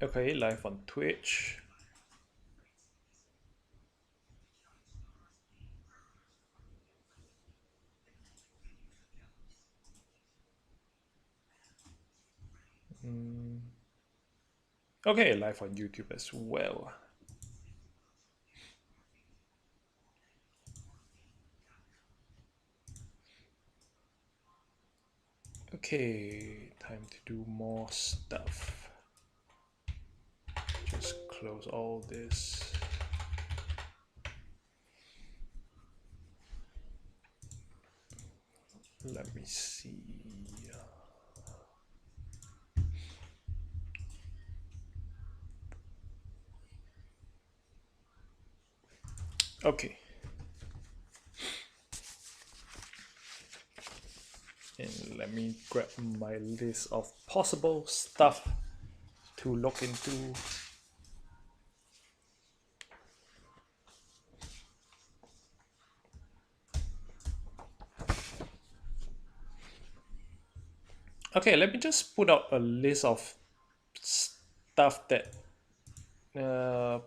Okay, live on Twitch. Okay, live on YouTube as well. Okay, time to do more stuff. Just close all this. Let me see. Okay. And let me grab my list of possible stuff to look into. Okay, let me just put out a list of stuff that a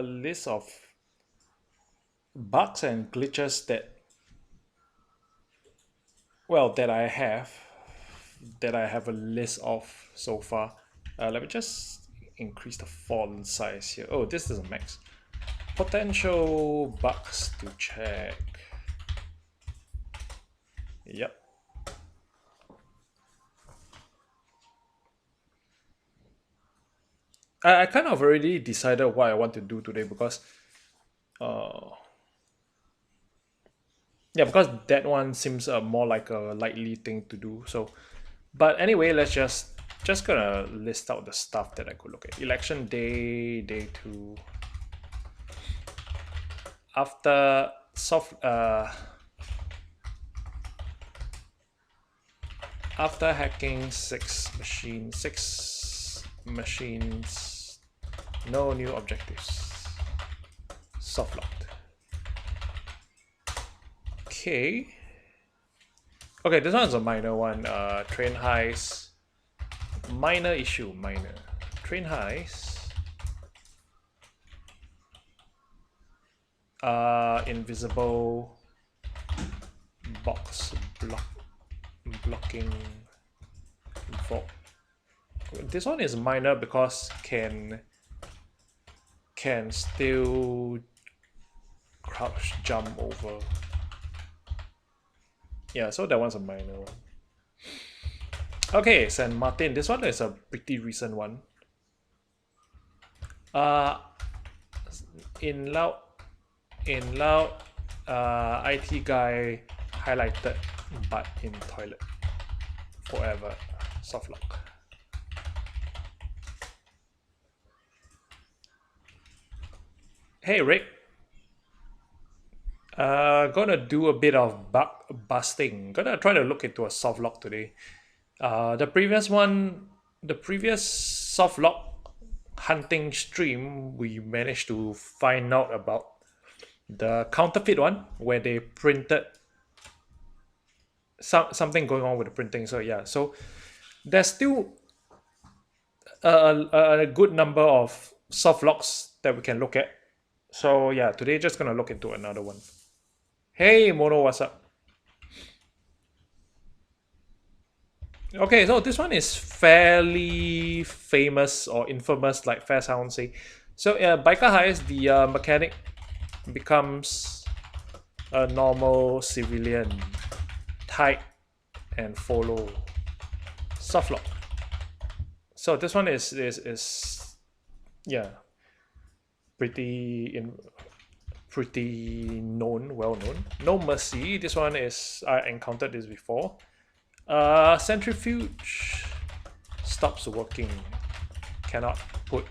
list of bugs and glitches that that I have a list of so far. Let me just increase the font size here. Oh, this is a max. Potential bugs to check. Yep. I kind of already decided what I want to do today because uh yeah, because that one seems more like a likely thing to do. So but anyway, let's just gonna list out the stuff that I could look at. Election day, day 2. After after hacking six machines, no new objectives. Soft locked. Okay. Okay, this one's a minor one. Train heist. Minor issue, minor. Train heist. Invisible box blocking vault. This one is minor because can still crouch jump over. Yeah, so that one's a minor one. Okay, San Martin. This one is a pretty recent one. Uh, in loud, IT guy highlighted but in toilet forever. Soft lock. Hey Rick, gonna do a bit of bug busting. Gonna try to look into a soft lock today. The previous one, the previous soft lock hunting stream, we managed to find out about the counterfeit one where they printed something going on with the printing. So yeah, so there's still a good number of soft locks that we can look at. So yeah, today just gonna look into another one. Hey Mono, what's up? Okay, so this one is fairly famous or infamous, like Fair Sound say. So biker heist, the mechanic becomes a normal civilian, tight and follow soft lock. So this one is yeah, pretty known, well known. No Mercy. This one is I encountered this before. Centrifuge stops working. Cannot put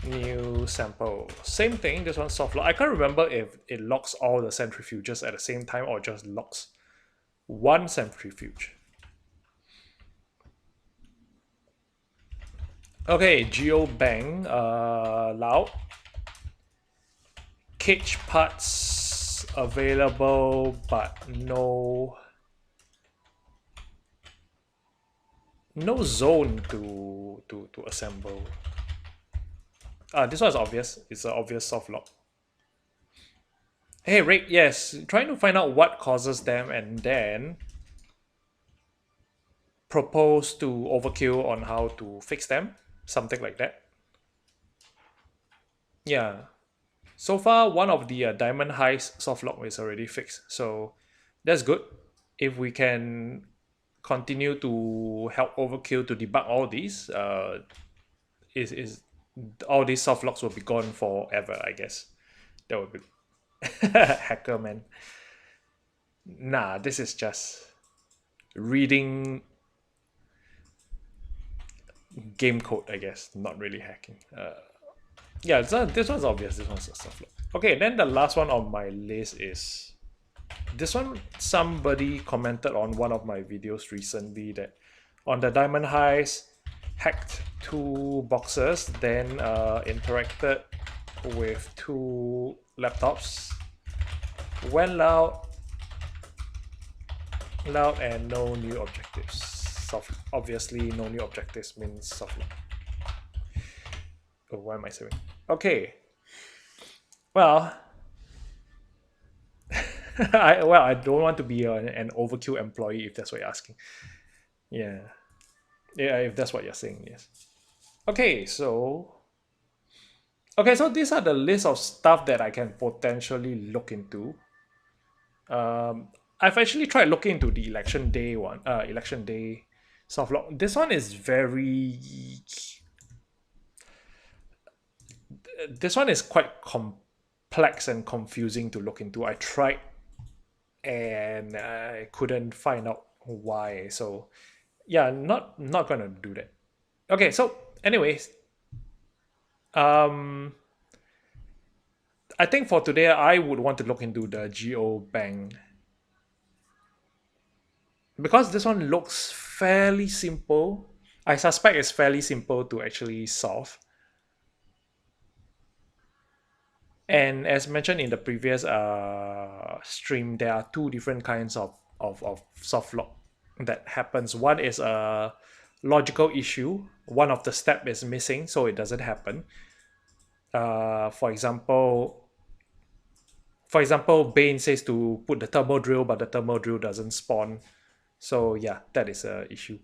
new sample. Same thing. This one soft lock. I can't remember if it locks all the centrifuges at the same time or just locks one centrifuge. Okay, Geobang, loud. Cage parts available, but no no zone to assemble. This one's obvious. It's an obvious soft lock. Hey Rick, yes, trying to find out what causes them and then propose to Overkill on how to fix them, something like that. Yeah. So far, one of the diamond highs soft lock is already fixed, so that's good. If we can continue to help Overkill to debug all these, is all these soft locks will be gone forever, I guess. That would be hacker man. Nah, this is just reading game code, I guess. Not really hacking. Yeah, this one's obvious. This one's a soft lock. Okay, then the last one on my list is this one. Somebody commented on one of my videos recently that on the diamond highs, hacked two boxes, then interacted with two laptops, went loud, and no new objectives. Obviously, no new objectives means soft lock. Oh, why am I saying? Okay. Well, I don't want to be an overkill employee if that's what you're asking. Yeah, if that's what you're saying, yes. Okay, so these are the list of stuff that I can potentially look into. I've actually tried looking into the election day one, election day soft lock. This one is this one is quite complex and confusing to look into. I tried and I couldn't find out why. So yeah, not gonna do that. Okay, so anyways, I think for today I would want to look into the Geo Bank because this one looks fairly simple. I suspect it's fairly simple to actually solve. And as mentioned in the previous stream, there are two different kinds of soft lock that happens. One is a logical issue. One of the step is missing, so it doesn't happen. For example, Bane says to put the thermal drill, but the thermal drill doesn't spawn. So yeah, that is a issue.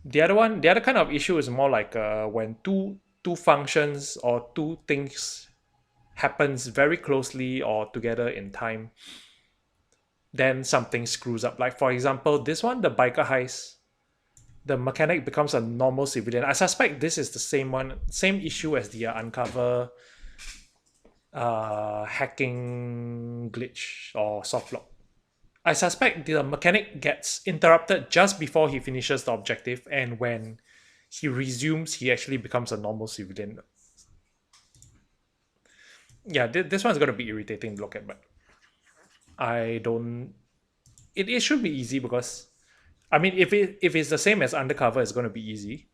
The other kind of issue is more like when two functions or two things happens very closely or together in time, then something screws up. Like for example, this one, the biker heist, the mechanic becomes a normal civilian. I suspect this is the same issue as the uncover hacking glitch or soft lock. I suspect the mechanic gets interrupted just before he finishes the objective, and when he resumes, he actually becomes a normal civilian. Yeah, this one's gonna be irritating to look at, but I don't. It should be easy because, I mean, if it's the same as undercover, it's gonna be easy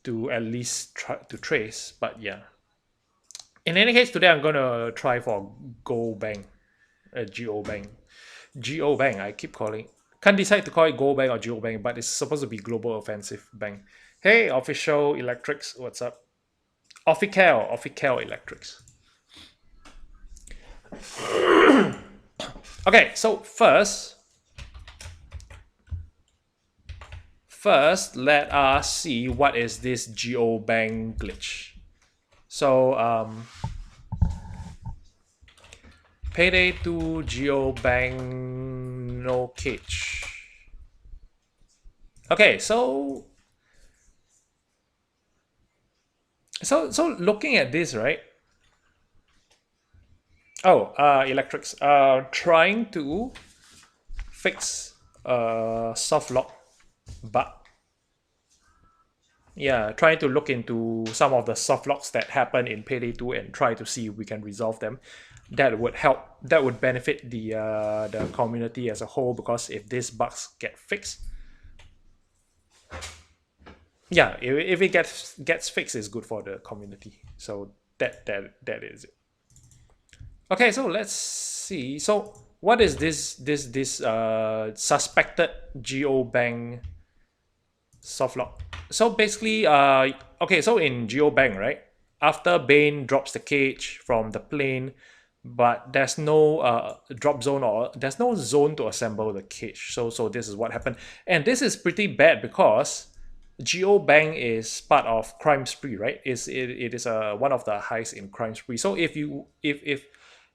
to at least try to trace. But yeah. In any case, today I'm gonna try for Go Bang, Geo Bang, Geo Bang. I keep calling. Can't decide to call it Go Bang or Geo Bang, but it's supposed to be Global Offensive Bang. Hey, Official Electrics, what's up? Official Electrics. Okay, so first let us see what is this GeoBank glitch. So Payday 2 GeoBank no cage. Okay, so looking at this, right? Oh, electrics. Trying to fix soft lock bug. Yeah, trying to look into some of the soft locks that happen in Payday 2 and try to see if we can resolve them. That would help. That would benefit the community as a whole, because if these bugs get fixed, yeah, if it gets fixed, it's good for the community. So that is it. Okay, so let's see. So what is this suspected GeoBank Softlock. So basically, okay, so in GeoBank, right? After Bane drops the cage from the plane, but there's no drop zone or there's no zone to assemble the cage. So this is what happened. And this is pretty bad because GeoBank is part of Crime Spree, right? It is one of the highest in Crime Spree. So if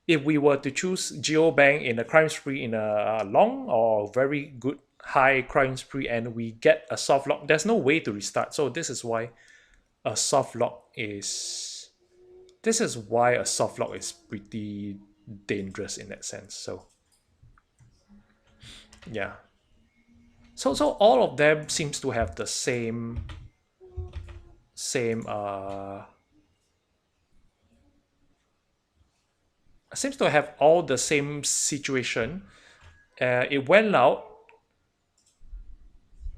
we were to choose GeoBank in a Crime Spree in a long or very good high Crime Spree and we get a soft lock, there's no way to restart. So this is why a soft lock is pretty dangerous in that sense. So yeah. So all of them seems to have the same seems to have all the same situation. It went out.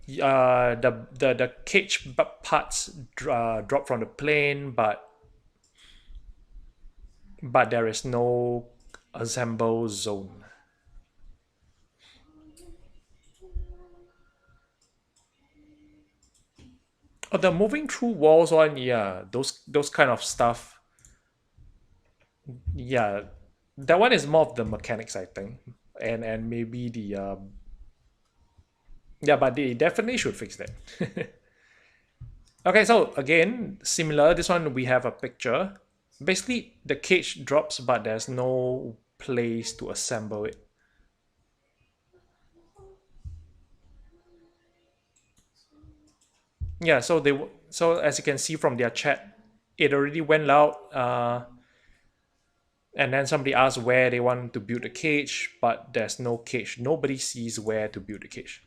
The cage parts dropped from the plane, but there is no assemble zone. Oh, the moving through walls one, yeah, those kind of stuff. Yeah, that one is more of the mechanics, I think, and maybe the yeah, but they definitely should fix that. Okay, so again, similar. This one we have a picture. Basically, the cage drops, but there's no place to assemble it. Yeah, so as you can see from their chat, it already went out. And then somebody asked where they want to build a cage, but there's no cage. Nobody sees where to build a cage.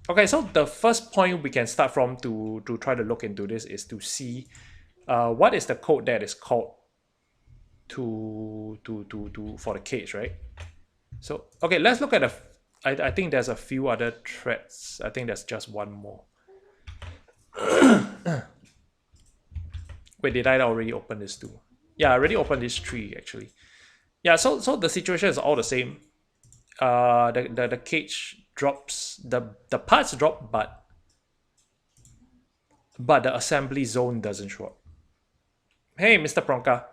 Okay, so the first point we can start from to try to look into this is to see what is the code that is called to for the cage, right? So okay, let's look at I think there's a few other threads. I think there's just one more. Wait, did I already open this too? Yeah, I already opened this tree actually. Yeah, so the situation is all the same. The cage drops, the parts drop, but the assembly zone doesn't show up. Hey, Mr. Pronka.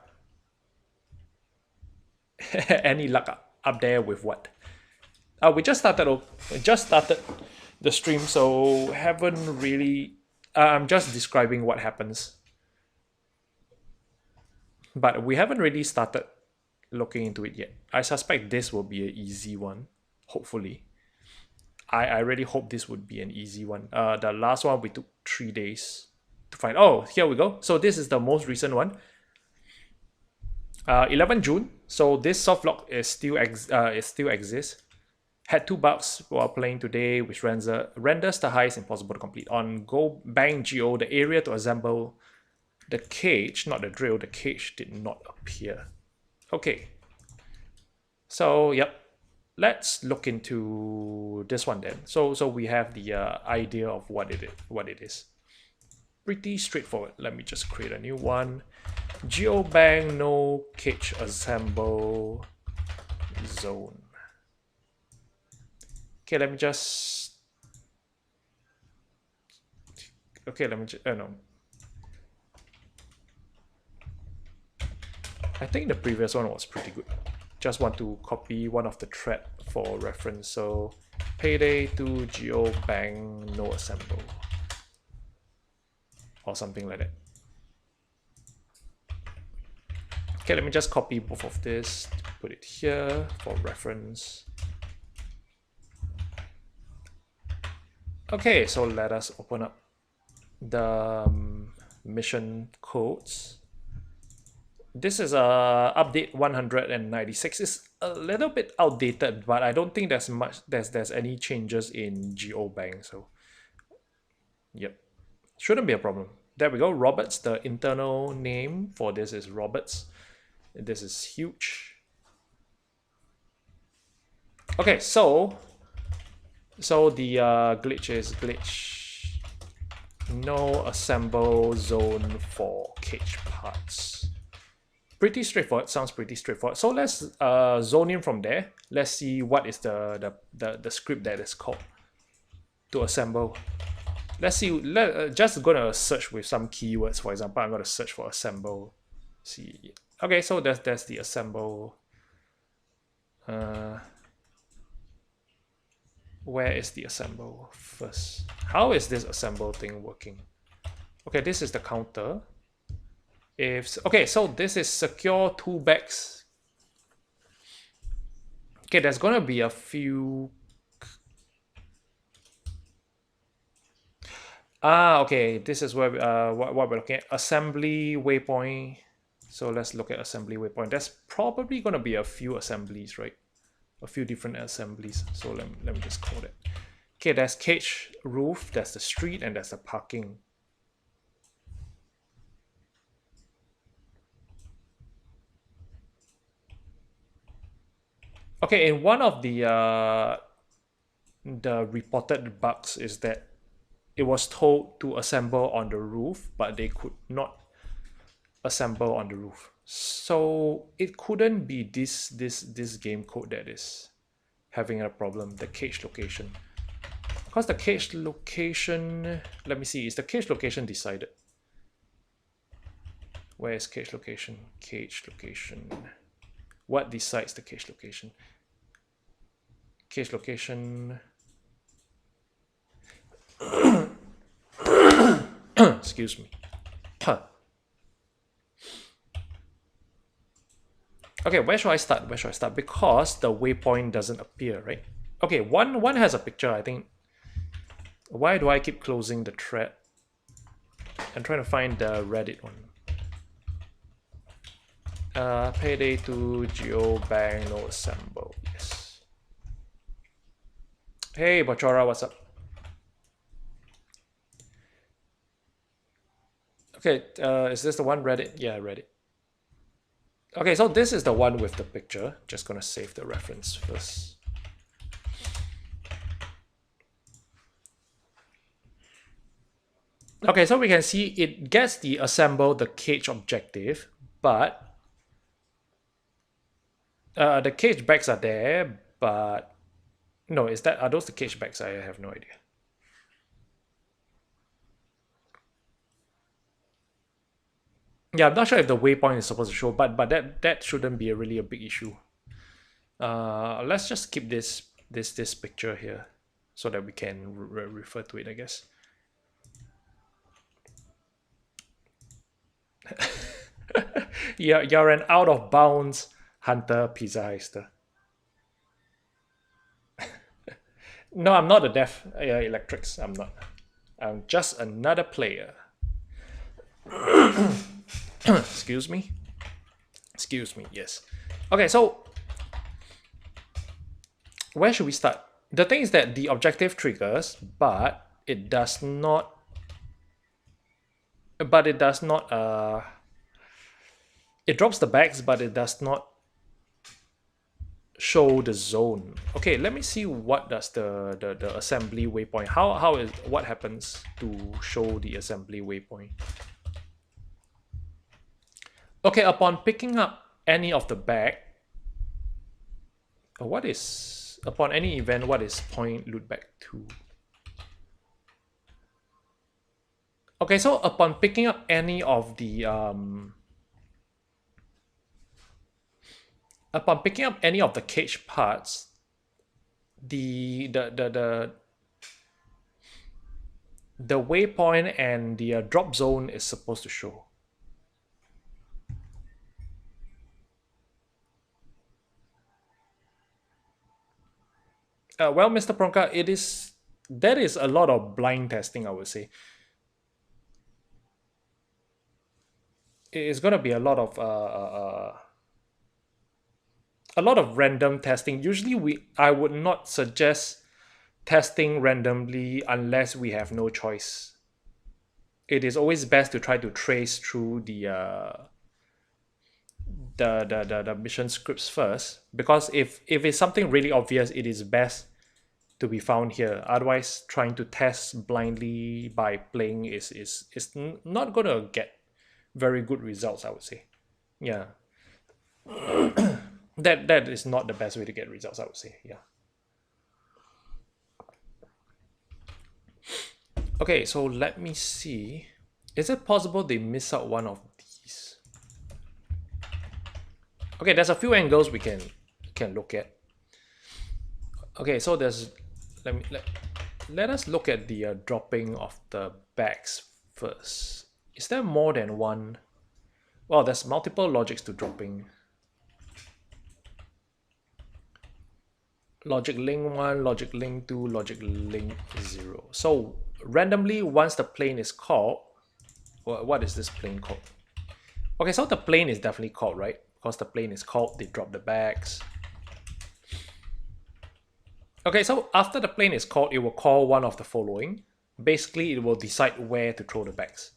Any luck up there with what? We just started the stream, so haven't really. I'm just describing what happens, but we haven't really started looking into it yet. I suspect this will be an easy one, hopefully. I really hope this would be an easy one. The last one we took 3 days to find. Oh, here we go. So this is the most recent one. 11 June. So this soft lock is still exists. Had 2 bugs while playing today, which renders the highest impossible to complete. On Go Bang Geo, the area to assemble the cage, not the drill, the cage did not appear. Okay. So yep. Let's look into this one then. So we have the idea of what it is. Pretty straightforward. Let me just create a new one. GeoBank no cage assemble zone. Okay, let me just. Okay, let me just. No. I think the previous one was pretty good. Just want to copy one of the thread for reference. So payday to GeoBank no assemble or something like that. Okay, let me just copy both of this, put it here for reference. Okay, so let us open up the mission codes. This is update 196. It's a little bit outdated, but I don't think there's any changes in GeoBank. So, yep, shouldn't be a problem. There we go. Roberts. The internal name for this is Roberts. This is huge. Okay, so the glitch is glitch. No assemble zone for cage parts. pretty straightforward. Sounds pretty straightforward. So let's zone in from there. Let's see what is the script that is called to assemble. Let's see. Just gonna search with some keywords. For example, I'm gonna search for assemble. See. Okay, so that's the assemble. Where is the assemble first? How is this assemble thing working? Okay, this is the counter. Okay, so this is secure 2 bags. Okay, there's gonna be a few. Okay, this is where what we're looking at. Assembly waypoint. So let's look at assembly waypoint. There's probably gonna be a few assemblies, right? A few different assemblies. So let me just call it. Okay, there's cage roof, there's the street, and there's the parking. Okay, and one of the reported bugs is that it was told to assemble on the roof, but they could not assemble on the roof. So it couldn't be this game code that is having a problem, the cage location. Because the cage location, let me see, is the cage location decided? Where is cage location? Cage location. What decides the cage location? Cage location. Excuse me. Okay, where should I start? Where should I start? Because the waypoint doesn't appear, right? Okay, one has a picture, I think. Why do I keep closing the thread? I'm trying to find the Reddit one. Payday 2 GeoBank no assemble. Yes. Hey Bachora, what's up? Okay, is this the one Reddit? Yeah, Reddit. Okay, so this is the one with the picture. Just gonna save the reference first. Okay, so we can see it gets the assemble the cage objective, but the cage bags are there, but no, are those the cage bags? I have no idea. Yeah, I'm not sure if the waypoint is supposed to show, but that shouldn't be really a big issue. Let's just keep this picture here so that we can refer to it, I guess. You're an out of bounds hunter pizza heister. No, I'm not a deaf electrics. I'm not. I'm just another player. Excuse me. Excuse me. Yes. Okay, so where should we start? The thing is that the objective triggers, but it does not. But it does not. It drops the bags, but it does not show the zone. Okay, let me see what does the assembly waypoint. What happens to show the assembly waypoint? Okay, upon picking up any of the bag, upon any event, what is point loot back to? Okay, so upon picking up any of the cage parts, the waypoint and the drop zone is supposed to show. Well, Mr. Pronka, that is a lot of blind testing, I would say. It's gonna be a lot of random testing. Usually I would not suggest testing randomly unless we have no choice. It is always best to try to trace through the mission scripts first, because if it's something really obvious, it is best to be found here. Otherwise, trying to test blindly by playing is not gonna get very good results, I would say. Yeah. that is not the best way to get results, I would say. Yeah. Okay, so let me see. Is it possible they miss out one of these? Okay, there's a few angles we can look at. Okay, so there's let us look at the dropping of the bags first. Is there more than one? Well, there's multiple logics to dropping. Logic link 1, logic link 2, logic link 0. So randomly, once the plane is called, what is this plane called? Okay, so the plane is definitely called, right? Because the plane is called, they drop the bags. Okay, so after the plane is called, it will call one of the following. Basically, it will decide where to throw the bags.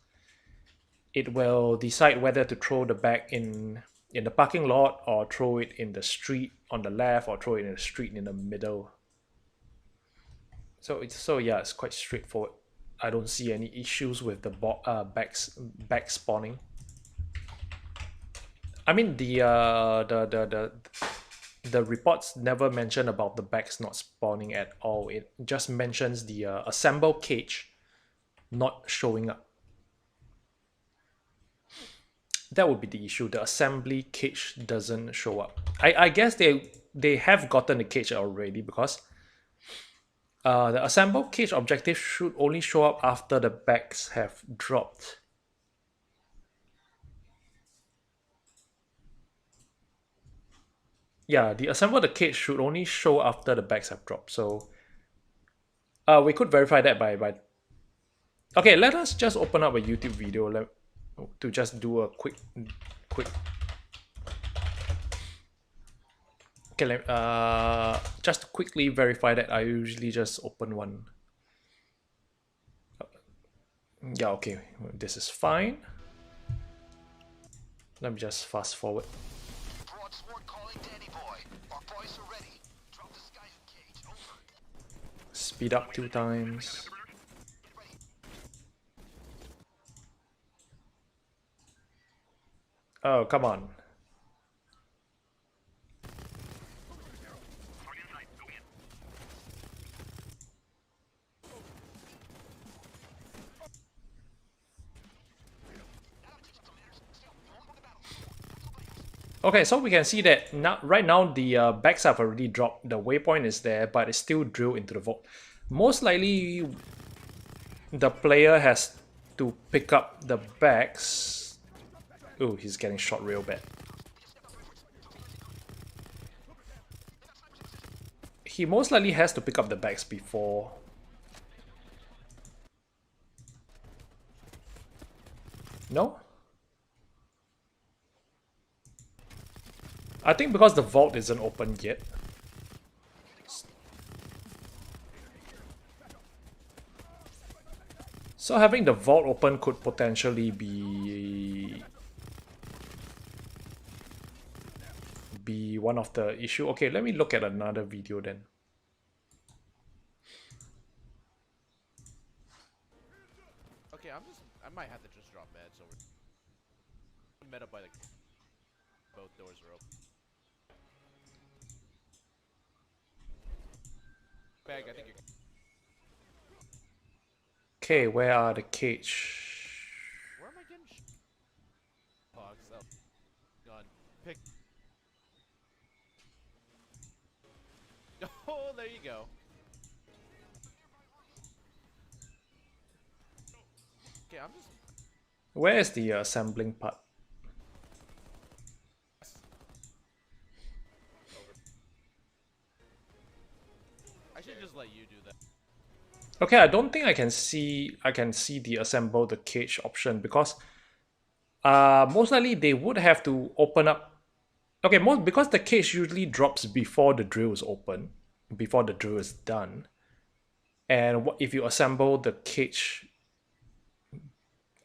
It will decide whether to throw the bag in the parking lot, or throw it in the street on the left, or throw it in the street in the middle. So yeah, it's quite straightforward. I don't see any issues with the back spawning. I mean the reports never mention about the bags not spawning at all. It just mentions the assemble cage not showing up. That would be the issue. The assembly cage doesn't show up. I guess they have gotten the cage already, because the assemble cage objective should only show up after the bags have dropped. Yeah, the assemble the cage should only show after the bags have dropped. So we could verify that by okay, let us just open up a YouTube video to just do a quick okay, just to quickly verify that. I usually just open one. Yeah, okay, this is fine. Let me just fast forward. Speed up 2 times. Oh, come on. Okay, so we can see that now, right now the bags have already dropped. The waypoint is there, but it's still drilled into the vault. Most likely, the player has to pick up the bags. Oh, he's getting shot real bad. He most likely has to pick up the bags before. No? I think because the vault isn't open yet. So having the vault open could potentially be one of the issue. Okay, let me look at another video then. Okay, I might have to just drop meds over. Med up by the both doors are open. Bag, I think you're. Okay, where are the cage? Where am I getting? Hogs. Oh, gun. Pick. Oh, there you go. Okay, I'm just. Where is the assembling part? I should just let you do that. Okay, I don't think I can see the assemble the cage option, because most likely they would have to open up. Okay, because the cage usually drops before the drill is open, before the drill is done. And if you assemble the cage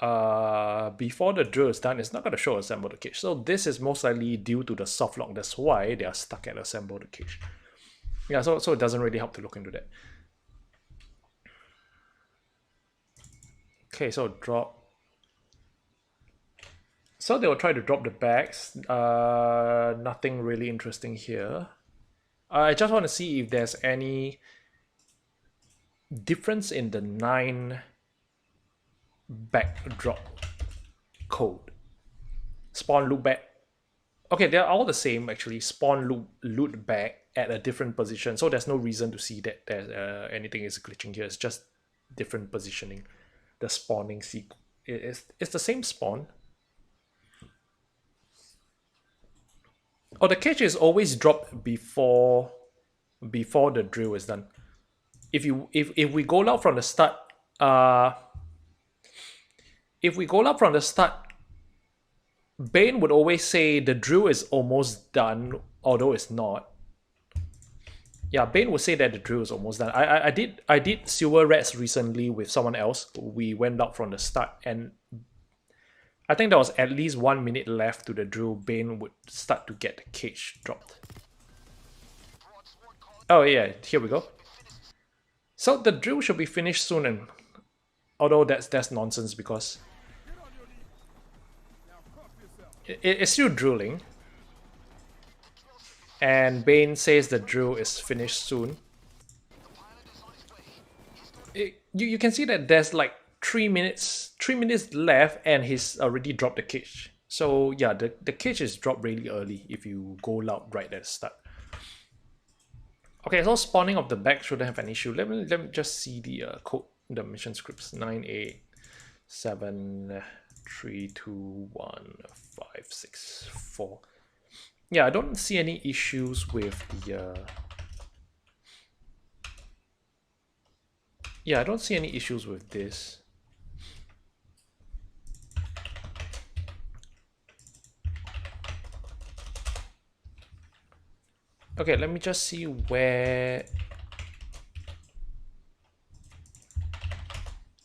before the drill is done, it's not going to show assemble the cage. So this is most likely due to the soft lock. That's why they are stuck at assemble the cage. Yeah, so it doesn't really help to look into that. Okay, so drop. So they will try to drop the bags. Nothing really interesting here. I just want to see if there's any difference in the 9 backdrop code. Spawn loop back. Okay, they're all the same actually. Spawn loot back at a different position. So there's no reason to see that there's anything is glitching here. It's just different positioning. The spawning sequence. It's the same spawn. Oh, the cage is always dropped before the drill is done. If we go out from the start, if we go out from the start, Bane would always say the drill is almost done, although it's not. Yeah, Bane would say that the drill is almost done. I did Silver Rats recently with someone else. We went out from the start, and I think there was at least 1 minute left to the drill. Bane would start to get the cage dropped. Oh yeah, here we go. So the drill should be finished soon, and although that's nonsense because it's still drilling. And Bane says the drill is finished soon. You can see that there's like 3 minutes left, and he's already dropped the cage. So yeah, the cage is dropped really early if you go loud right at the start. Okay, so spawning of the bag shouldn't have an issue. Let me just see the code, the mission scripts. 987321564. Yeah, I don't see any issues with the yeah, I don't see any issues with this. Okay, let me just see where,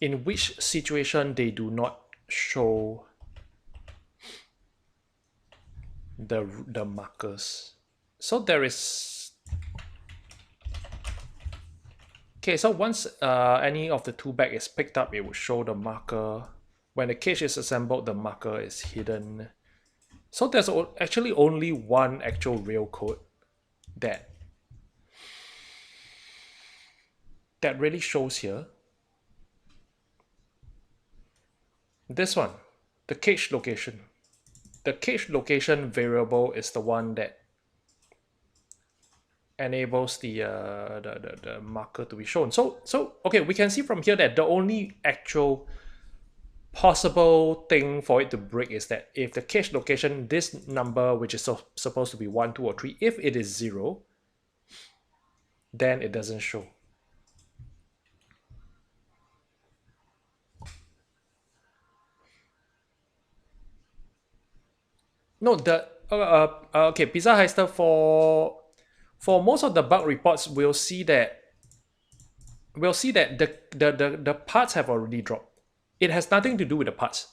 in which situation they do not show the markers. So there is, okay, so once any of the 2 bag is picked up, it will show the marker. When the cage is assembled, the marker is hidden. So there's actually only one actual real code that really shows here. This one, the cage location. The cage location variable is the one that enables the marker to be shown. So okay, we can see from here that the only actual possible thing for it to break is that if the cage location, this number which is supposed to be 1, 2, or 3, if it is 0, then it doesn't show. No, the okay, Pizza Heister, for most of the bug reports, we'll see that the parts have already dropped. It has nothing to do with the parts.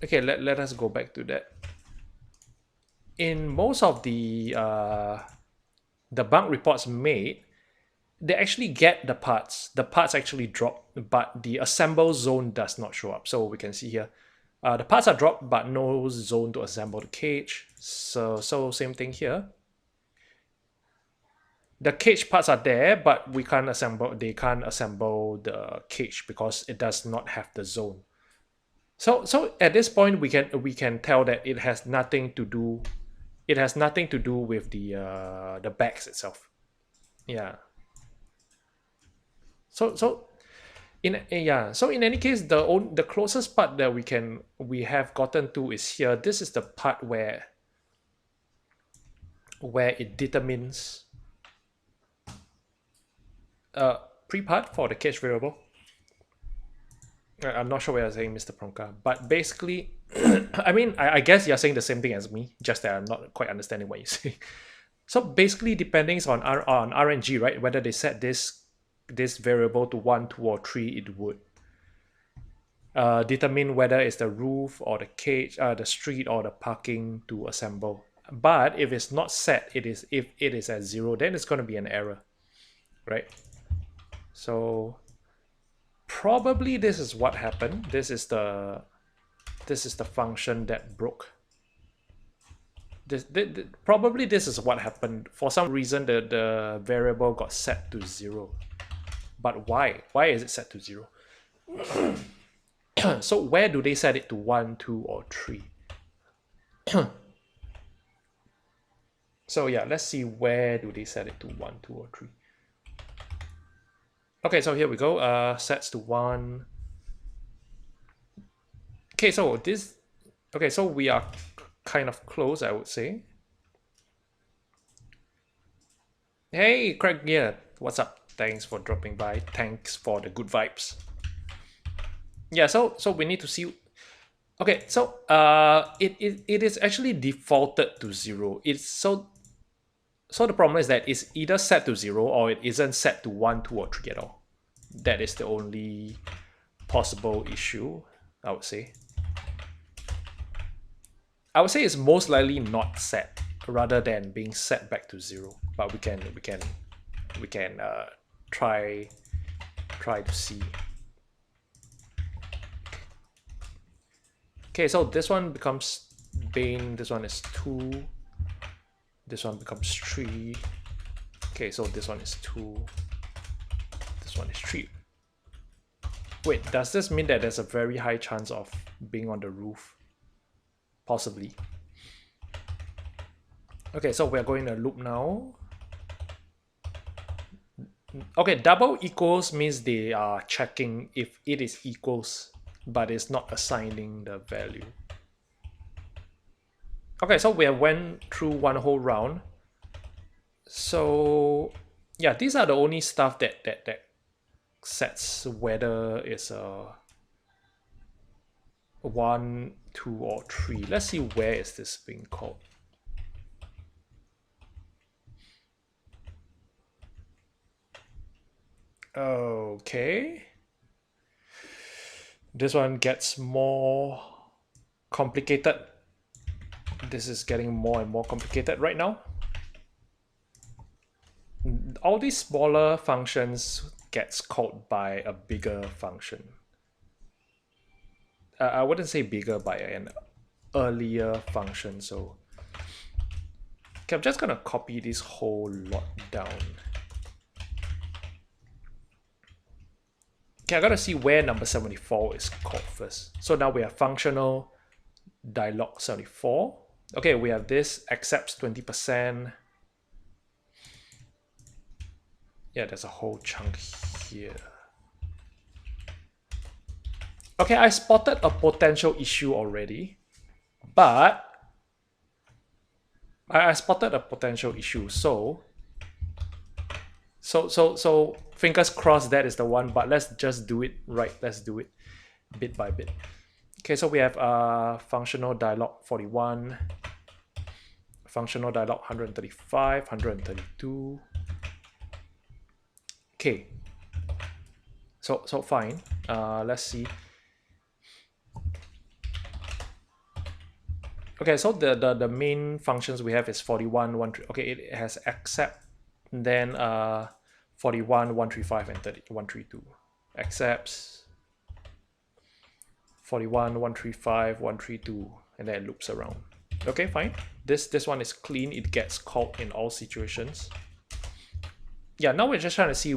Okay, let us go back to that. In most of the bug reports made, they actually get the parts. The parts actually drop, but the assemble zone does not show up. So we can see here, the parts are dropped, but no zone to assemble the cage. So same thing here. The cage parts are there, but we can't assemble. They can't assemble the cage because it does not have the zone. So at this point, we can tell that it has nothing to do. It has nothing to do with the bags itself. Yeah. So in any case, the closest part that we have gotten to is here. This is the part where it determines pre-part for the cage variable. I'm not sure what you're saying, Mr. Pronka, but basically, I mean, I guess you're saying the same thing as me, just that I'm not quite understanding what you say. So basically, depending on RNG, right? Whether they set this variable to 1, 2, or 3, it would determine whether it's the roof or the cage, the street or the parking to assemble. But if it's not set, if it is at 0, then it's going to be an error, right? So probably this is what happened. This is the function that broke. Probably this is what happened. For some reason, the variable got set to 0. But why? Why is it set to 0? So where do they set it to 1, 2, or 3? So yeah, let's see where do they set it to 1, 2, or 3. Okay, so here we go. Sets to 1. Okay, so this. Okay, so we are kind of close, I would say. Hey, Craig, yeah, what's up? Thanks for dropping by. Thanks for the good vibes. Yeah, so we need to see. Okay, so it is actually defaulted to 0. It's so the problem is that it's either set to 0 or it isn't set to 1, 2, or 3 at all. That is the only possible issue, I would say. I would say it's most likely not set rather than being set back to 0. But we can try to see. Okay, so this one becomes Bane, this one is 2, this one becomes 3. Okay, so this one is 2, this one is 3. Wait, does this mean that there's a very high chance of being on the roof? Possibly. Okay, so we're going to loop now. Okay, double equals means they are checking if it is equals, but it's not assigning the value. Okay, so we went through one whole round. So yeah, these are the only stuff that sets whether it's a 1, 2, or 3. Let's see where is this being called. Okay. This one gets more complicated. This is getting more and more complicated right now. All these smaller functions gets called by a bigger function. I wouldn't say bigger, by an earlier function. So okay, I'm just gonna copy this whole lot down. Okay, I gotta see where number 74 is called first. So now we have functional dialog 74. Okay, we have this accepts 20%. Yeah, there's a whole chunk here. Okay, I spotted a potential issue already, but I spotted a potential issue. So fingers crossed that is the one, but let's just do it right. Let's do it bit by bit. Okay, so we have functional dialog 41, functional dialog 135, 132. Okay, so fine. Let's see. Okay, so the main functions we have is 41, 13. Okay, it has accept, then 41, 135, and 30, 132. Accepts 41, 135, 132, and then it loops around. Okay, fine. This one is clean. It gets called in all situations. Yeah, now we're just trying to see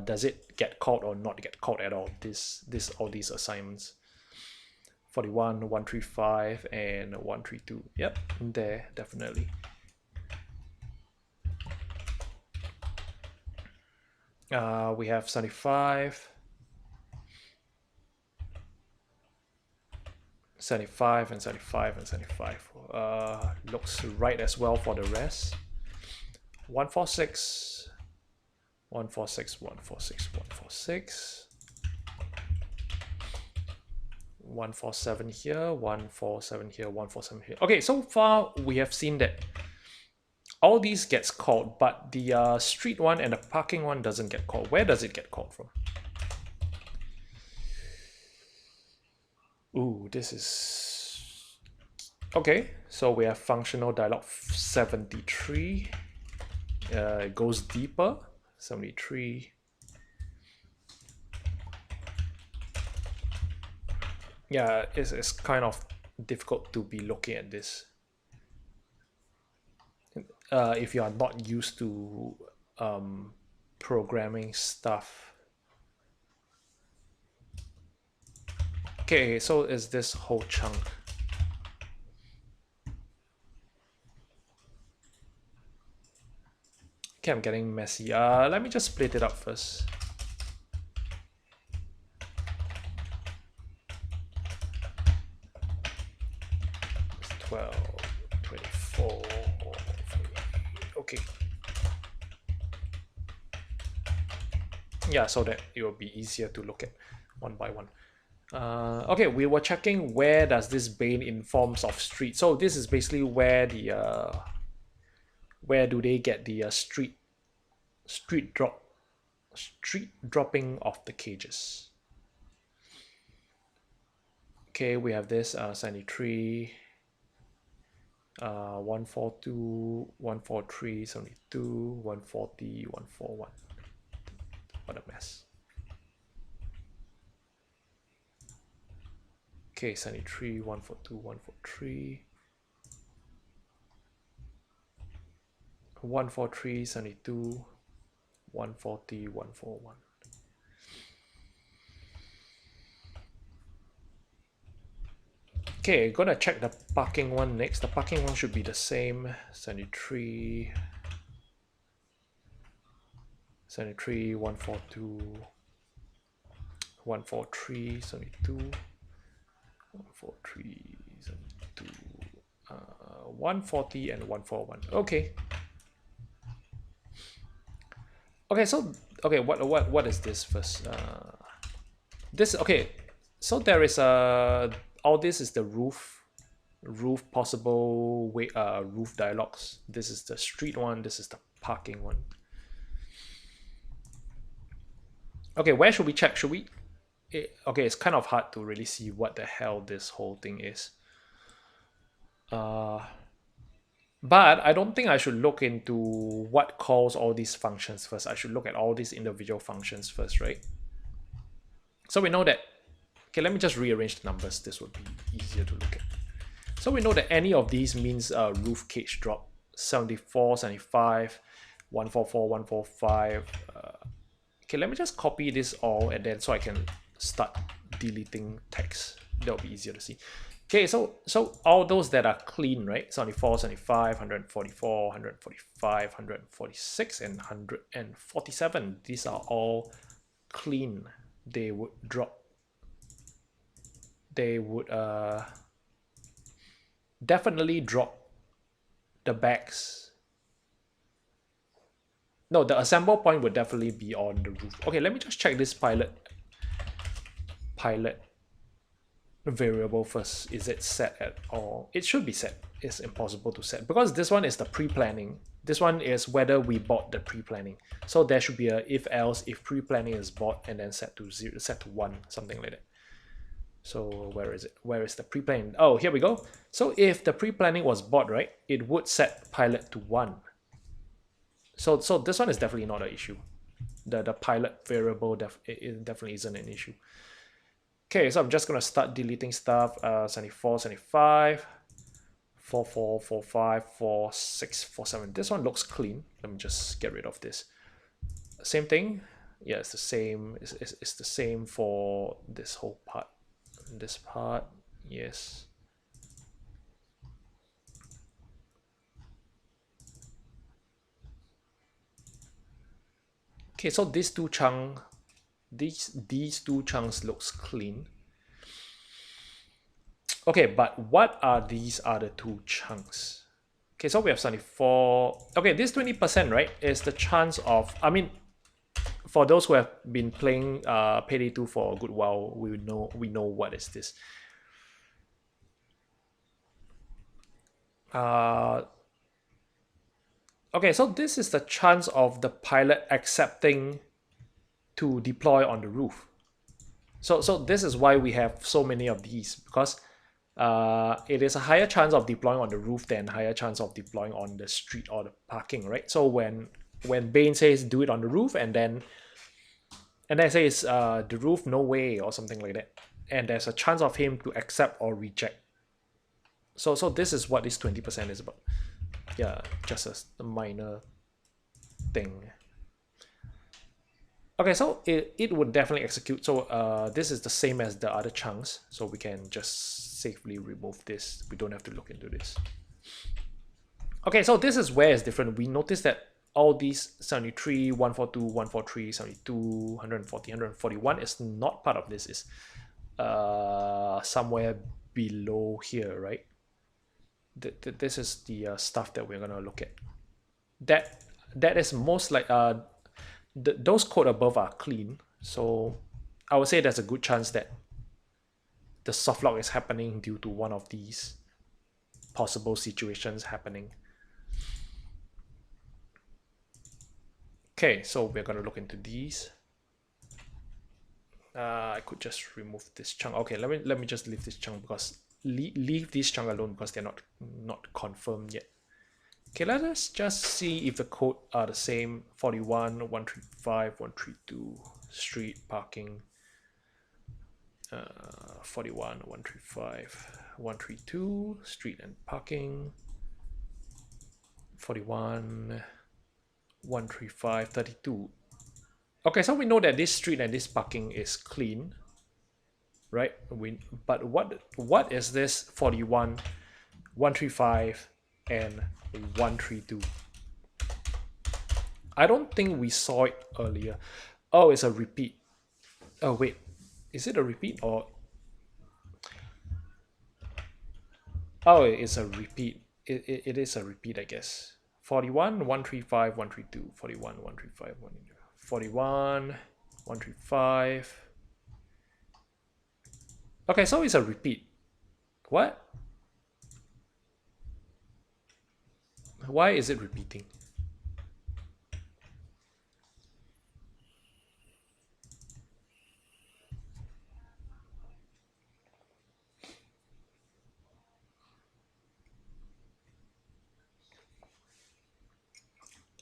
does it get called or not get called at all. All these assignments. 41, 135, and 132. Yep, there, definitely. We have 75, 75, and 75, and 75. Looks right as well for the rest. 146, 146, 146, 146. 147 here, 147 here, 147 here. Okay, so far we have seen that all these gets called, but the street one and the parking one doesn't get called. Where does it get called from? Ooh, this is... Okay, so we have functional dialog 73. It goes deeper, 73. Yeah, it's kind of difficult to be looking at this if you are not used to programming stuff. Okay, so is this whole chunk? Okay, I'm getting messy. Let me just split it up first. It's 12, 24. Okay. Yeah, so that it will be easier to look at one by one. Okay, we were checking where does this bane in forms of street. So this is basically where the where do they get the street dropping of the cages. Okay, we have this 73, 142, 143, 72, 140, 141. What a mess. Okay, 73, 142, 143, 143, 72, 140, 141. Okay, gonna check the parking one next. The parking one should be the same. 73, 73, 142, 143, 72, 143, 72, 140 and 141. Okay. Okay, so okay, what is this first? This okay. So there is a all this is the roof possible way roof dialogues. This is the street one, this is the parking one. Okay, where should we check? Should we okay, it's kind of hard to really see what the hell this whole thing is. But I don't think I should look into what calls all these functions first. I should look at all these individual functions first, right? So we know that, okay, let me just rearrange the numbers. This would be easier to look at. So we know that any of these means roof cage drop. 74, 75, 144, 145. Okay, let me just copy this all and then so I can start deleting text. That'll be easier to see. Okay, so all those that are clean, right? 74, 75, 144, 145, 146, and 147. These are all clean. They would drop. They would definitely drop the backs. No, the assemble point would definitely be on the roof. Okay, let me just check this pilot variable first. Is it set at all? It should be set. It's impossible to set because this one is the pre-planning. This one is whether we bought the pre-planning. So there should be a if else if pre-planning is bought and then set to 0, set to 1, something like that. So where is it? Where is the pre-planning? Oh, here we go. So if the pre-planning was bought, right, it would set pilot to 1. So this one is definitely not an issue. The pilot variable it definitely isn't an issue. Okay, so I'm just gonna start deleting stuff. 74, 75, 44, 45, 46, 47. This one looks clean. Let me just get rid of this. Same thing. Yeah, it's the same. It's the same for this whole part. This part, yes. Okay, so these two chunks looks clean. Okay, but what are these other two chunks? Okay, so we have 74. Okay, this 20%, right, is the chance of, I mean, for those who have been playing Payday 2 for a good while, we know what is this. Okay, so this is the chance of the pilot accepting to deploy on the roof. So this is why we have so many of these, because it is a higher chance of deploying on the roof than higher chance of deploying on the street or the parking, right? So when Bane says do it on the roof and then it says the roof no way or something like that, and there's a chance of him to accept or reject. So this is what this 20% is about. Yeah, just a minor thing. Okay, so it would definitely execute. So this is the same as the other chunks, so we can just safely remove this. We don't have to look into this. Okay, so this is where it's different. We notice that all these 73, 142, 143, 72, 140, 141 is not part of this. Is somewhere below here, right? This is the stuff that we're gonna look at. That is most like those code above are clean, so I would say there's a good chance that the soft lock is happening due to one of these possible situations happening. Okay, so we're gonna look into these. I could just remove this chunk. Okay, let me just leave this chunk because leave this chunk alone because they're not confirmed yet. Okay, let us just see if the code are the same. 41, 135, 132, street parking. 41, 135, 132, street and parking. 41, 135, 32. Okay, so we know that this street and this parking is clean, right? But what is this 41, 135, and 132? I don't think we saw it earlier. Oh, it's a repeat. Oh wait, is it a repeat or? Oh, it's a repeat. It is a repeat, I guess. 41, 135, 132, 41, 135, 41, 135. Okay, so it's a repeat. What? Why is it repeating?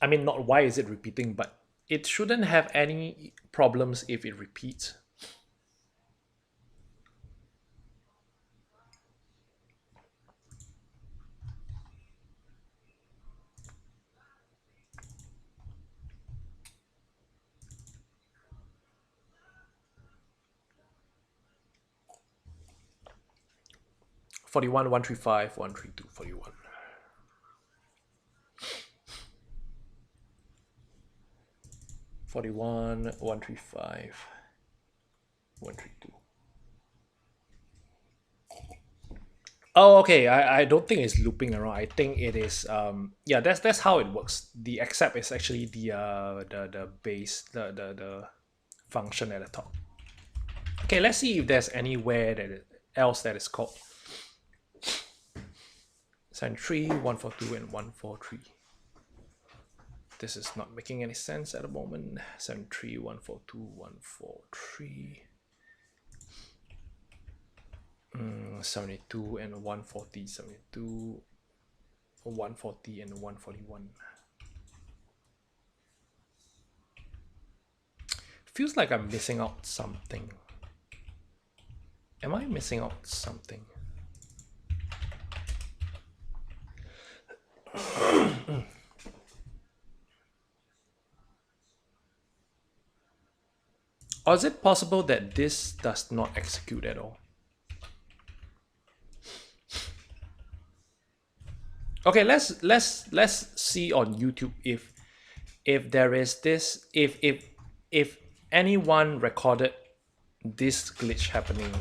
I mean, not why is it repeating, but it shouldn't have any problems if it repeats. Forty-one, 135, 132, 41. Forty-one, 135, 132. Oh, okay. I don't think it's looping around. I think it is yeah, that's how it works. The accept is actually the base, the function at the top. Okay, let's see if there's anywhere else that is called. Sign 3, 142, and 143. This is not making any sense at the moment. 73, 142, 143. 72 and 140, 72, 140 and 141. Feels like I'm missing out something. Am I missing out something? Or is it possible that this does not execute at all? Okay, let's see on YouTube if there is this, if anyone recorded this glitch happening.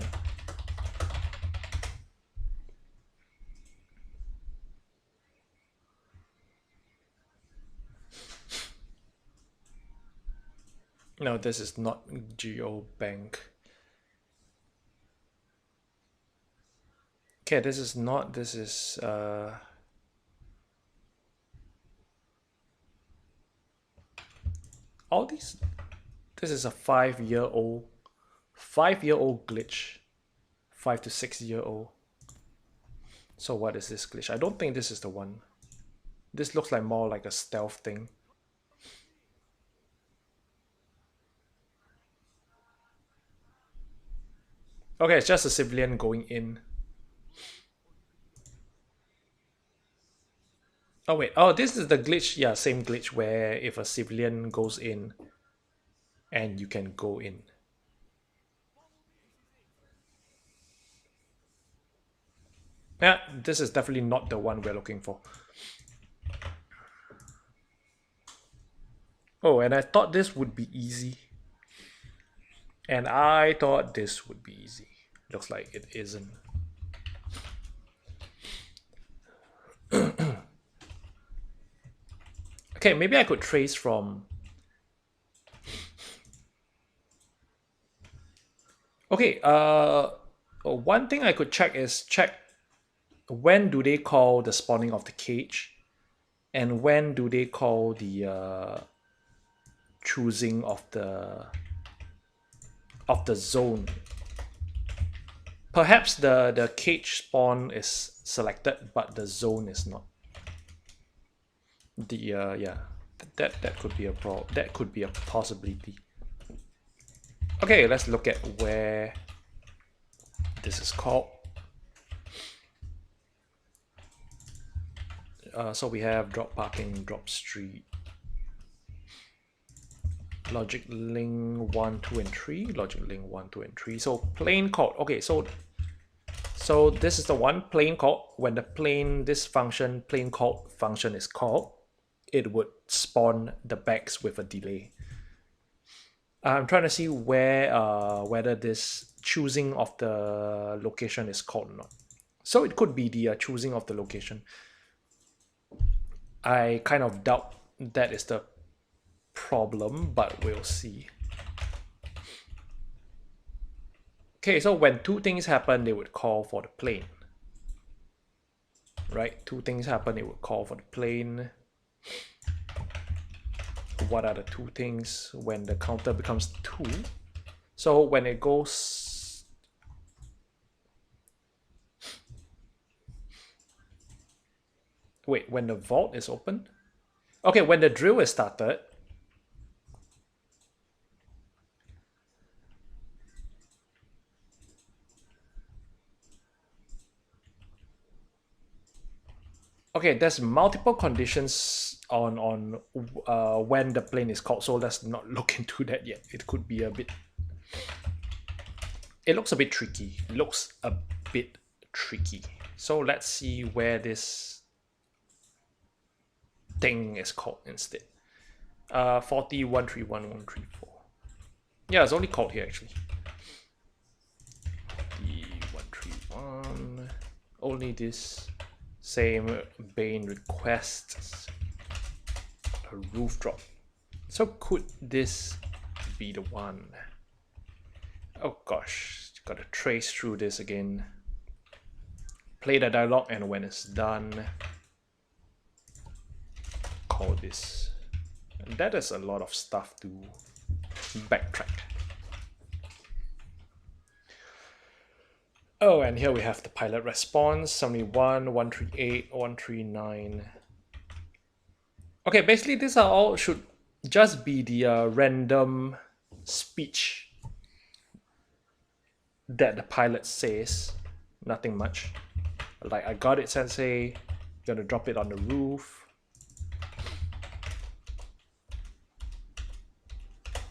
No, this is not GeoBank. Okay, this is not, this is all these, this is a 5-year-old glitch. 5 to 6-year-old. So what is this glitch? I don't think this is the one. This looks like more like a stealth thing. Okay, it's just a civilian going in. Oh wait, oh this is the glitch. Yeah, same glitch where if a civilian goes in and you can go in. Yeah, this is definitely not the one we're looking for. Oh, and I thought this would be easy. And I thought this would be easy. Looks like it isn't. Okay, maybe I could trace from... Okay, one thing I could check is check when do they call the spawning of the cage and when do they call the choosing of the zone. Perhaps the cage spawn is selected but the zone is not. The yeah, that could be a that could be a possibility. Okay, let's look at where this is called. So we have drop parking, drop street, logic link 1, 2, and 3, logic link 1, 2, and 3. So plane called. Okay, so this is the one plane called. When the plane, this function, plane called function is called, it would spawn the bags with a delay. I'm trying to see where whether this choosing of the location is called or not. So it could be the choosing of the location. I kind of doubt that is the problem, but we'll see. Okay, so when two things happen, they would call for the plane. Right? Two things happen, it would call for the plane. What are the two things when the counter becomes 2? So when it goes... Wait, when the vault is open? Okay, when the drill is started. Okay, there's multiple conditions on when the plane is called, so let's not look into that yet. It could be a bit... It looks a bit tricky. It looks a bit tricky. So let's see where this thing is called instead. 40, 131, 134. Yeah, it's only called here actually. 40, 131. Only this. Same Bane requests a roof drop. So could this be the one? Oh gosh, gotta trace through this again. Play the dialogue and when it's done, call this. And that is a lot of stuff to backtrack. Oh, and here we have the pilot response, 71, 138, 139. Okay, basically these are all should just be the random speech that the pilot says. Nothing much. Like, I got it, sensei. Gonna drop it on the roof.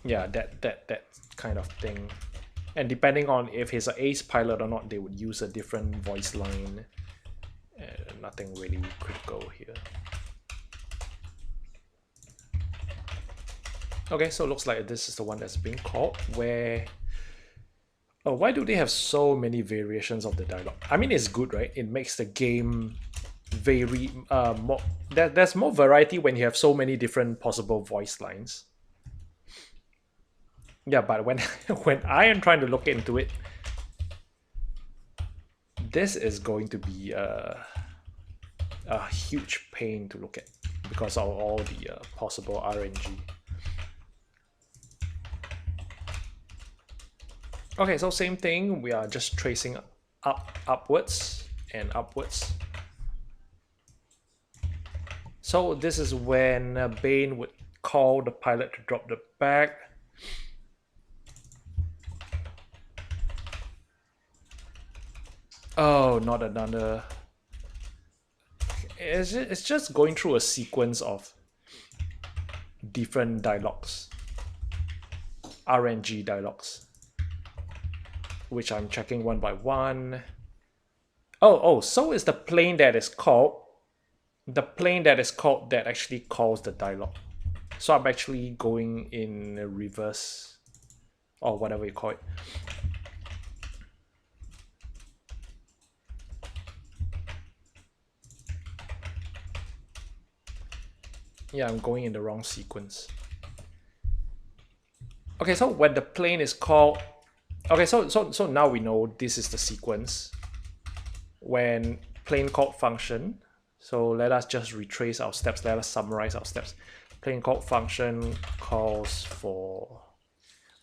Yeah, that kind of thing. And depending on if he's an ace pilot or not, they would use a different voice line. Nothing really critical here. Okay, so it looks like this is the one that's being called, where... Oh, why do they have so many variations of the dialogue? I mean, it's good, right? It makes the game vary more... There's more variety when you have so many different possible voice lines. Yeah, but when when I am trying to look into it, this is going to be a huge pain to look at because of all the possible RNG. Okay, so same thing. We are just tracing upwards and upwards. So this is when Bane would call the pilot to drop the bag. Oh, not another. It's just going through a sequence of different dialogues, RNG dialogues, which I'm checking one by one. Oh, so is the plane that is called that actually calls the dialogue. So I'm actually going in reverse or whatever you call it. Yeah, I'm going in the wrong sequence. Okay, so when the plane is called, okay, so now we know this is the sequence. When plane called function, so let us just retrace our steps. Let us summarize our steps. Plane called function calls for,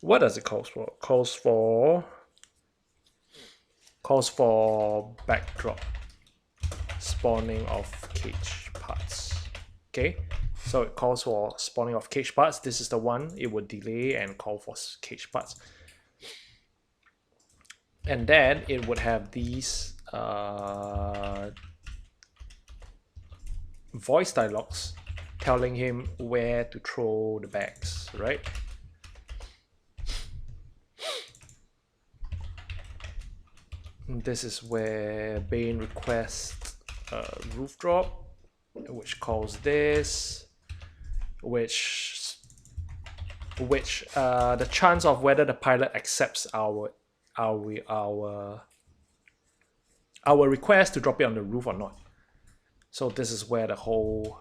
what does it calls for? Calls for backdrop spawning of cage parts. Okay, so it calls for spawning of cage parts. This is the one. It would delay and call for cage parts. And then it would have these voice dialogues telling him where to throw the bags, right? This is where Bane requests roof drop, which calls this, which the chance of whether the pilot accepts our request to drop it on the roof or not. So this is where the whole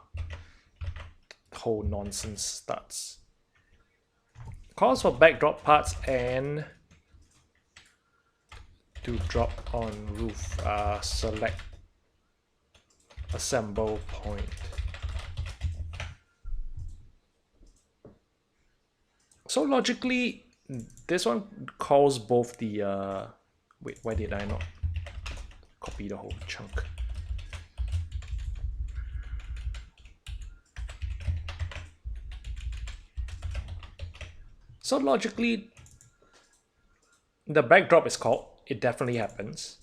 nonsense starts. Calls for backdrop parts and to drop on roof. Select assemble point. So logically, this one calls both the wait, why did I not copy the whole chunk? So logically, the backdrop is called. It definitely happens.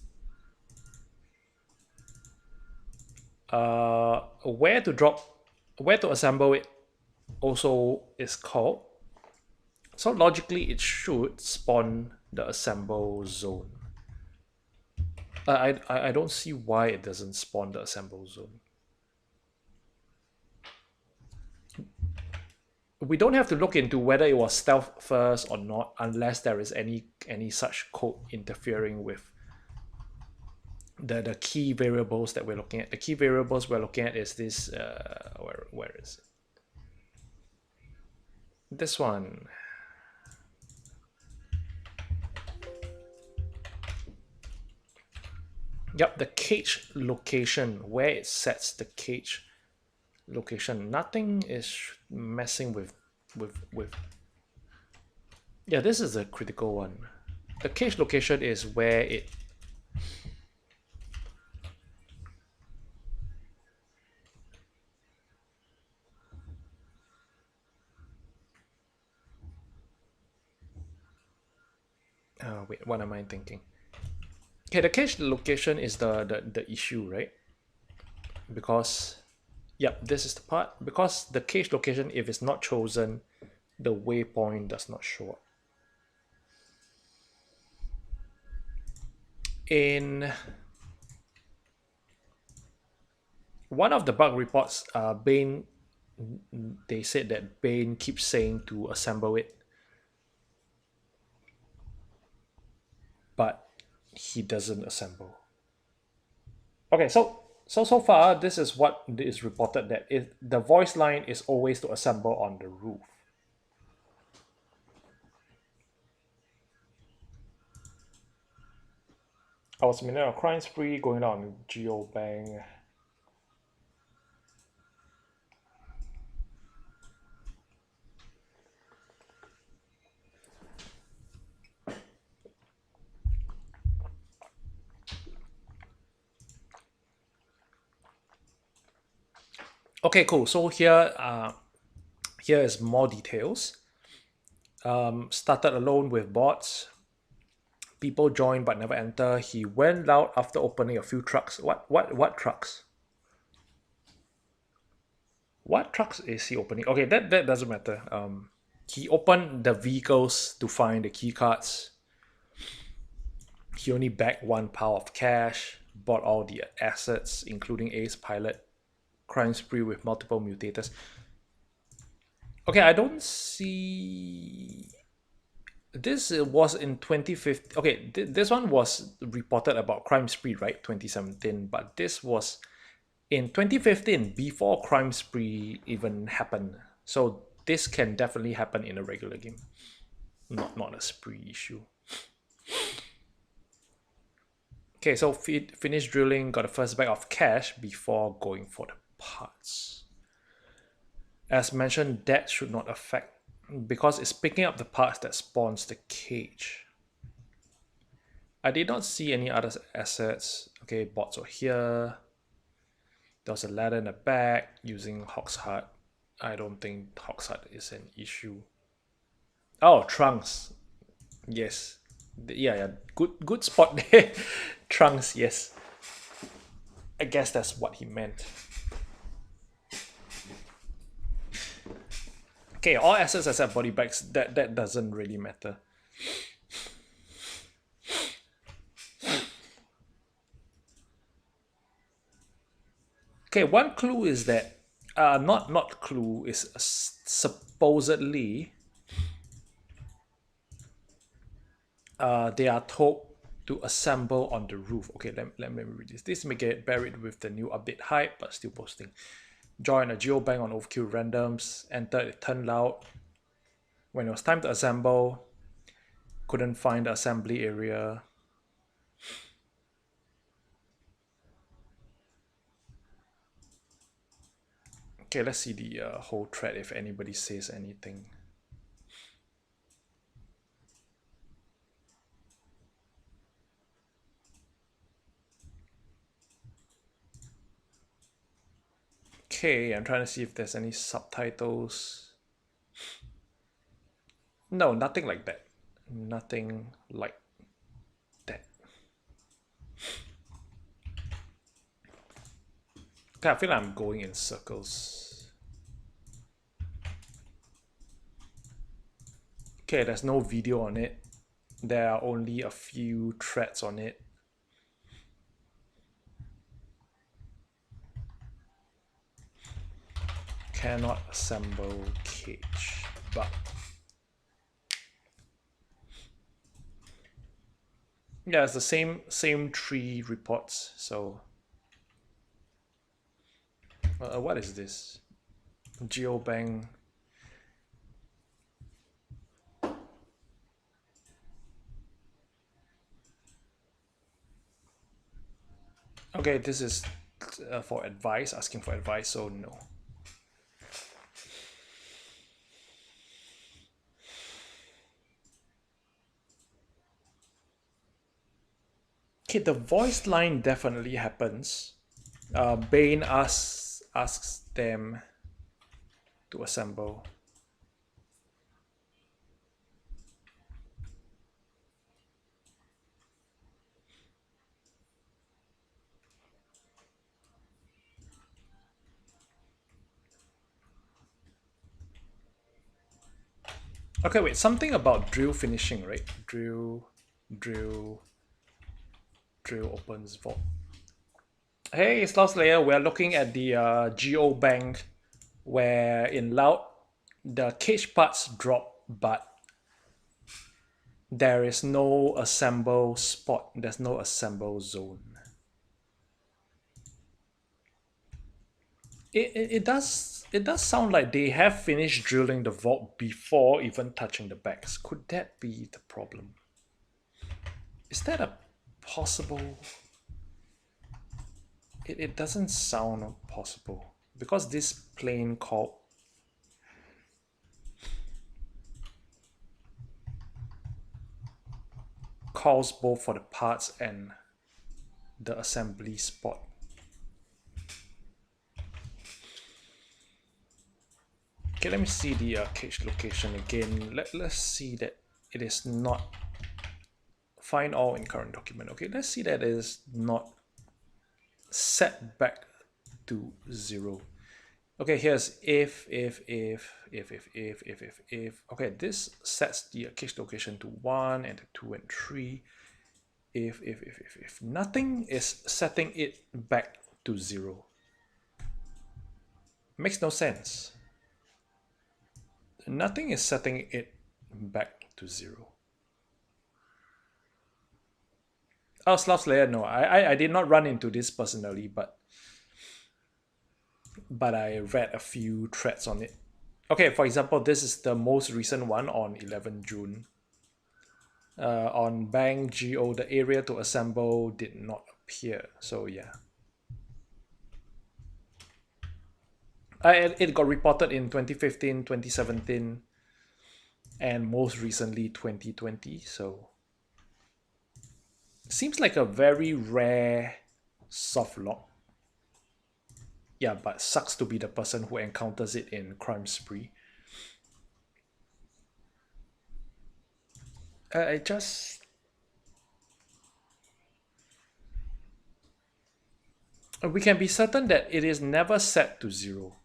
Where to assemble it also is called. So logically, it should spawn the assemble zone. I don't see why it doesn't spawn the assemble zone. We don't have to look into whether it was stealth first or not, unless there is any such code interfering with the key variables that we're looking at. The key variables we're looking at is this. Where is it? This one. Yep, the cage location, where it sets the cage location. Nothing is messing with. Yeah, this is a critical one. The cage location is where it. Wait, what am I thinking? Okay, the cage location is the issue, right? Because, yep, this is the part. Because the cage location, if it's not chosen, the waypoint does not show up. In one of the bug reports, Bane, they said that Bane keeps saying to assemble it, but he doesn't assemble. Okay, so far this is what is reported, that the voice line is always to assemble on the roof. I was in a crime spree going on GeoBank. Okay, cool. So here is more details. Started alone with bots. People join but never enter. He went out after opening a few trucks. What trucks? What trucks is he opening? Okay, that doesn't matter. He opened the vehicles to find the key cards. He only bagged one pile of cash, bought all the assets, including Ace Pilot, crime spree with multiple mutators. Okay, I don't see. This was in 2015. Okay, this one was reported about crime spree, right? 2017, but this was in 2015 before crime spree even happened. So this can definitely happen in a regular game, not a spree issue. Okay, so finished drilling, got the first bag of cash before going for the parts. As mentioned, that should not affect because it's picking up the parts that spawns the cage. I did not see any other assets. Okay, bots were here. There was a ladder in the back using Hawk's Heart. I don't think Hawk's Heart is an issue. Oh, trunks. Yes. Yeah. Good spot there. Trunks, yes. I guess that's what he meant. Okay, all assets except body bags, that doesn't really matter. Okay, one clue is that not clue is supposedly they are told to assemble on the roof. Okay, let me read this. This may get buried with the new update hype, but still posting. Join a geobank on overkill randoms. Entered, it turned loud. When it was time to assemble, couldn't find the assembly area. Okay, let's see the whole thread if anybody says anything. Okay, I'm trying to see if there's any subtitles. No, nothing like that. Nothing like that. Okay, I feel like I'm going in circles. Okay, there's no video on it. There are only a few threads on it. Cannot assemble cage, but yeah, it's the same three reports. So what is this? Geobank. Okay, this is for advice, asking for advice, so no. Okay, the voice line definitely happens. Bane asks them to assemble. Okay, wait, something about drill finishing, right? Drill opens vault. Hey, it's Lost Layer. We're looking at the Geo Bank where in Loud the cage parts drop, but there is no assemble spot. There's no assemble zone. It does sound like they have finished drilling the vault before even touching the bags. Could that be the problem? Is that a possible? It doesn't sound possible because this plane calls both for the parts and the assembly spot. Okay, let me see the cage location again. Let's see that it is not Find all in current document. Okay, let's see that is not set back to 0. Okay, here's if. Okay, this sets the cage location to 1 and 2 and 3. If nothing is setting it back to 0. Makes no sense. Nothing is setting it back to 0. Oh, Slough Slayer, no. I did not run into this personally, but I read a few threads on it. Okay, for example, this is the most recent one on 11 June. On Bang GO, the area to assemble did not appear. So yeah. It got reported in 2015, 2017, and most recently 2020. So seems like a very rare soft lock. Yeah, but sucks to be the person who encounters it in Crime Spree. I just... We can be certain that it is never set to 0.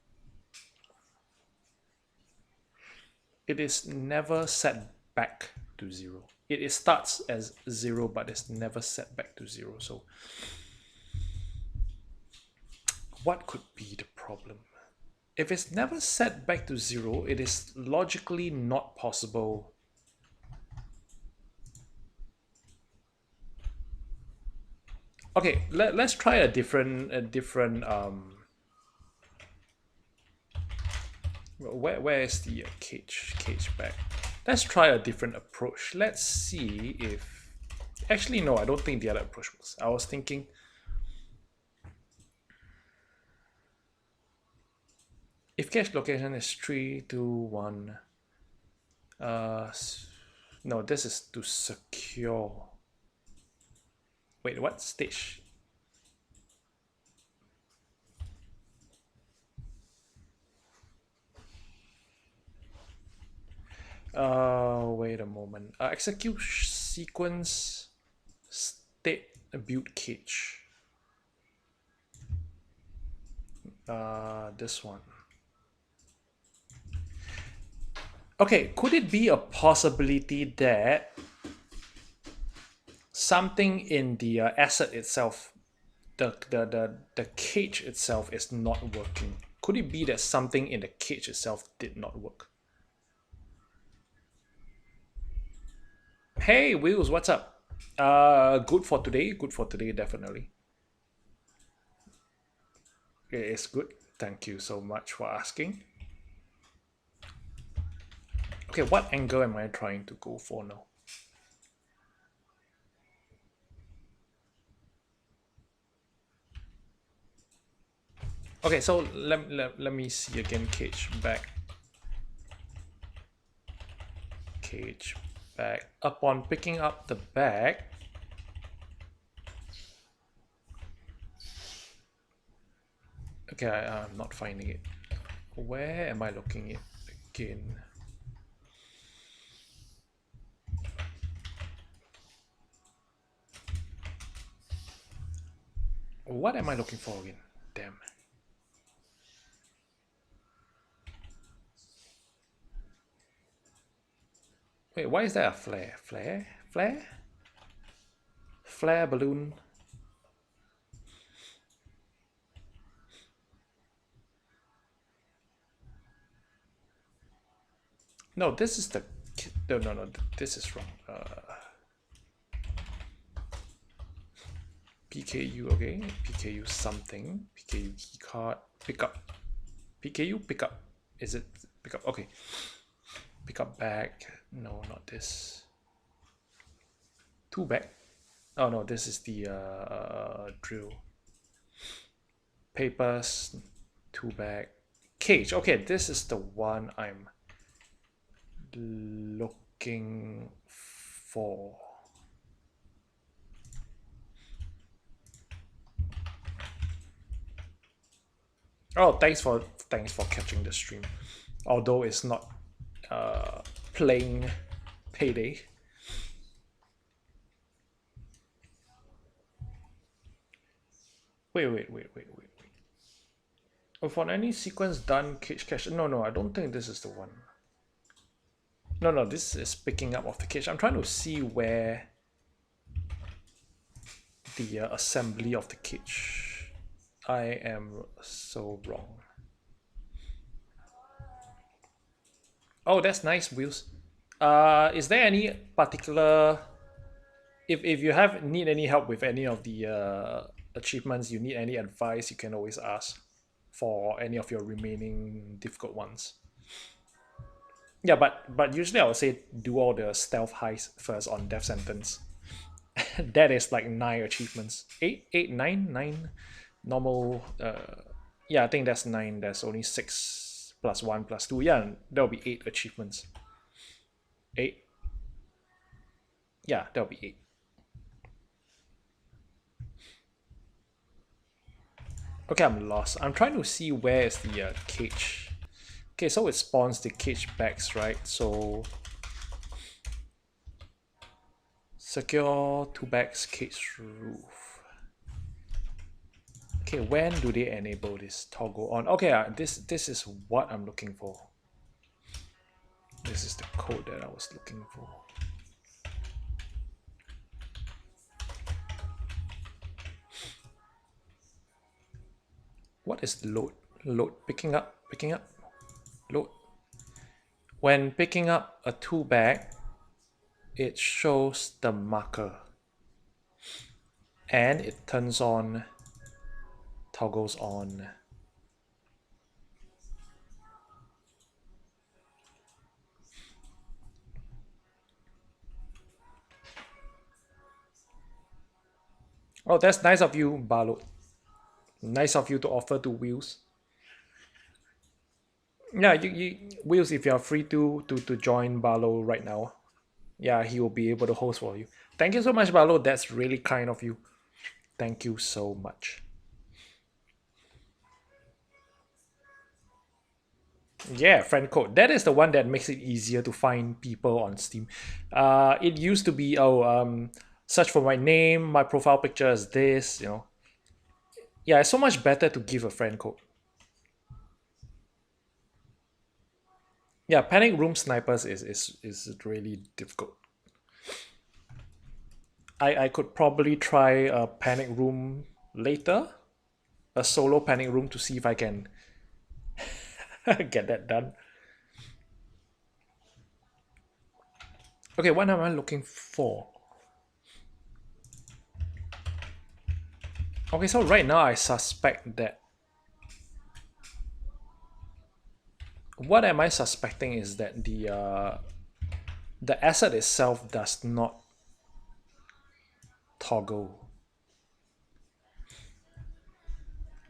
It is never set back to 0. It starts as 0, but it's never set back to 0. So what could be the problem? If it's never set back to 0, it is logically not possible. Okay, let's try a different where is the cage back? Let's try a different approach. Let's see if... Actually, no, I don't think the other approach works. I was thinking... If cache location is 3, 2, 1... no, this is to secure. Wait, what stage? Wait a moment. Execute sequence state build cage. This one. Okay, could it be a possibility that something in the asset itself, the cage itself is not working? Could it be that something in the cage itself did not work? Hey, Wheels, what's up? Good for today, definitely. It is good. Thank you so much for asking. Okay, what angle am I trying to go for now? Okay, so let me see again. Cage back. Cage back. Upon picking up the bag, okay, I'm not finding it. Where am I looking it again? What am I looking for again? Damn. Wait, why is there a flare? Flare? Flare? Flare balloon. No, this is the... No, this is wrong. PKU, okay. PKU something. PKU keycard. Pickup. PKU pickup. Is it pickup? Okay. Pickup bag. No, not this. 2 bag. Oh no, this is the drill. Papers. 2 bag. Cage. Okay, this is the one I'm looking for. Oh, thanks for catching the stream. Although it's not playing Payday. Wait. Oh, for any sequence done, cage cache. No, I don't think this is the one. No, this is picking up of the cage. I'm trying to see where the assembly of the cage. I am so wrong. Oh, that's nice, Wheels. Is there any particular... If you need any help with any of the achievements, you need any advice, you can always ask for any of your remaining difficult ones. Yeah, but usually I would say do all the stealth heists first on death sentence. That is like 9 achievements. 9 normal. Yeah, I think that's 9. There's only 6 plus 1 plus 2. Yeah, there'll be 8 achievements. 8. Yeah, there'll be 8. Okay, I'm lost. I'm trying to see where is the cage. Okay, so it spawns the cage bags, right? So secure 2 bags cage roof. Okay, when do they enable this toggle on? Okay, this is what I'm looking for. This is the code that I was looking for. What is load? Load, picking up, load. When picking up a 2 bag, it shows the marker. And it turns on, toggles on. Oh, that's nice of you, Barlow. Nice of you to offer to Wheels. Yeah, you Wheels, if you are free to join Barlow right now, yeah, he will be able to host for you. Thank you so much, Barlow. That's really kind of you. Thank you so much. Yeah, friend code. That is the one that makes it easier to find people on Steam. It used to be, search for my name, my profile picture is this, you know. Yeah, it's so much better to give a friend code. Yeah, panic room snipers is really difficult. I could probably try a panic room later, a solo panic room, to see if I can get that done. Okay, what am I looking for? Okay, so right now I suspect that... What am I suspecting is that the asset itself does not toggle.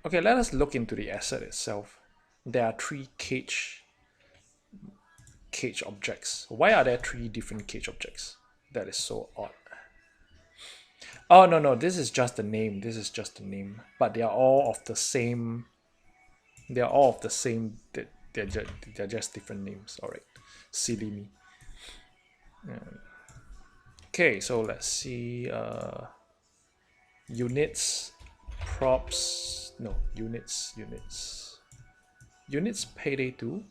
Okay, let us look into the asset itself. There are 3 cage objects. Why are there 3 different cage objects? That is so odd. Oh, no, this is just the name. This is just the name. But they are all of the same. They are all of the same. They're just different names. All right. Silly me. Okay, so let's see. Units, props. No, units. Units payday 2.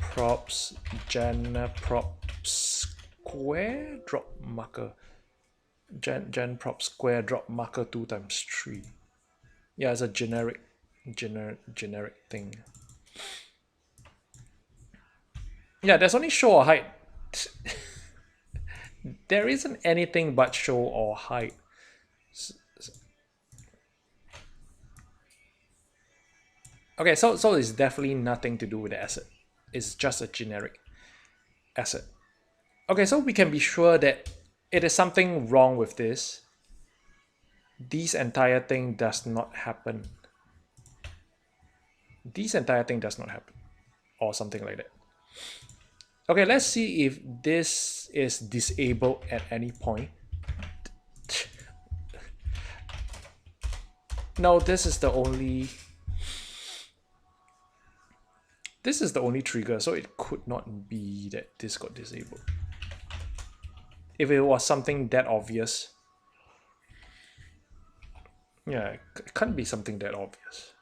Props, gen prop square drop marker. Gen prop square drop marker 2 times 3. Yeah, it's a generic thing. Yeah, there's only show or hide. There isn't anything but show or hide. Okay, so it's definitely nothing to do with the asset. It's just a generic asset. Okay, so we can be sure that it is something wrong with this. This entire thing does not happen. This entire thing does not happen. Or something like that. Okay, let's see if this is disabled at any point. No, this is the only trigger, so it could not be that this got disabled. If it was something that obvious. Yeah, it can't be something that obvious.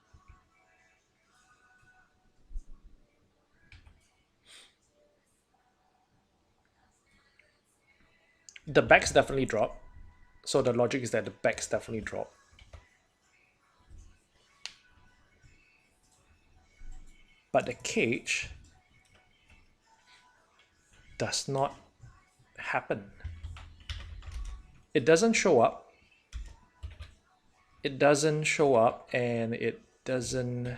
The backs definitely drop. So the logic is that the backs definitely drop. But the cage does not happen. It doesn't show up. It doesn't show up and it doesn't.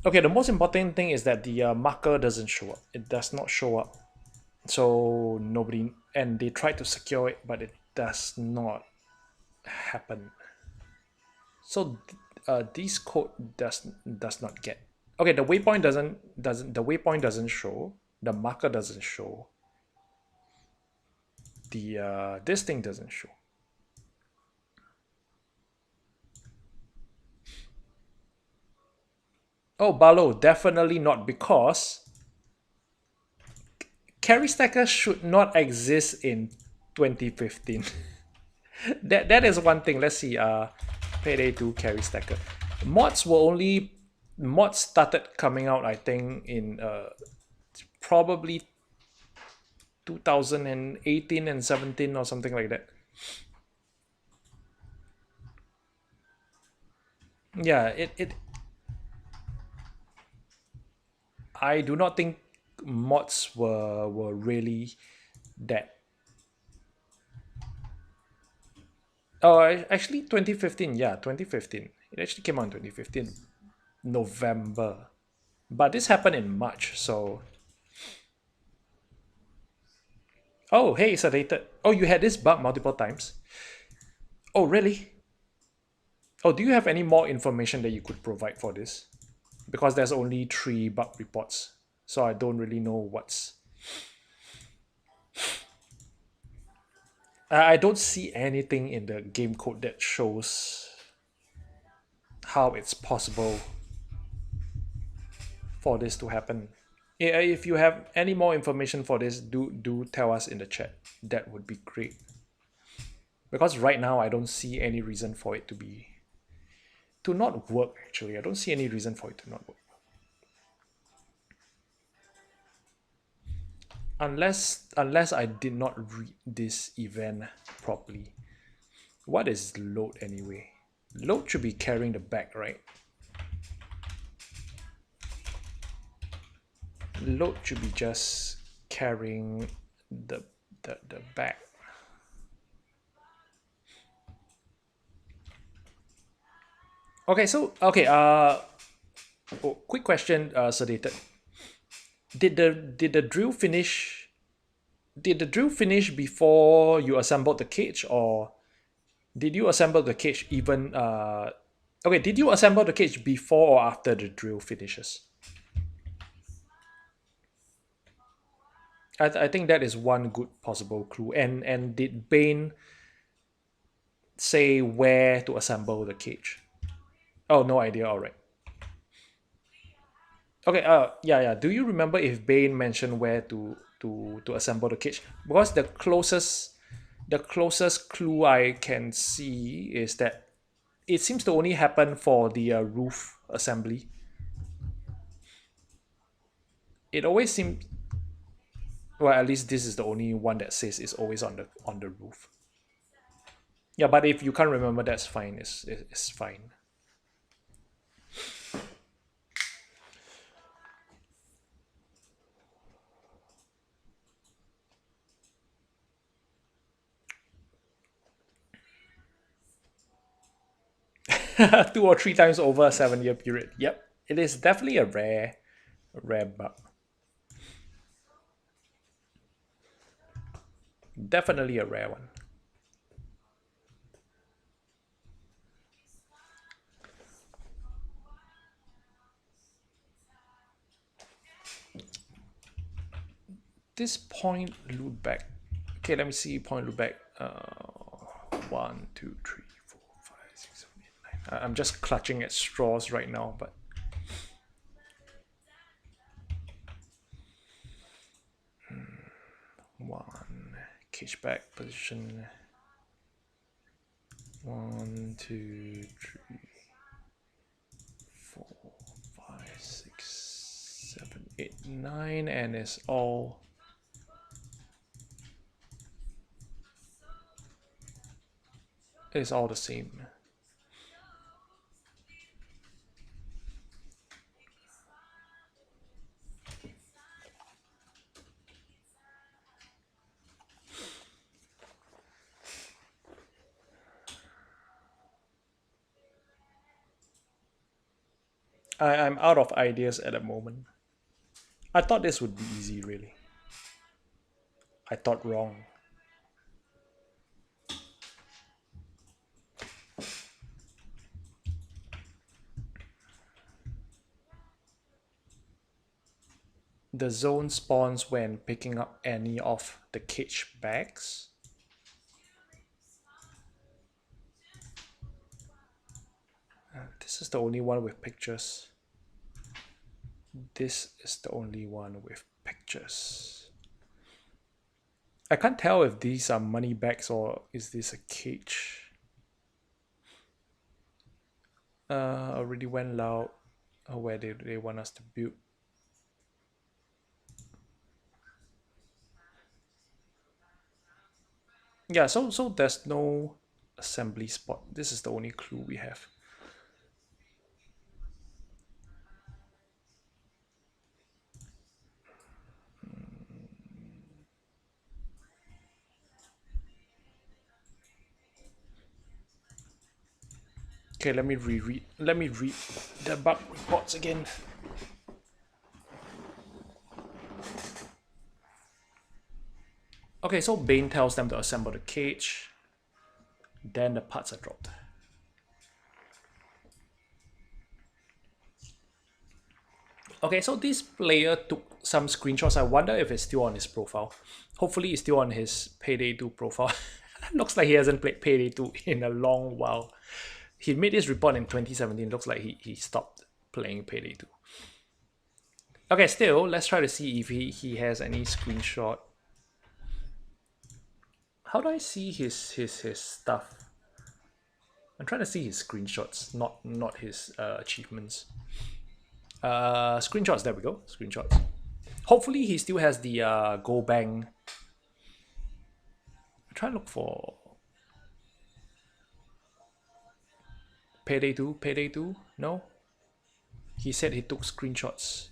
Okay, the most important thing is that the marker doesn't show up. It does not show up. So nobody. And they tried to secure it, but it does not happen. So this code does not get. Okay, the waypoint doesn't the waypoint doesn't show. The marker doesn't show. The this thing doesn't show. Oh, Barlow, definitely not, because carry stacker should not exist in 2015. That is one thing. Let's see. Payday 2 carry stacker. Mods started coming out, I think, in probably 2018 and 17 or something like that. Yeah, it I do not think mods were really that. Oh, actually 2015, yeah, 2015. It actually came out in 2015 November. But this happened in March, so oh, hey, it's updated. Oh, you had this bug multiple times. Oh, really? Oh, do you have any more information that you could provide for this? Because there's only 3 bug reports, so I don't really know what's. I don't see anything in the game code that shows how it's possible for this to happen. If you have any more information for this, do tell us in the chat. That would be great. Because right now I don't see any reason for it to not work. Actually, I don't see any reason for it to not work. Unless I did not read this event properly. What is load anyway? Load should be carrying the back, right? Load should be just carrying the the back. Okay, so okay, oh, quick question, Sedated. Did the drill finish? Did the drill finish before you assembled the cage, or did you assemble the cage even? Okay, did you assemble the cage before or after the drill finishes? I think that is one good possible clue. And did Bane say where to assemble the cage? Oh, no idea. All right. Okay. Yeah. Do you remember if Bane mentioned where to assemble the cage? Because the closest clue I can see is that it seems to only happen for the roof assembly. It always seems. Well, at least this is the only one that says it's always on the roof. Yeah, but if you can't remember, that's fine. It's fine. 2 or 3 times over a 7 year period. Yep, it is definitely a rare bug. Definitely a rare one. This point loop back. Okay, let me see point loop back. 1, 2, 3, 4, 5, 6, 7, 8, 9. I'm just clutching at straws right now, but 1 cage back position. 1, 2, 3, 4, 5, 6, 7, 8, 9, and it's all the same. I'm out of ideas at the moment. I thought this would be easy, really. I thought wrong. The zone spawns when picking up any of the cage bags. This is the only one with pictures. This is the only one with pictures. I can't tell if these are money bags or is this a cage. Already went loud. Where they want us to build. Yeah, so there's no assembly spot. This is the only clue we have. Okay, let me read the bug reports again. Okay, so Bane tells them to assemble the cage. Then the parts are dropped. Okay, so this player took some screenshots. I wonder if it's still on his profile. Hopefully it's still on his Payday 2 profile. Looks like he hasn't played Payday 2 in a long while. He made this report in 2017. Looks like he stopped playing Payday 2. Okay, still, let's try to see if he has any screenshot. How do I see his stuff? I'm trying to see his screenshots, not his achievements. Screenshots, there we go. Screenshots. Hopefully he still has the Go Bang. I'm trying to look for Payday 2. Payday 2? No? He said he took screenshots.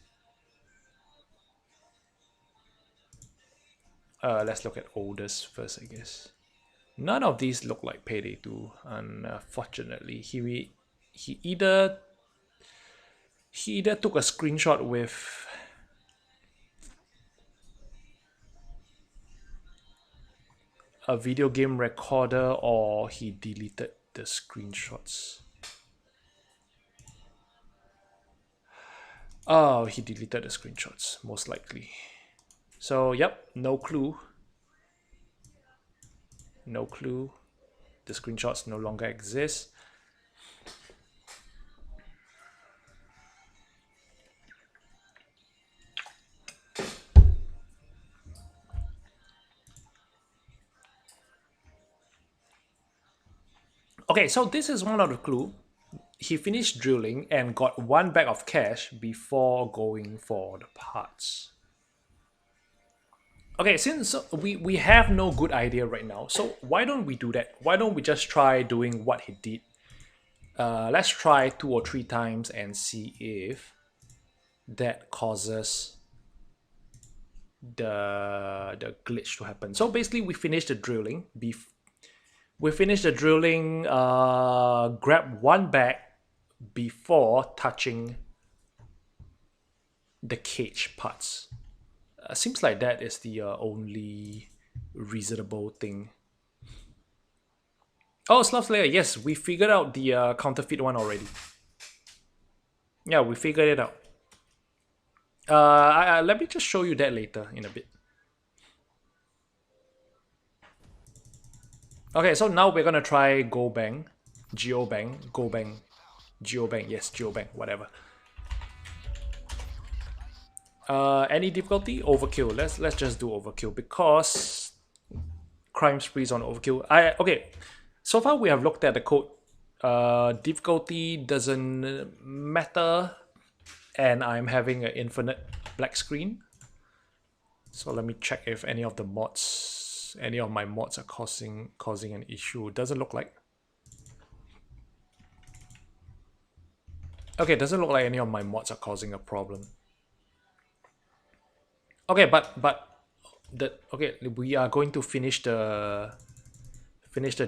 Let's look at oldest first, I guess. None of these look like Payday 2, unfortunately. He either took a screenshot with a video game recorder or he deleted the screenshots. Oh, he deleted the screenshots, most likely. So, yep, no clue. No clue. The screenshots no longer exist. Okay, so this is one of the clue. He finished drilling and got 1 bag of cash before going for the parts. Okay, since we have no good idea right now, so why don't we do that? Why don't we just try doing what he did? Let's try 2 or 3 times and see if that causes the glitch to happen. So basically, we finished the drilling. Grab 1 bag before touching the cage parts. Seems like that is the only reasonable thing. Oh, Slav Slayer, yes, we figured out the counterfeit one already. Yeah, we figured it out. Let me just show you that later in a bit. Okay, so now we're gonna try Go Bang, Geo Bang, Go Bang, Geo Bang, yes, Geo Bang, whatever. Any difficulty? Overkill. Let's just do overkill because crime sprees on overkill. Okay. So far we have looked at the code. Difficulty doesn't matter, and I'm having an infinite black screen. So let me check if any of my mods are causing an issue. Doesn't look like. Okay, doesn't look like any of my mods are causing a problem. Okay, but we are going to finish the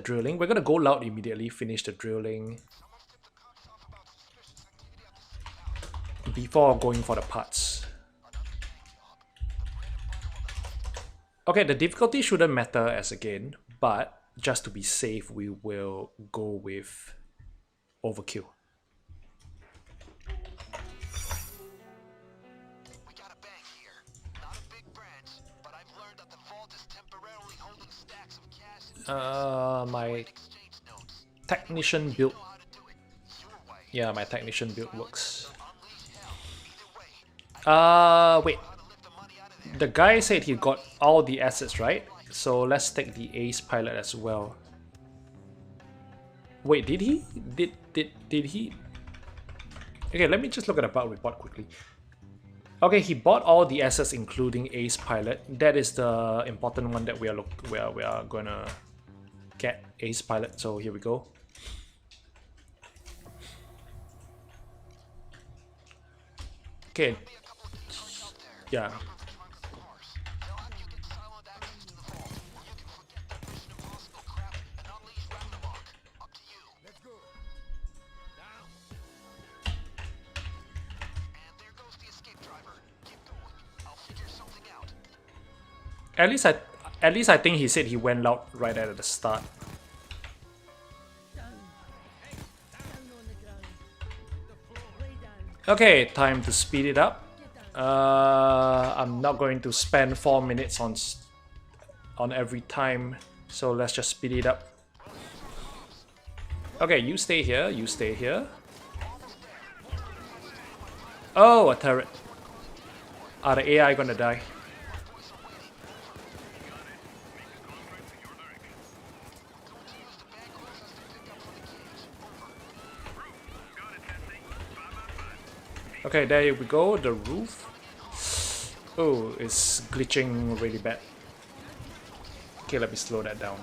drilling. We're gonna go loud immediately. Finish the drilling before going for the parts. Okay, the difficulty shouldn't matter as again, but just to be safe, we will go with overkill. We got a bank here. Not a big branch, but I've learned that the vault is temporarily holding stacks of cash My exchange notes. technician build. Know how to do it. Your way. Yeah, my technician build works. Unleash hell. Either way, Wait. how to lift the money out of there. The guy said he got all the assets, right? So let's take the ace pilot as well. Wait, did he? Did he? Okay, let me just look at the bug report quickly. Okay, he bought all the assets including ace pilot. That is the important one that we are gonna get, ace pilot. So here we go. Okay. Yeah. At least I think he said he went loud right at the start. Okay, time to speed it up. I'm not going to spend 4 minutes on every time, so let's just speed it up. Okay, you stay here, you stay here. Oh, a turret. Are the AI gonna die? Okay, there we go, the roof. Oh, it's glitching really bad. Okay, let me slow that down.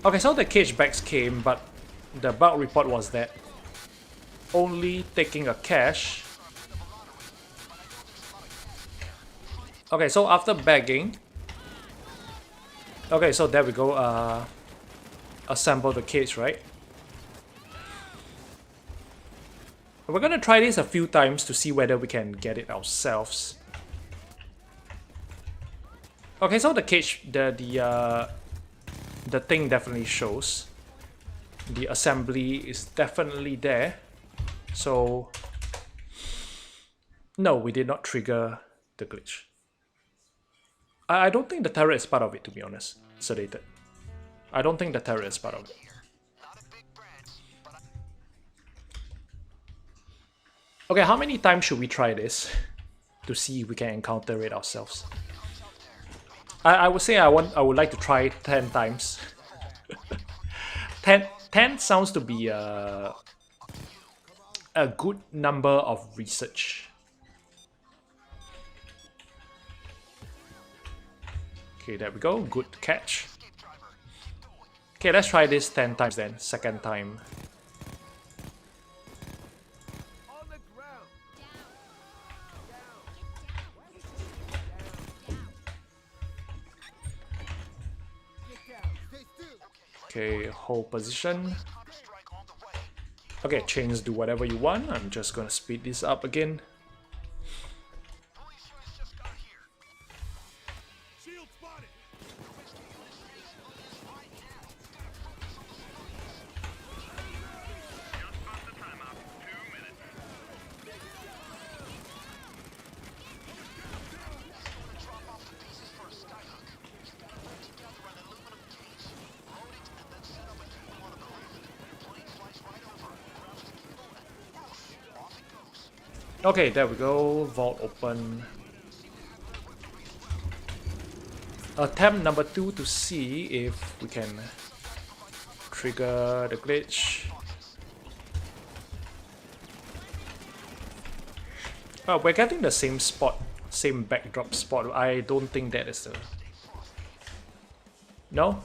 Okay, so the cage bags came, but the bug report was that only taking a cache. Okay, so after bagging. Okay, so there we go. Assemble the cage, right? We're gonna try this a few times to see whether we can get it ourselves. Okay, so the cage, the thing definitely shows. The assembly is definitely there. So no, we did not trigger the glitch. I don't think the turret is part of it, to be honest. Sedated. I don't think the turret is part of it. Okay, how many times should we try this to see if we can encounter it ourselves? I would say I would like to try 10 times. 10 sounds to be a good number of research. Okay, there we go. Good catch. Okay, let's try this 10 times then. Second time. Okay, hold position. Okay, chains, do whatever you want. I'm just gonna speed this up again. Okay, there we go. Vault open. attempt number 2 to see if we can trigger the glitch. We're getting the same spot, same backdrop spot. I don't think that is the... No?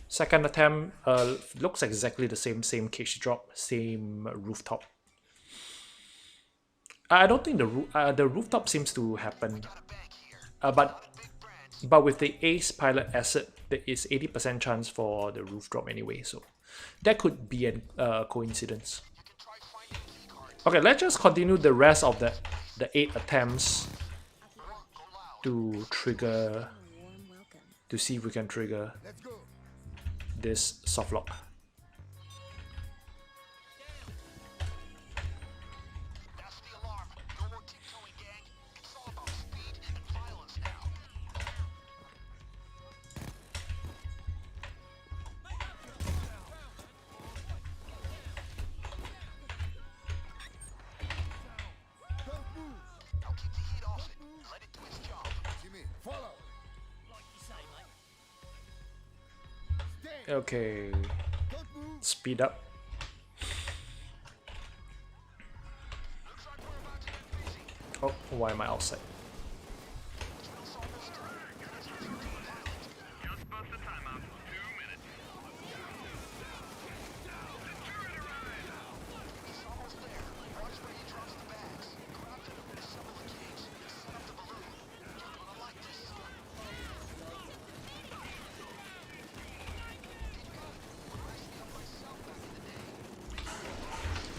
Second attempt looks exactly the same cage drop, same rooftop. I don't think the rooftop seems to happen, but with the Ace Pilot asset, there is 80% chance for the roof drop anyway, so that could be a coincidence. Okay, let's just continue the rest of the 8 attempts to trigger, to see if we can trigger this softlock. Okay, speed up. Oh, why am I outside?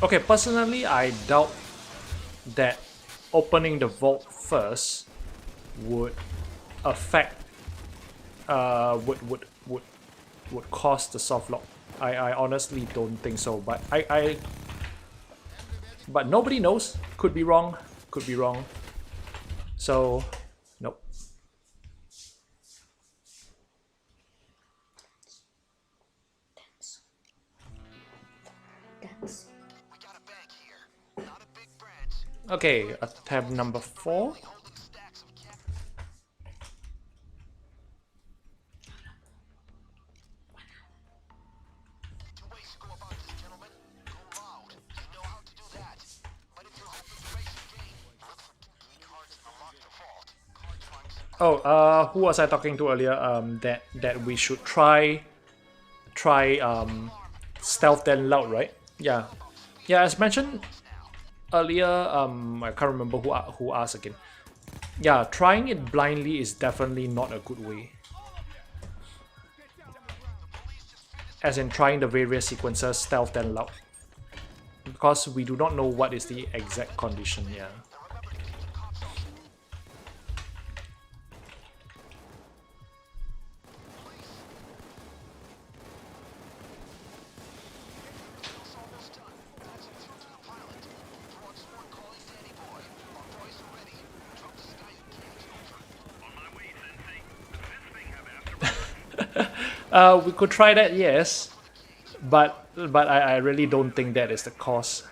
Okay, personally, I doubt that opening the vault first would affect, would cause the softlock. I honestly don't think so, but but nobody knows. Could be wrong. Could be wrong. So, nope. Okay, attempt number 4. Oh, who was I talking to earlier? That we should try stealth then loud, right? Yeah, as mentioned earlier, I can't remember who asked again. Yeah, trying it blindly is definitely not a good way. As in trying the various sequences stealth then loud. Because we do not know what is the exact condition, yeah. We could try that, yes, but I really don't think that is the cause.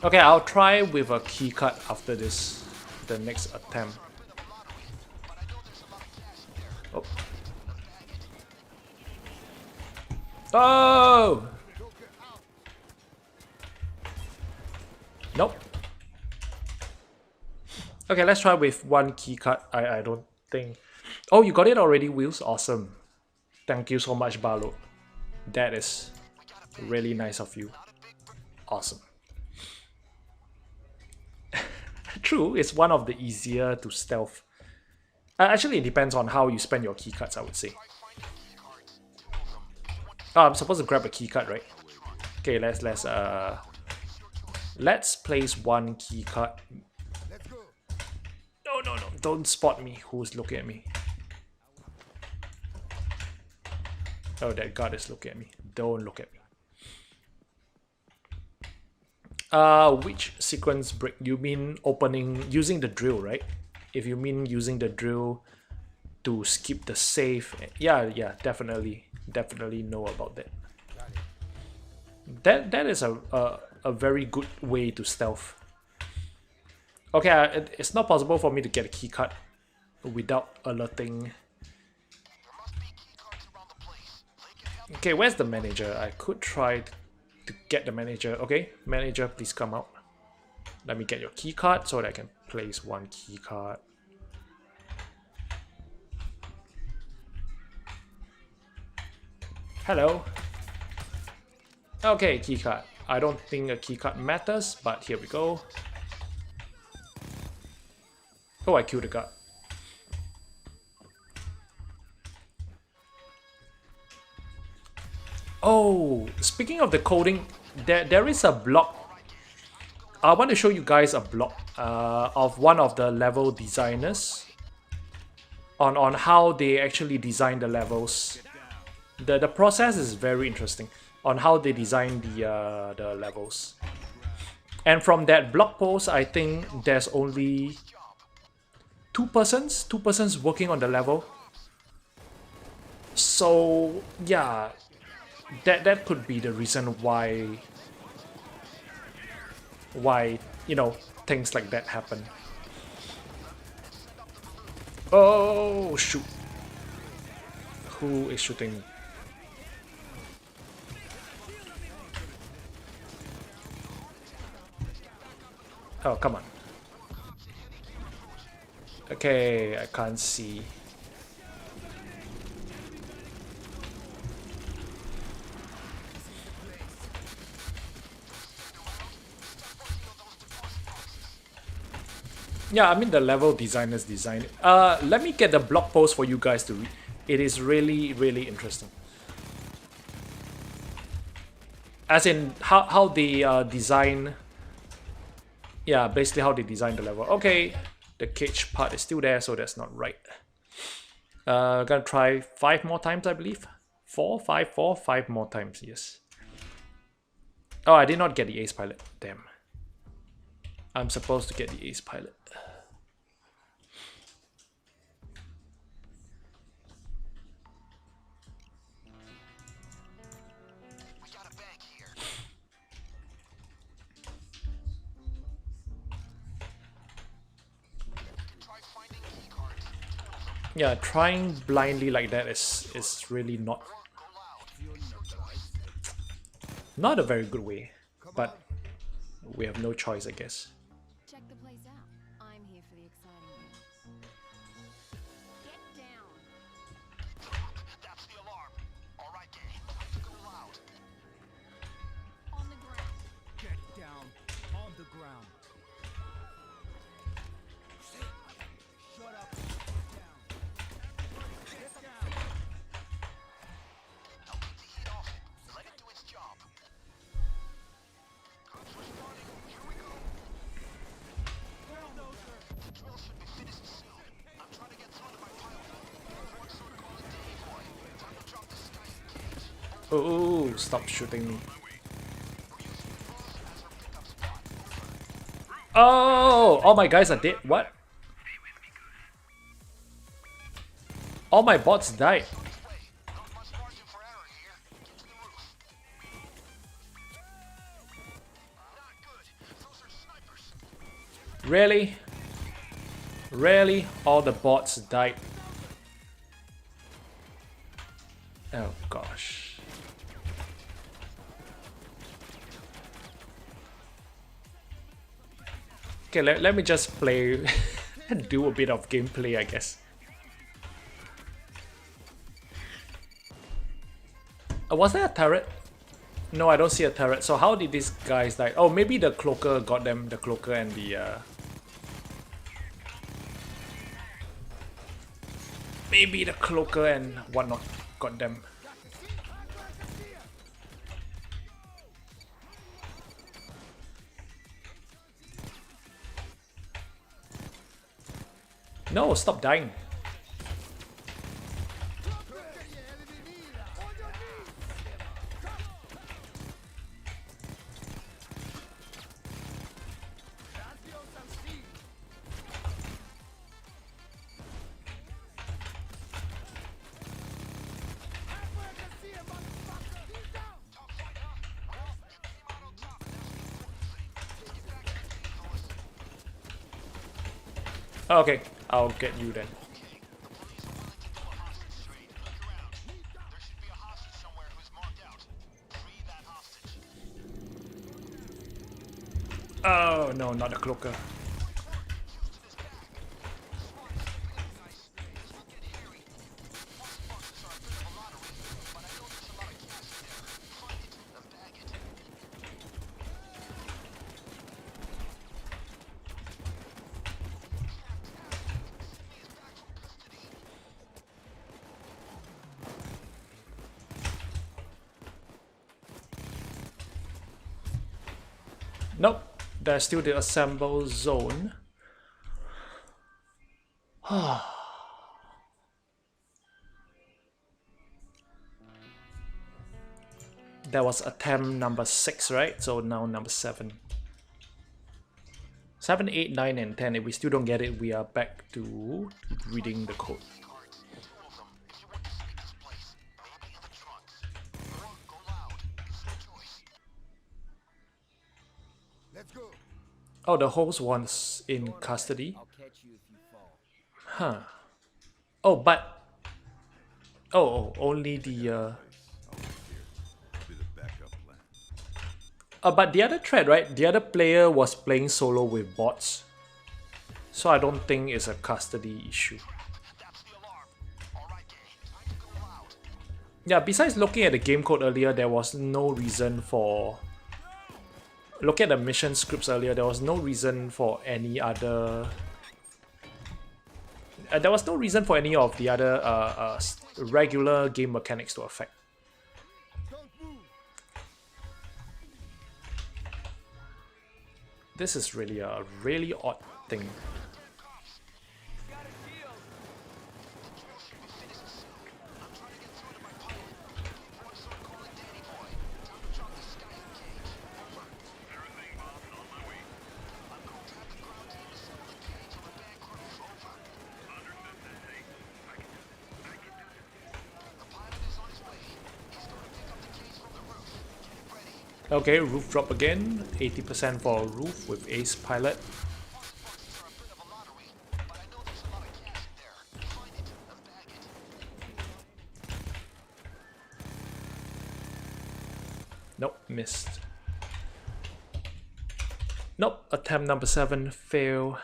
Okay, I'll try with a keycard after this, the next attempt. Oh! Oh! Nope. Okay, let's try with one keycard. I don't think... Oh, you got it already, Wheels? Awesome. Thank you so much, Barlo. That is really nice of you. Awesome. True, it's one of the easier to stealth. Actually, it depends on how you spend your keycards, I would say. Oh, I'm supposed to grab a keycard, right? Okay, let's place one keycard. No, don't spot me. Who's looking at me? Oh, that guard is looking at me. Don't look at me. Which sequence break? You mean opening, using the drill, right? If you mean using the drill to skip the save, yeah, definitely know about that. That is a very good way to stealth. Okay, it's not possible for me to get a keycard without alerting. Okay, where's the manager? I could try to get the manager. Okay, manager, please come out. Let me get your keycard so that I can place one keycard. Hello. Okay, keycard. I don't think a keycard matters, but here we go. Oh, I killed the guard. Oh, speaking of the coding, there is a block. I want to show you guys a blog of one of the level designers on how they actually design the levels. The process is very interesting on how they design the levels. And from that blog post, I think there's only two persons working on the level. So yeah, that could be the reason why you know things like that happen. Oh shoot! Who is shooting me? Oh, come on. Okay, I can't see. Yeah, I mean the level designers design it. Let me get the blog post for you guys to read. It is really, really interesting. As in how they design. Yeah, basically how they design the level. Okay, the cage part is still there, so that's not right. Gonna try 5 more times, I believe. 5 more times, yes. Oh, I did not get the ace pilot. Damn. I'm supposed to get the ace pilot. Yeah, trying blindly like that is really not a very good way, but we have no choice, I guess. Check the place out. I'm here for the exciting bits. Get down. That's the alarm. All right, gang. Time to go loud. On the ground. Get down on the ground. Shut up. Get down. Now keep the heat off it. Let it do its job. Cops responding. Here we go. The drill should be finished soon. I'm trying to get through to my pilot. Reports sort of call it day, boy. Time to drop this guy in cage. Oh, stop shooting me. Oh, all my guys are dead. What? All my bots died. Not much margin for error here. Get to the roof. Not good. Those are snipers. Really? Really? All the bots died. Oh gosh. Okay, let me just play and do a bit of gameplay, I guess. Was there a turret? No, I don't see a turret. So how did these guys die? Oh, maybe the cloaker got them. The cloaker and the... Maybe the cloaker and whatnot got them. No, stop dying. Okay, I'll get you then. Okay, the police are willing to do a hostage trade. Look around. There should be a hostage somewhere who's marked out. Free that hostage. Oh no, not the cloaker. Houston is back. SWAT is slipping up, guys. This will get hairy. Deposit boxes are a bit of a lottery, but I know there's a lot of cash in there. Find it and bag it. Sydney is back from custody. Nope, there's still the assemble zone. That was attempt number 6, right? So now number 7. 7, 8, 9, and 10. If we still don't get it, we are back to reading the code. Cards, 2 of them. If you want to sneak this place, maybe in the trunks. Or go loud. It's your choice. Let's go. Oh, the host one's in custody. I'll catch you if you fall. Huh. Oh, but... Oh, only the... But the other thread, right? The other player was playing solo with bots. So I don't think it's a custody issue. That's the alarm. All right, gang. Time to go loud. Yeah, besides looking at the game code earlier, there was no reason for... Looking at the mission scripts earlier, there was no reason for any other... there was no reason for any of the other regular game mechanics to affect. Don't move. This is really a really odd thing. Okay, roof drop again. 80% for a roof with Ace Pilot. Nope, missed. Nope, attempt number 7, fail.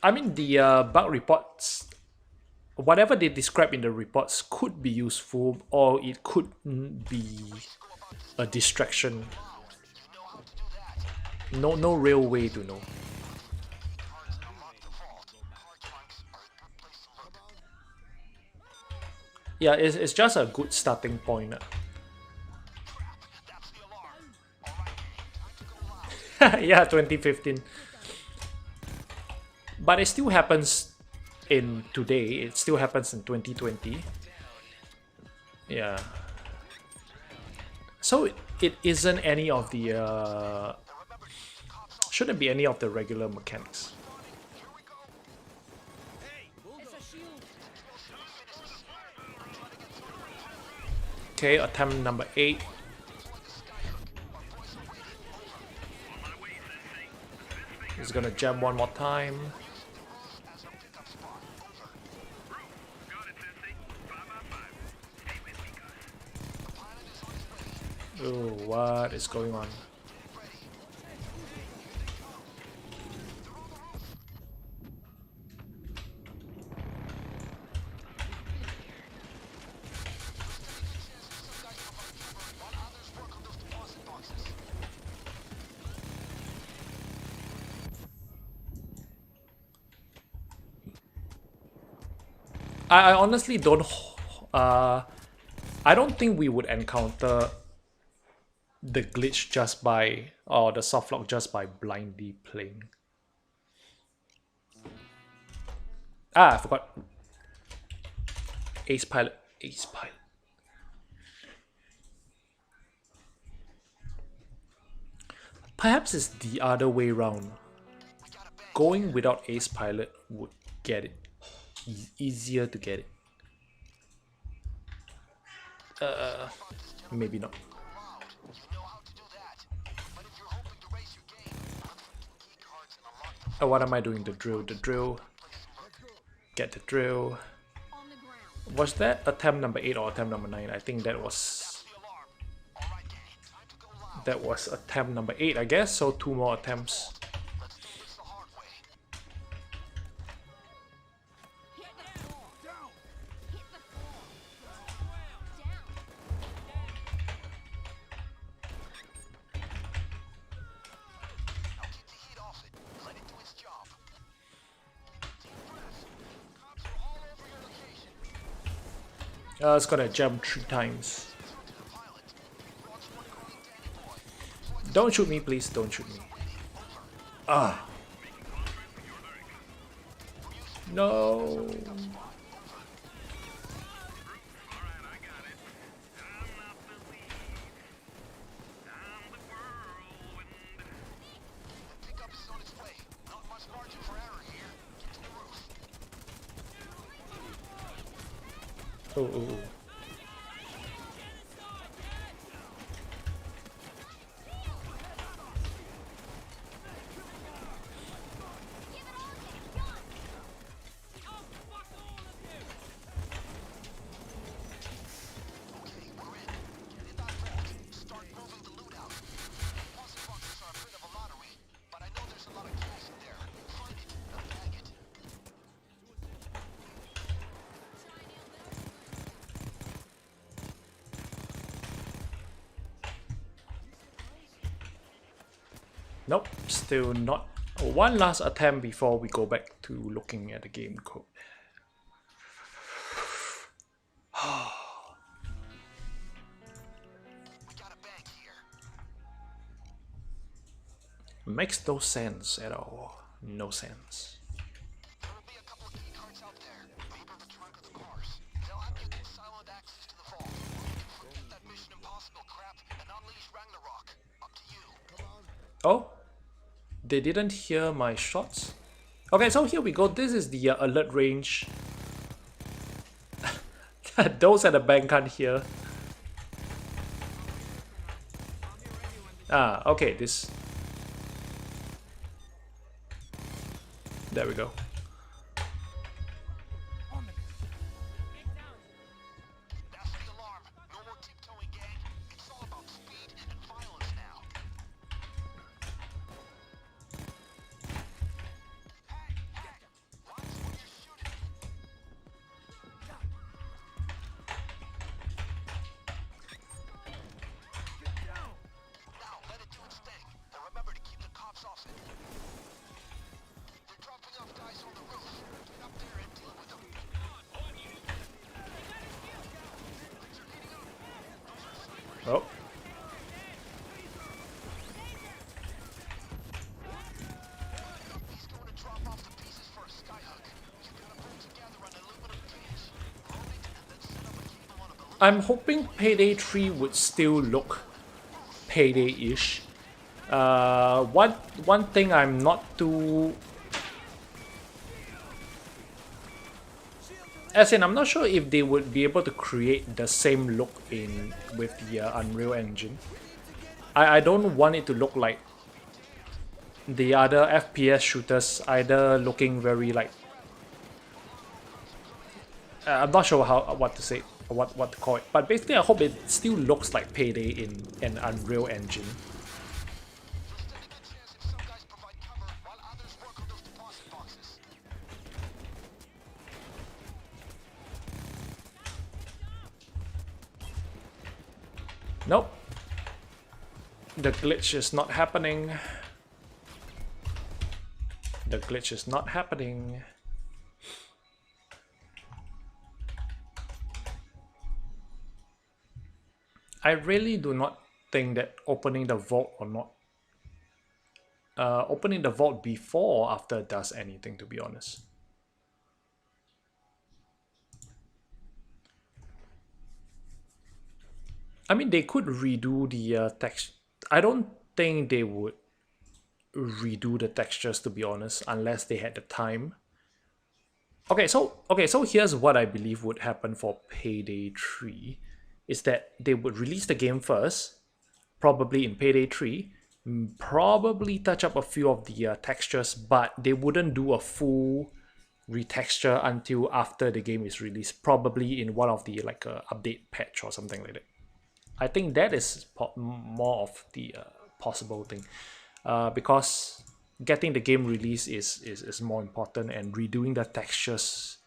I mean, the bug reports, whatever they describe in the reports could be useful, or it could be a distraction. No real way to know. Yeah, it's just a good starting point. Yeah, 2015. But it still happens in today. It still happens in 2020. Yeah. So it isn't any of the... shouldn't be any of the regular mechanics. Okay, attempt number 8. He's gonna jump one more time. Oh, what is going on? I honestly don't... I don't think we would encounter the glitch just by... or the softlock just by blindly playing. Ah, I forgot. Ace Pilot. Ace Pilot. Perhaps it's the other way round. Going without Ace Pilot would get it. Easier to get it. Maybe not. Oh, what am I doing? The drill, the drill. Get the drill. On the ground. Was that attempt number 8 or attempt number 9? I think that was attempt number 8, I guess. So 2 more attempts. Hit the floor. Hit the floor. Down. Now keep the heat off it. Let it do its job. Team press. Cops are all over your location. It's gonna jump 3 times. To the pilot. Watch one green Danny boy. Don't shoot me, please. Don't shoot me. Ah. No. Pickup is on its way. Not much margin for error here. Get to the roof. Oh, oh, oh. Okay, we're in. Get in that vault. Start moving the loot out. Deposit boxes are a bit of a lottery, but I know there's a lot of cash in there. Find it and bag it. Nope, still not. One last attempt before we go back to looking at the game code. We got a bag here. Makes no sense at all. No sense. There will be a couple of key cards out there. Maybe in the trunk of the cars. They'll have you get silent access to the vault. Forget that Mission Impossible crap and unleash Ragnarok. Up to you. Oh, they didn't hear my shots. Okay, so here we go. This is the alert range. Those at the bank can't hear. Ah, okay, this. There we go. That's the alarm. No more tiptoeing, gang. It's all about speed and violence now. Hey! Watch where you're shooting. Now, let it do its thing. And remember to keep the cops off it. They're dropping off guys on the roof. Get up there and deal with them. Oh. He's going to drop off the pieces for a skyhook. You gotta put together an aluminum cage. Roll it and then set up a cable on a balloon. I'm hoping Payday 3 would still look Payday-ish. One thing I'm not too... As in, I'm not sure if they would be able to create the same look in with the Unreal Engine. I don't want it to look like the other FPS shooters, either looking very like... I'm not sure what to say, what to call it, but basically I hope it still looks like Payday in an Unreal Engine. Stand a good chance if some guys provide cover while others work on those deposit boxes. Nope. The glitch is not happening. The glitch is not happening. I really do not think that opening the vault or not opening the vault before or after does anything, to be honest. I mean, they could redo the text. I don't think they would redo the textures, to be honest, unless they had the time. Okay, so here's what I believe would happen for Payday 3 is that they would release the game first, probably in Payday 3, probably touch up a few of the textures, but they wouldn't do a full retexture until after the game is released, probably in one of the like update patch or something like that. I think that is more of the possible thing, because getting the game released is more important, and redoing the textures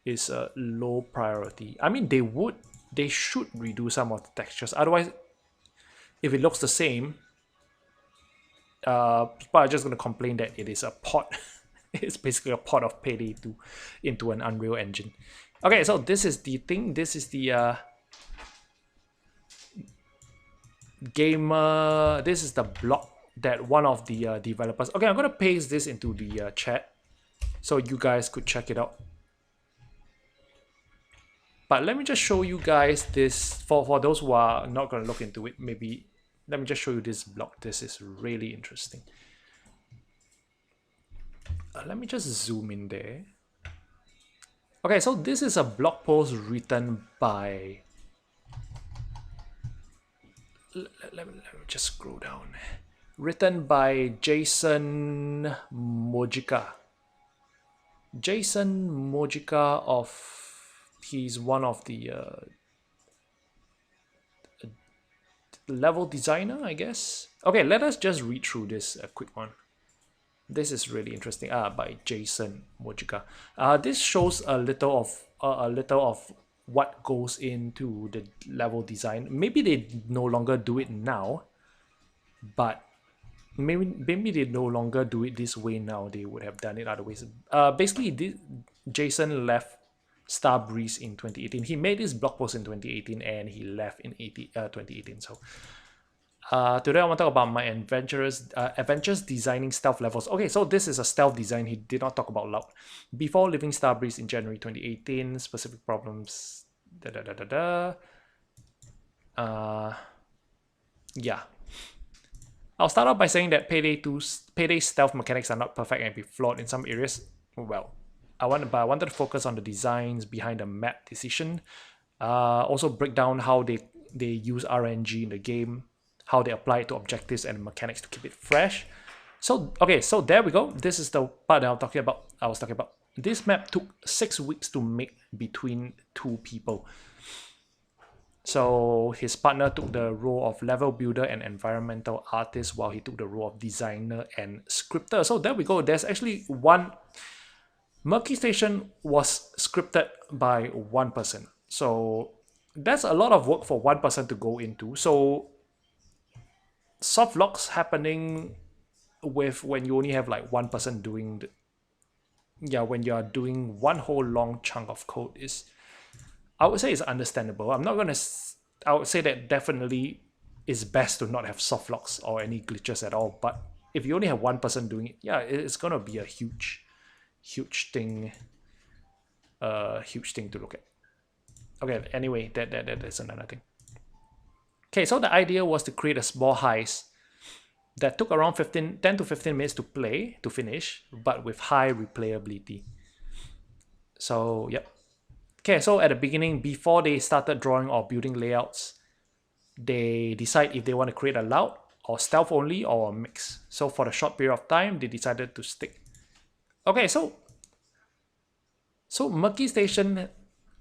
is a low priority. I mean, they should redo some of the textures. Otherwise, if it looks the same, people are just going to complain that it is a port. It's basically a port of Payday 2 into an Unreal Engine. Okay, so this is the thing. This is the gamer. This is the blog that one of the developers. Okay, I'm gonna paste this into the chat so you guys could check it out. But let me just show you guys this for those who are not gonna look into it. Maybe let me just show you this blog. This is really interesting. Let me just zoom in there. Okay, so this is a blog post written by. Let me just scroll down. Written by Jason Mojica. Jason Mojica he's one of the level designer, I guess. Okay, let us just read through this quick one. This is really interesting. By Jason Mojica. This shows a little of what goes into the level design. Maybe they no longer do it now, but maybe they no longer do it this way now. They would have done it other ways. Basically, Jason left Starbreeze in 2018. He made this blog post in 2018 and he left in 2018. So today I want to talk about my adventures designing stealth levels. Okay, so this is a stealth design he did not talk about loud. Before leaving Starbreeze in January 2018, specific problems. Yeah. I'll start off by saying that Payday's stealth mechanics are not perfect and be flawed in some areas. Well, I wanted to focus on the designs behind the map decision. Also break down how they use RNG in the game, how they apply it to objectives and mechanics to keep it fresh. So okay, so there we go. This is the part that I was talking about. This map took 6 weeks to make between 2 people. So his partner took the role of level builder and environmental artist, while he took the role of designer and scripter. So there we go. There's actually one. Murky Station was scripted by one person. So that's a lot of work for one person to go into. So Softlocks happening with when you only have like one person doing when you are doing one whole long chunk of code is, I would say, it's understandable. I would say that definitely it's best to not have softlocks or any glitches at all. But if you only have one person doing it, it's gonna be a huge thing to look at. Okay, anyway, that's another thing. Okay, so the idea was to create a small heist that took around 10 to 15 minutes to finish, but with high replayability. So, yep. Okay, so at the beginning, before they started drawing or building layouts, they decide if they want to create a loud or stealth only or a mix. So for the short period of time, they decided to stick. Okay, so Murky Station,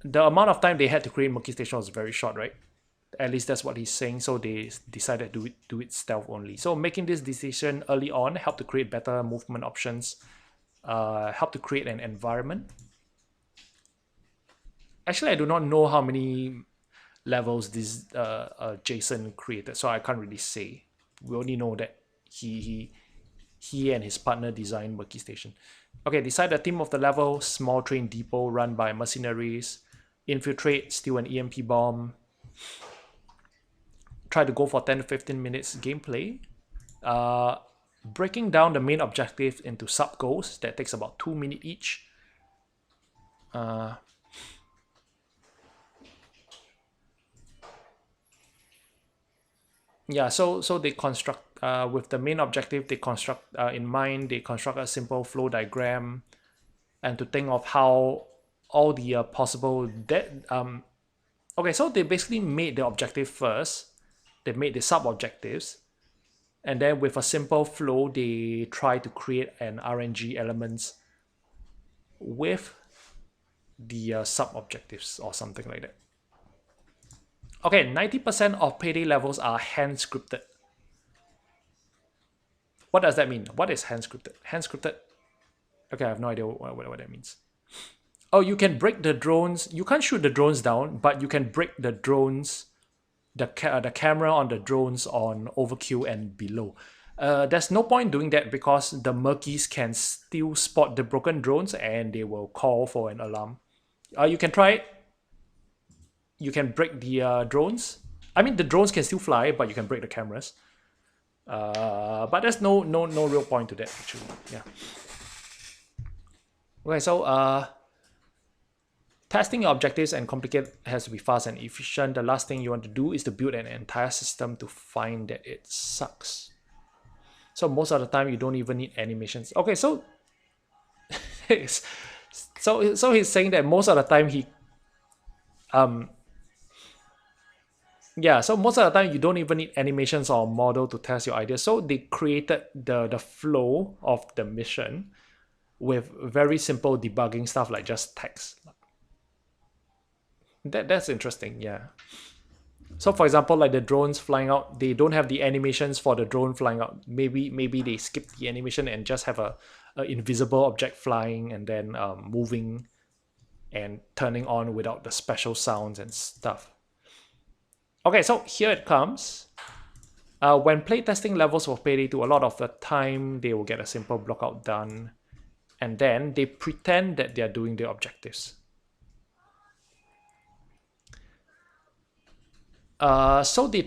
the amount of time they had to create Murky Station was very short, right? At least that's what he's saying. So they decided to do it stealth only. So making this decision early on helped to create better movement options, helped to create an environment. Actually, I do not know how many levels this Jason created, so I can't really say. We only know that he and his partner designed Murky Station. Okay, decide the theme of the level: small train depot run by mercenaries, infiltrate, steal an EMP bomb. Try to go for 10 to 15 minutes gameplay. Breaking down the main objective into sub goals that takes about 2 minutes each. So they construct with the main objective they construct in mind. They construct a simple flow diagram, and to think of how all the possible okay, so they basically made the objective first. They made the sub objectives, and then with a simple flow, they try to create an RNG elements with the sub-objectives or something like that. Okay, 90% of payday levels are hand-scripted. What does that mean? What is hand-scripted? Hand-scripted? Okay, I have no idea what that means. Oh, you can break the drones. You can't shoot the drones down, but you can break the drones, the camera on the drones on overkill and below. There's no point doing that because the Murkies can still spot the broken drones and they will call for an alarm. You can try it. You can break the drones. I mean, the drones can still fly, but you can break the cameras. But there's no real point to that actually. Yeah. Okay, so testing your objectives and complicate has to be fast and efficient. The last thing you want to do is to build an entire system to find that it sucks. So most of the time you don't even need animations. Okay, so so he's saying that most of the time so most of the time you don't even need animations or model to test your ideas. So they created the flow of the mission with very simple debugging stuff like just text. That's interesting, yeah. So for example, like the drones flying out, they don't have the animations for the drone flying out. Maybe they skip the animation and just have a invisible object flying and then moving and turning on without the special sounds and stuff. Okay, so here it comes. When playtesting levels for Payday 2, a lot of the time they will get a simple blockout done, and then they pretend that they are doing the objectives. So they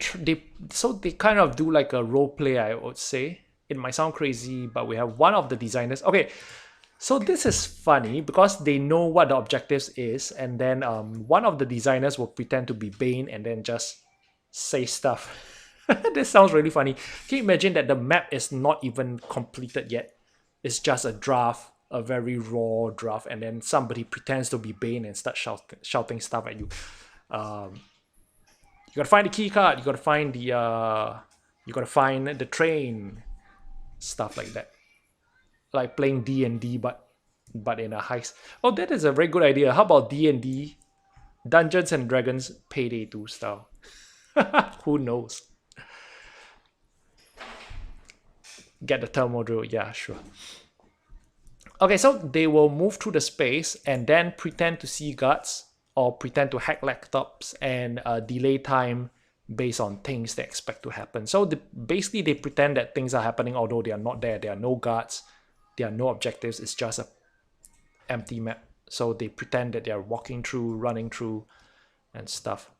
kind of do like a role play, I would say. It might sound crazy, but we have one of the designers. Okay, so this is funny because they know what the objectives is, and then one of the designers will pretend to be Bane and then just say stuff. This sounds really funny. Can you imagine that the map is not even completed yet? It's just a draft, a very raw draft, and then somebody pretends to be Bane and starts shouting stuff at you. You gotta find the key card. You gotta find the train, stuff like that. Like playing D&D, but in a heist. Oh, that is a very good idea. How about D&D, Dungeons and Dragons Payday 2 style? Who knows? Get the thermal drill. Yeah, sure. Okay, so they will move through the space and then pretend to see guards or pretend to hack laptops and delay time based on things they expect to happen. So basically they pretend that things are happening although they are not there. There are no guards. There are no objectives. It's just a empty map. So they pretend that they are walking through, running through, and stuff.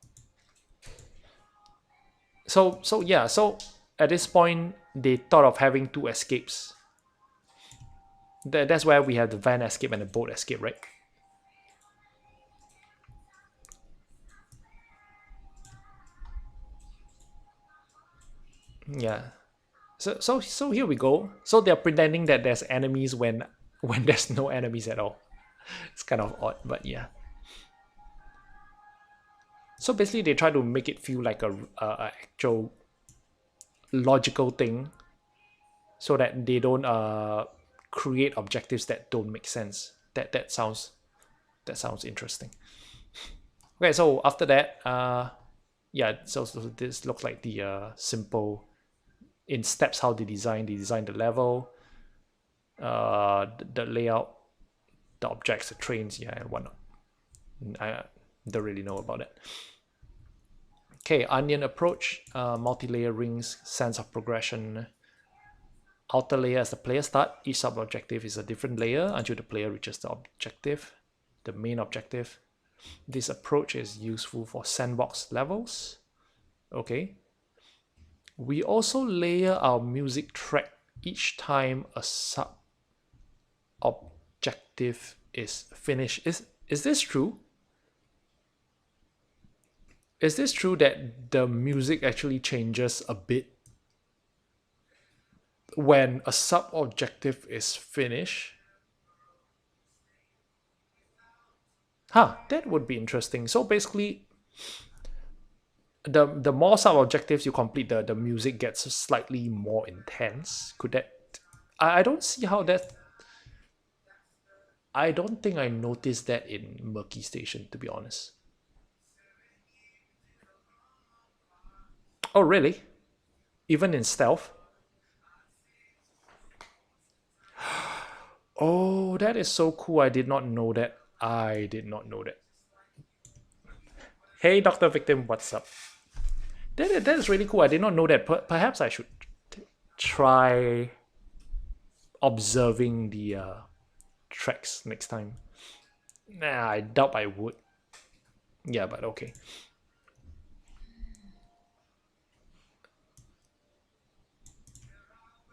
So yeah, so at this point, they thought of having 2 escapes. That's where we have the van escape and the boat escape, right? Yeah. So here we go. So they're pretending that there's enemies when there's no enemies at all. It's kind of odd, but yeah. So basically they try to make it feel like a actual logical thing so that they don't create objectives that don't make sense. That sounds interesting. Okay, so after that, yeah, so this looks like the simple in steps how they design the level, the layout, the objects, the trains, yeah, and whatnot. I don't really know about it. Okay, onion approach, multi-layer rings, sense of progression. Outer layer as the player start, each sub-objective is a different layer until the player reaches the objective, the main objective. This approach is useful for sandbox levels. Okay. We also layer our music track each time a sub-objective is finished. Is this true? Is this true that the music actually changes a bit when a sub-objective is finished? Huh, that would be interesting. So basically, the more sub objectives you complete, the music gets slightly more intense. Could that? I don't see how that. I don't think I noticed that in Murky Station, to be honest. Oh, really? Even in stealth? Oh, that is so cool. I did not know that. I did not know that. Hey, Dr. Victim, what's up? That is really cool. I did not know that. Perhaps I should try observing the tracks next time. Nah, I doubt I would. Yeah, but okay.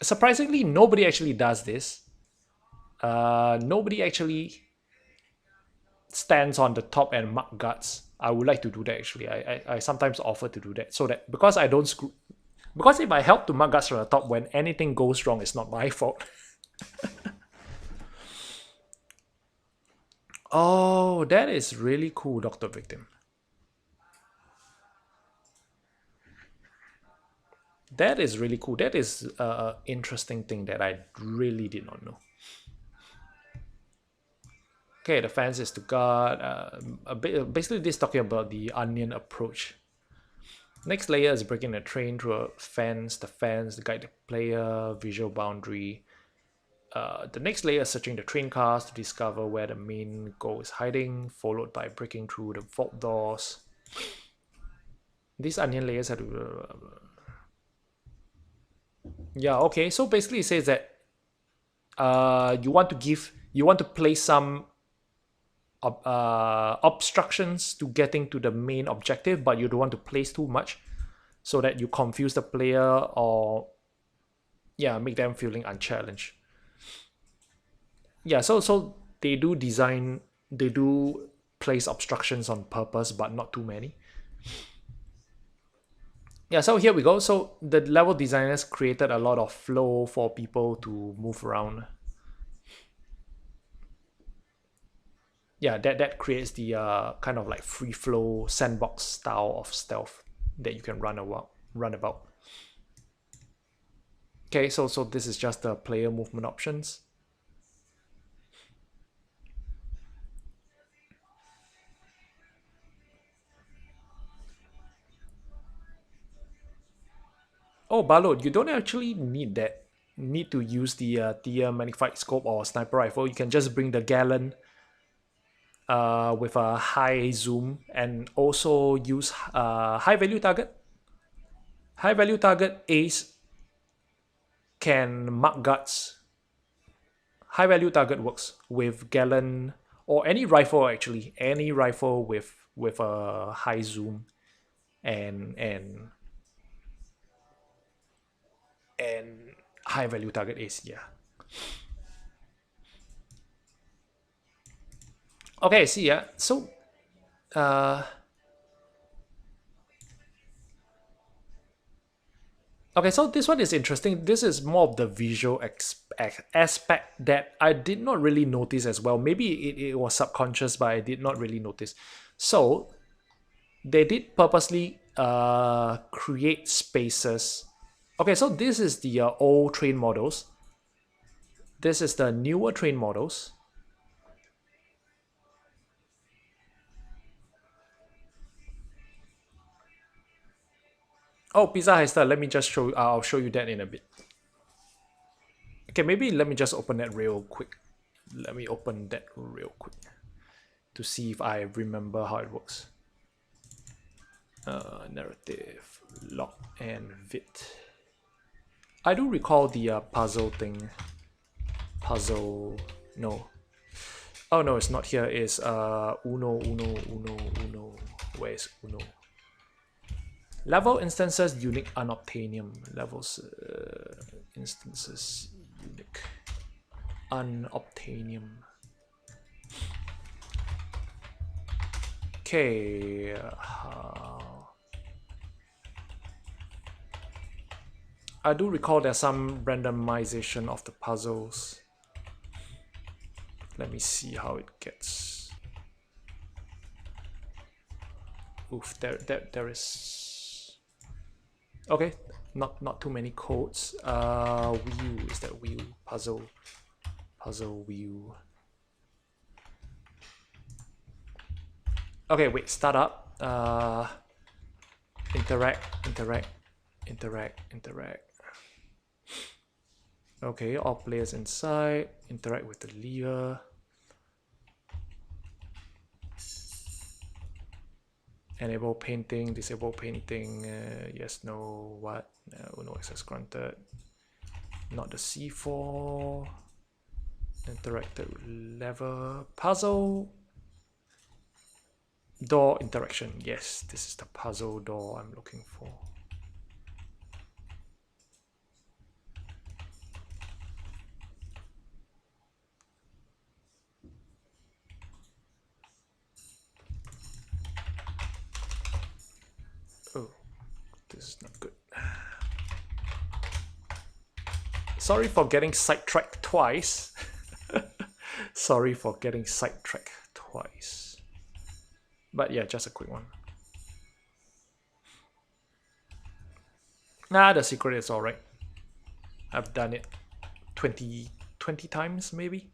Surprisingly, nobody actually does this. Nobody actually stands on the top and mark guards. I would like to do that actually. I sometimes offer to do that so that because I don't screw. Because if I help to mark guards from the top, when anything goes wrong, it's not my fault. Oh, that is really cool, Dr. Victim. That is really cool. That is an interesting thing that I really did not know. Okay, the fence is to guard. Basically, this is talking about the onion approach. Next layer is breaking the train through a fence. The fence, the guide the player, visual boundary. The next layer is searching the train cars to discover where the main goal is hiding, followed by breaking through the vault doors. These onion layers have to... yeah, okay. So basically it says that you want to place some obstructions to getting to the main objective, but you don't want to place too much so that you confuse the player or make them feeling unchallenged. Yeah, so they do place obstructions on purpose, but not too many. Yeah, so here we go. So the level designers created a lot of flow for people to move around. Yeah, that creates the kind of like free flow sandbox style of stealth that you can run about. Okay, so this is just the player movement options. Oh, Balot, you don't actually need to use the Tia magnified scope or sniper rifle. You can just bring the Gallon with a high zoom and also use high value target. High value target Ace can mark guards. High value target works with Gallon or any rifle actually. Any rifle with a high zoom and high value target Ace, yeah. Okay, see ya. So okay, so this one is interesting. This is more of the visual aspect that I did not really notice as well. Maybe it was subconscious, but I did not really notice. So they did purposely create spaces. Okay, so this is the old train models. This is the newer train models. Oh, Pizza Heister, let me just show you. I'll show you that in a bit. Okay, maybe let me just open that real quick. Let me open that real quick to see if I remember how it works. Narrative, lock, and vit. I do recall the puzzle thing. Puzzle, no. Oh no, it's not here. It's Uno. Where's Uno? Level instances unique unobtainium. Levels instances unique unobtainium. Okay. I do recall there's some randomization of the puzzles. Let me see how it gets. Oof, there is Okay, not too many codes. Wheel, is that wheel? Puzzle wheel. Okay, wait, start up. Interact. Okay, all players inside. Interact with the lever. Enable painting, disable painting. Yes, no, what? No access granted. Not the C4. Interacted with lever. Puzzle. Door interaction. Yes, this is the puzzle door I'm looking for. Oh, this is not good. Sorry for getting sidetracked twice. Sorry for getting sidetracked twice. But yeah, just a quick one. Nah, the secret is alright. I've done it 20 times maybe.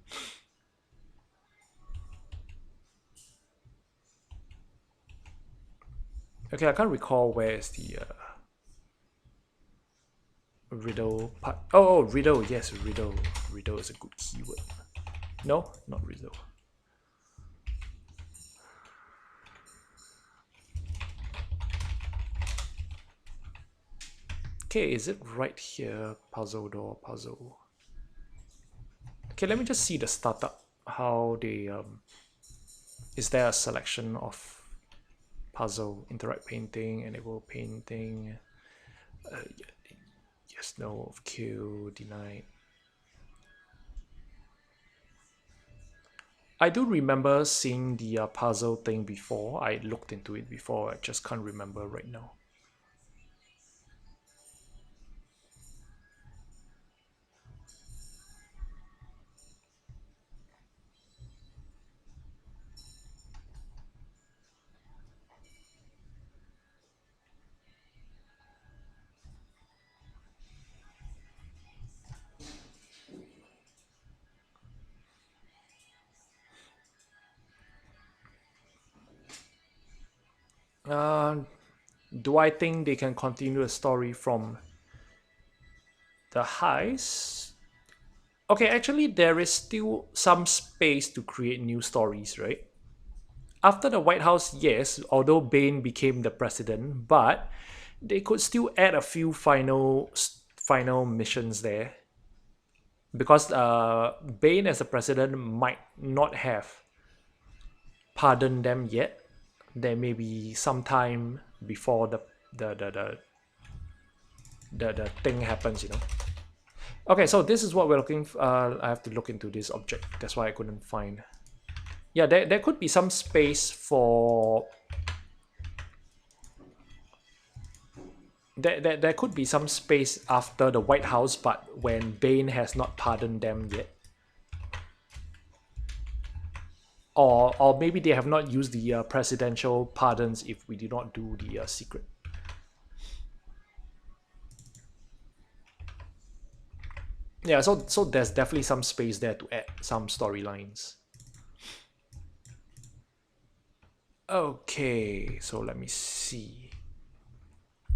Okay, I can't recall where is the riddle part. Oh, riddle. Yes, riddle. Riddle is a good keyword. No, not riddle. Okay, is it right here? Puzzle door, puzzle. Okay, let me just see the startup. How they is there a selection of puzzle, interact painting, enable painting? Yes, no, of Q, denied. I do remember seeing the puzzle thing before. I looked into it before. I just can't remember right now. Do I think they can continue the story from the heist? Okay, actually, there is still some space to create new stories, right? After the White House, yes, although Bane became the president, but they could still add a few final missions there. Because Bane as a president might not have pardoned them yet. There may be some time before the thing happens, you know. Okay, so this is what we're looking for. I have to look into this object. That's why I couldn't find. Yeah, there could be some space for... There could be some space after the White House, but when Bane has not pardoned them yet. Or maybe they have not used the presidential pardons if we do not do the secret. Yeah, so there's definitely some space there to add some storylines. Okay, so let me see.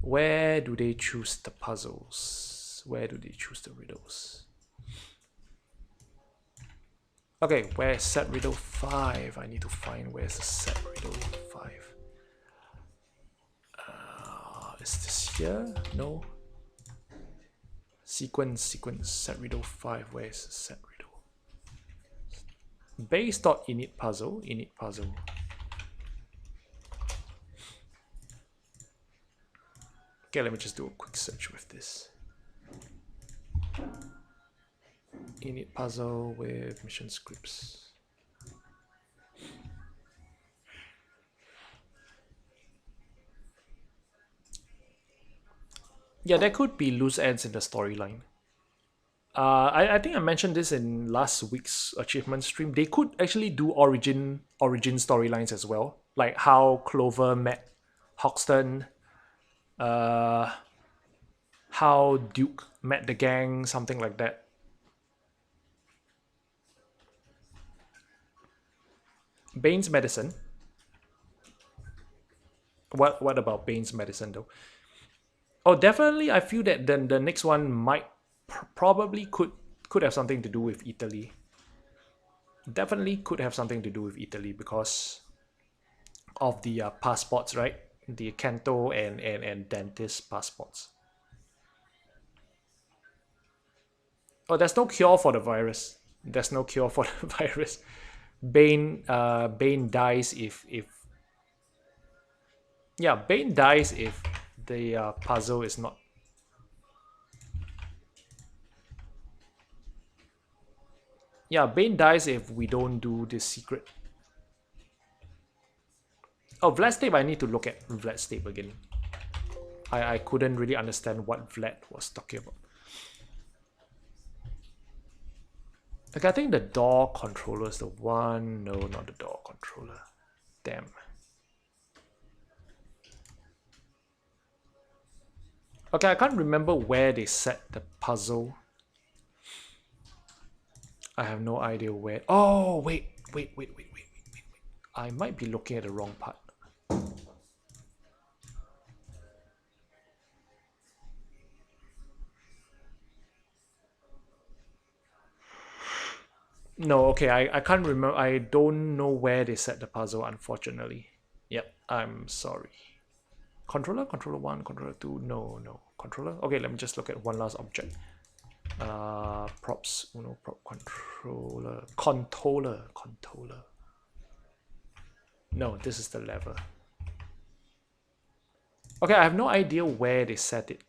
Where do they choose the puzzles? Where do they choose the riddles? Okay, where's set riddle 5? I need to find where's the set riddle 5. Is this here? No. Sequence, set riddle 5. Where's the set riddle? Base.init puzzle, init puzzle. Okay, let me just do a quick search with this. Init puzzle with mission scripts. Yeah, there could be loose ends in the storyline. I think I mentioned this in last week's achievement stream. They could actually do origin storylines as well, like how Clover met Hoxton. how Duke met the gang, something like that. Bane's medicine. What about Bane's medicine though? Oh, definitely. I feel that then the next one might probably could have something to do with Italy. Definitely could have something to do with Italy because of the passports, right? The Canto and dentist passports. Oh, there's no cure for the virus. There's no cure for the virus. Bane dies if yeah, Bane dies if the puzzle is not. Yeah, Bane dies if we don't do this secret. Oh, Vlad's tape, I need to look at Vlad's tape again. I couldn't really understand what Vlad was talking about. Okay, I think the door controller is the one. No, not the door controller. Damn. Okay, I can't remember where they set the puzzle. I have no idea where. Oh, wait. I might be looking at the wrong part. No, okay, I can't remember. I don't know where they set the puzzle, unfortunately. Yep, I'm sorry. Controller? Controller 1, controller 2. No. Controller? Okay, let me just look at one last object. Props. Uno, prop, controller. Controller. No, this is the lever. Okay, I have no idea where they set it.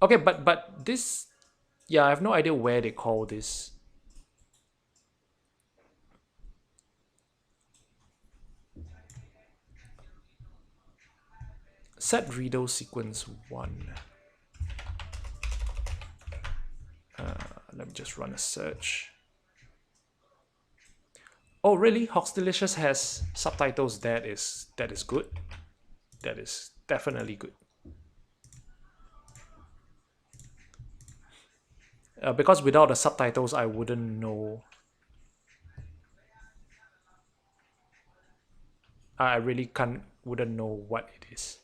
Okay, but this... Yeah, I have no idea where they call this. Set Rido sequence 1. Let me just run a search. Oh, really? Hox Delicious has subtitles. That is good. That is definitely good. Because without the subtitles, I wouldn't know. I really wouldn't know what it is.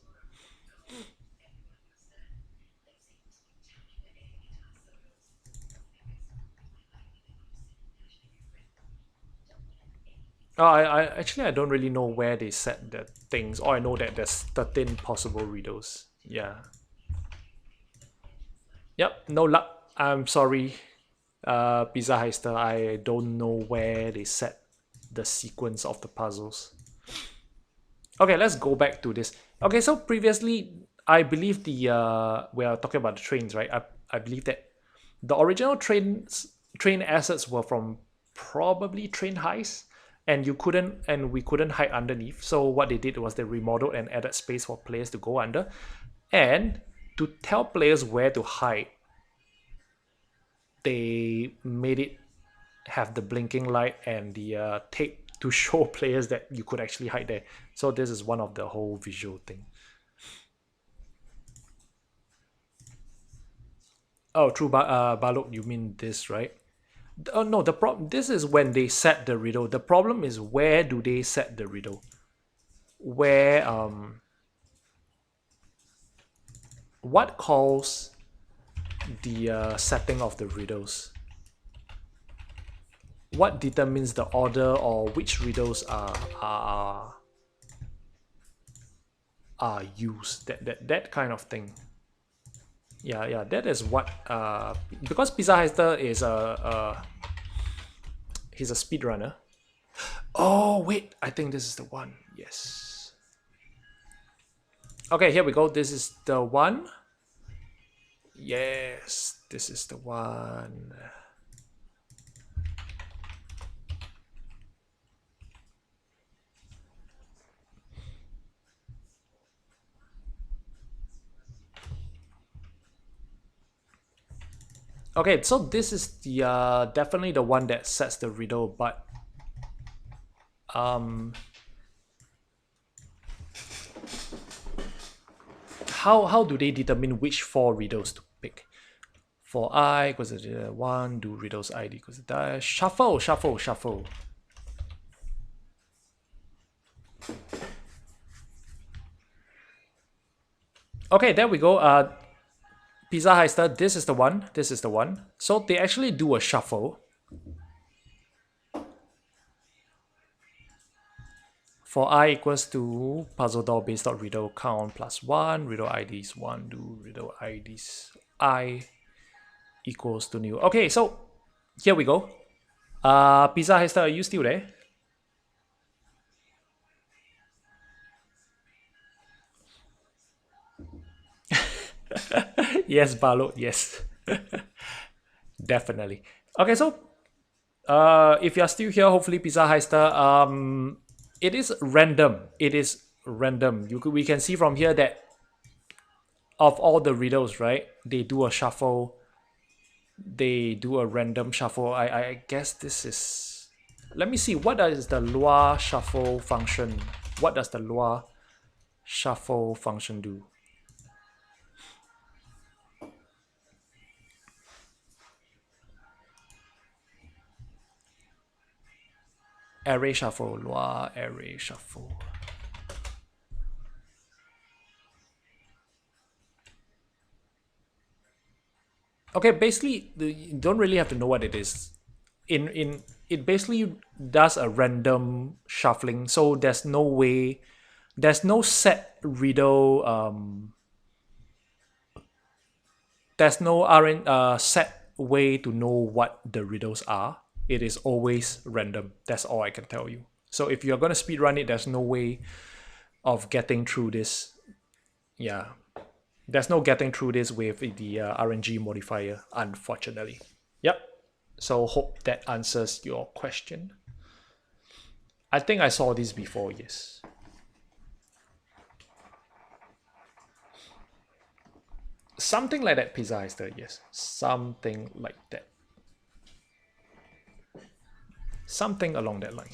I actually I don't really know where they set the things. Or I know that there's 13 possible riddles. Yeah. Yep, no luck. I'm sorry, Pizza Heister. I don't know where they set the sequence of the puzzles. Okay, let's go back to this. Okay, so previously, I believe we are talking about the trains, right? I believe that the original train assets were from probably train heist, and we couldn't hide underneath. So what they did was they remodeled and added space for players to go under, and to tell players where to hide, they made it have the blinking light and the tape to show players that you could actually hide there. So this is one of the whole visual thing. Oh, true, Balok, you mean this, right? Oh no, the problem. This is when they set the riddle. The problem is where do they set the riddle? Where what calls the setting of the riddles? What determines the order or which riddles are used? That kind of thing. Yeah, that is what because Pizza Heister is he's a speedrunner. Oh wait, I think this is the one. Yes. Okay, here we go. This is the one. Yes, this is the one. Okay, so this is the definitely the one that sets the riddle, but how do they determine which 4 riddles to pick? For I equals to 1, do riddles ID equals to dash. Shuffle, shuffle, shuffle. Okay, there we go. Pizza Heister, this is the one. This is the one. So they actually do a shuffle. For I equals to puzzle door base dot riddle count plus 1, riddle ID is 1, do riddle IDs I equals to new. Okay, so here we go. Pizza Heister, are you still there? Yes, Balot, yes. Definitely. Okay, so if you're still here, hopefully Pizza Heister, it is random. It is random. We can see from here that of all the riddles, right, they do a shuffle. They do a random shuffle. I guess this is... Let me see, what is the Lua shuffle function? What does the Lua shuffle function do? Array shuffle, Lua array shuffle. Okay, basically, you don't really have to know what it is. In it basically does a random shuffling, so there's no way, there's no set riddle. There's no set way to know what the riddles are. It is always random. That's all I can tell you. So if you're gonna speedrun it, there's no way of getting through this. Yeah. There's no getting through this with the RNG modifier, unfortunately. Yep. So hope that answers your question. I think I saw this before, yes. Something like that, Pizza Heister, yes. Something like that. Something along that line.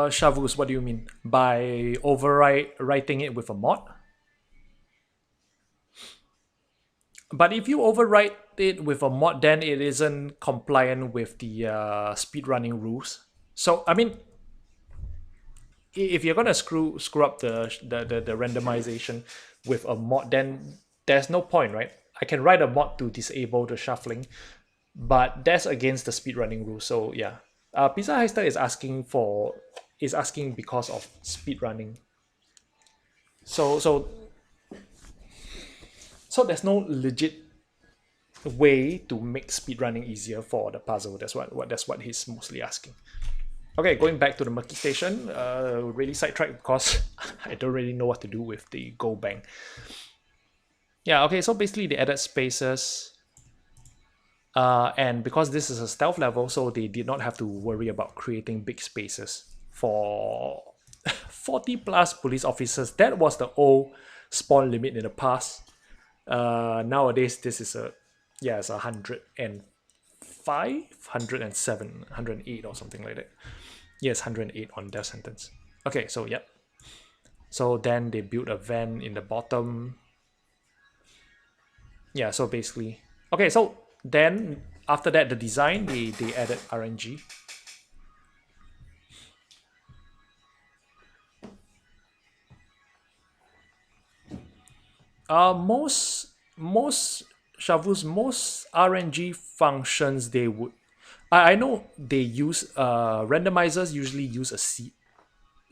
Shavus, what do you mean? By overwriting it with a mod? But if you overwrite it with a mod, then it isn't compliant with the speedrunning rules. So, I mean, if you're gonna screw up the randomization with a mod, then there's no point, right? I can write a mod to disable the shuffling, but that's against the speedrunning rules. So yeah, Pizza Heister is asking because of speedrunning. So there's no legit way to make speedrunning easier for the puzzle. That's what he's mostly asking. Okay, going back to the Murky Station, really sidetracked because I don't really know what to do with the Go Bang. Yeah, okay, so basically they added spaces. And because this is a stealth level, so they did not have to worry about creating big spaces for 40 plus police officers. That was the old spawn limit in the past. Nowadays, this is it's 105, 107, 108 or something like that. Yes, 108 on death sentence. Okay, so yep. So then they built a van in the bottom. Yeah, so basically, okay, so then after that, the design, they added RNG. Most Shavus, most RNG functions they would, I know they use randomizers usually use a seed.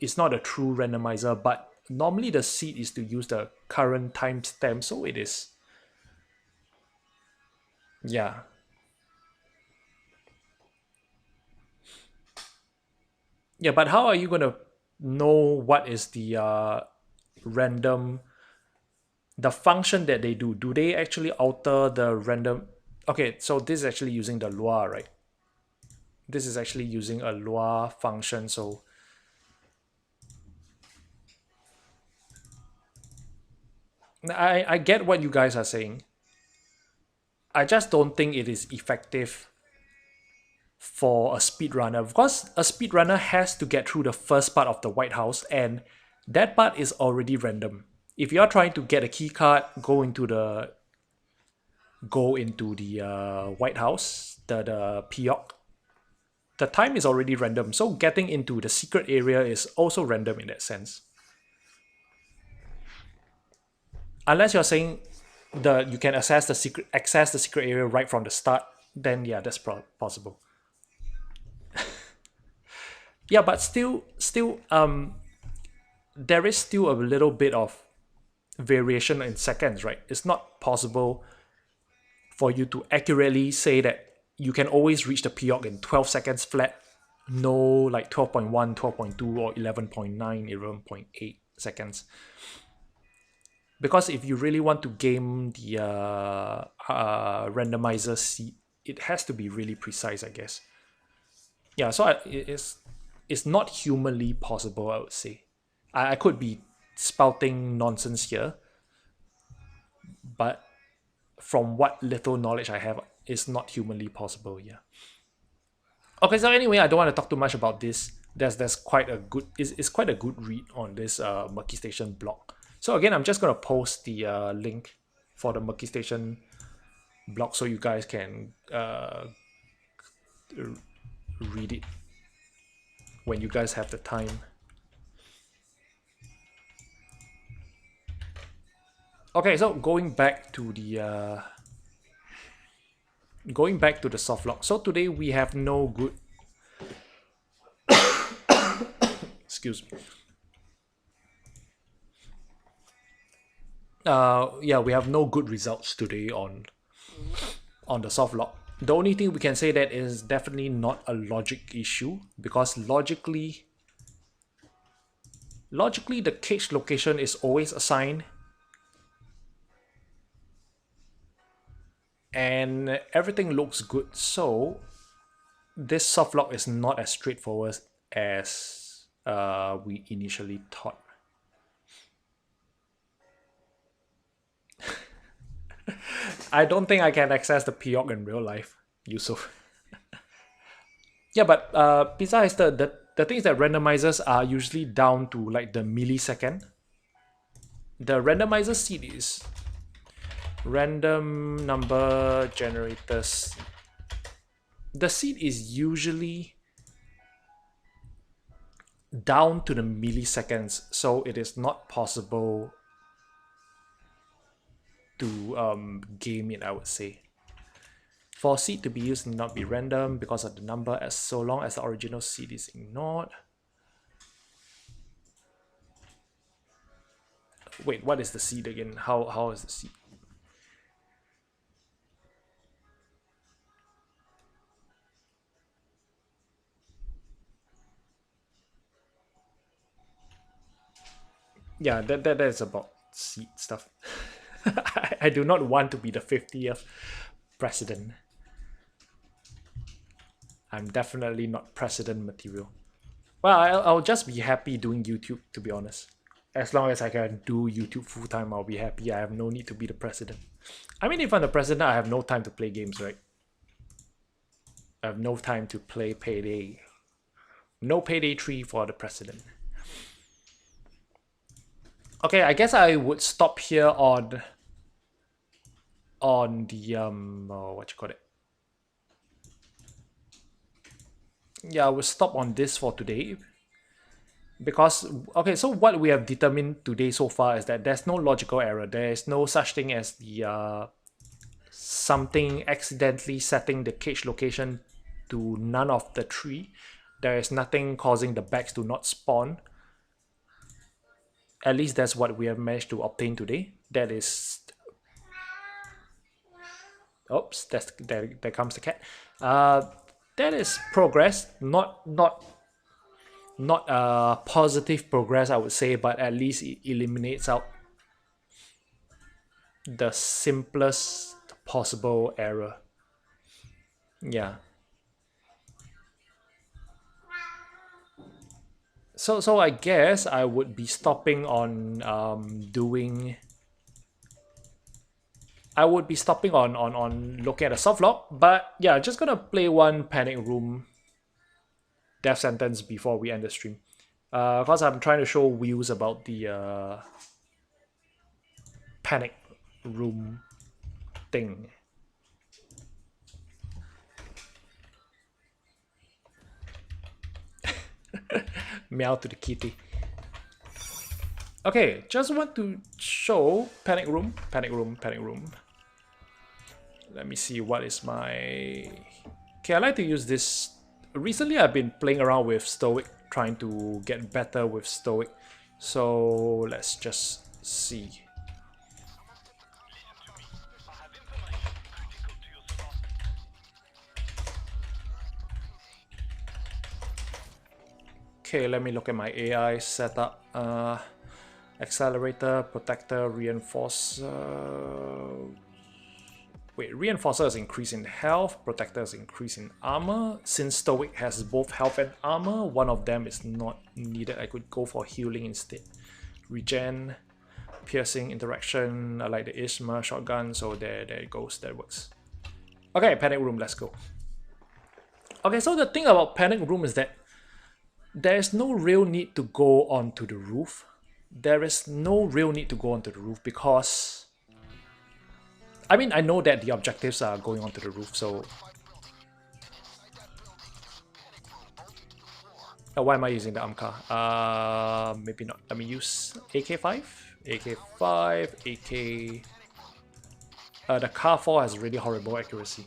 It's not a true randomizer, but normally the seed is to use the current timestamp, so it is. Yeah. Yeah, but how are you gonna know what is the random, the function that they do? Do they actually alter the random? Okay, so this is actually using the Lua, right? this is actually using a Lua function, so I get what you guys are saying. I just don't think it is effective for a speedrunner, because a speedrunner has to get through the first part of the White House, and that part is already random. If you're trying to get a key card, go into the White House, the Piyok, the time is already random. So getting into the secret area is also random in that sense. Unless you're saying you can access the secret area right from the start, then yeah, that's possible. Yeah, but still, there is still a little bit of variation in seconds, right? It's not possible for you to accurately say that you can always reach the Piyok in 12 seconds flat. No, like 12.1, 12.2, or 11.9, 11.8 seconds. Because if you really want to game the randomizer seed, it has to be really precise, I guess. Yeah, so it's not humanly possible, I would say. I could be spouting nonsense here, but from what little knowledge I have, it's not humanly possible. Yeah. Okay, so anyway, I don't want to talk too much about this. There's quite a good it's quite a good read on this Murky Station blog. So again, I'm just gonna post the link for the Murky Station blog so you guys can read it when you guys have the time. Okay, so going back to the soft lock. So today we have no good excuse me. Yeah, we have no good results today on the soft lock. The only thing we can say that is definitely not a logic issue, because logically the cage location is always assigned, and everything looks good. So this soft lock is not as straightforward as we initially thought. I don't think I can access the Piyok in real life, Yusuf. Yeah, but besides the thing is that randomizers are usually down to like the millisecond. The randomizer seed is random number generators. The seed is usually down to the milliseconds, so it is not possible to game it, I would say. For seed to be used, need not be random because of the number, as so long as the original seed is ignored. Wait, what is the seed again? How is the seed? Yeah, that is about seed stuff. I do not want to be the 50th president. I'm definitely not president material. Well, I'll just be happy doing YouTube, to be honest. As long as I can do YouTube full time, I'll be happy. I have no need to be the president. I mean, if I'm the president, I have no time to play games, right? I have no time to play Payday. No Payday 3 for the president. Okay, I guess I would stop here on the what you call it? Yeah, I will stop on this for today. Because, okay, so what we have determined today so far is that there's no logical error. There is no such thing as the something accidentally setting the cage location to none of the three. There is nothing causing the bags to not spawn. At least that's what we have managed to obtain today. That is... Oops, there comes the cat. That is progress, not positive progress, I would say, but at least it eliminates out the simplest possible error. Yeah. So I guess I would be stopping on doing. I would be stopping on looking at a soft lock, but yeah, just gonna play one panic room death sentence before we end the stream. Because I'm trying to show views about the panic room thing. Meow to the kitty. Okay, just want to show panic room, panic room, panic room. Let me see what is my... Okay, I like to use this. Recently I've been playing around with Stoic, trying to get better with Stoic. So let's just see. Okay, let me look at my AI setup. Accelerator, protector, reinforcer. Wait, reinforcer is increase in health, protector is increase in armor. Since Stoic has both health and armor, one of them is not needed. I could go for healing instead. Regen, piercing, interaction. I like the Isma shotgun, so there it goes. That works. Okay, panic room. Let's go. Okay, so the thing about panic room is that there's no real need to go onto the roof. There is no real need to go onto the roof because I mean, I know that the objectives are going onto the roof, so... why am I using the AMCA? Maybe not. Let me use AK-5? AK-5, AK... the Car 4 has really horrible accuracy.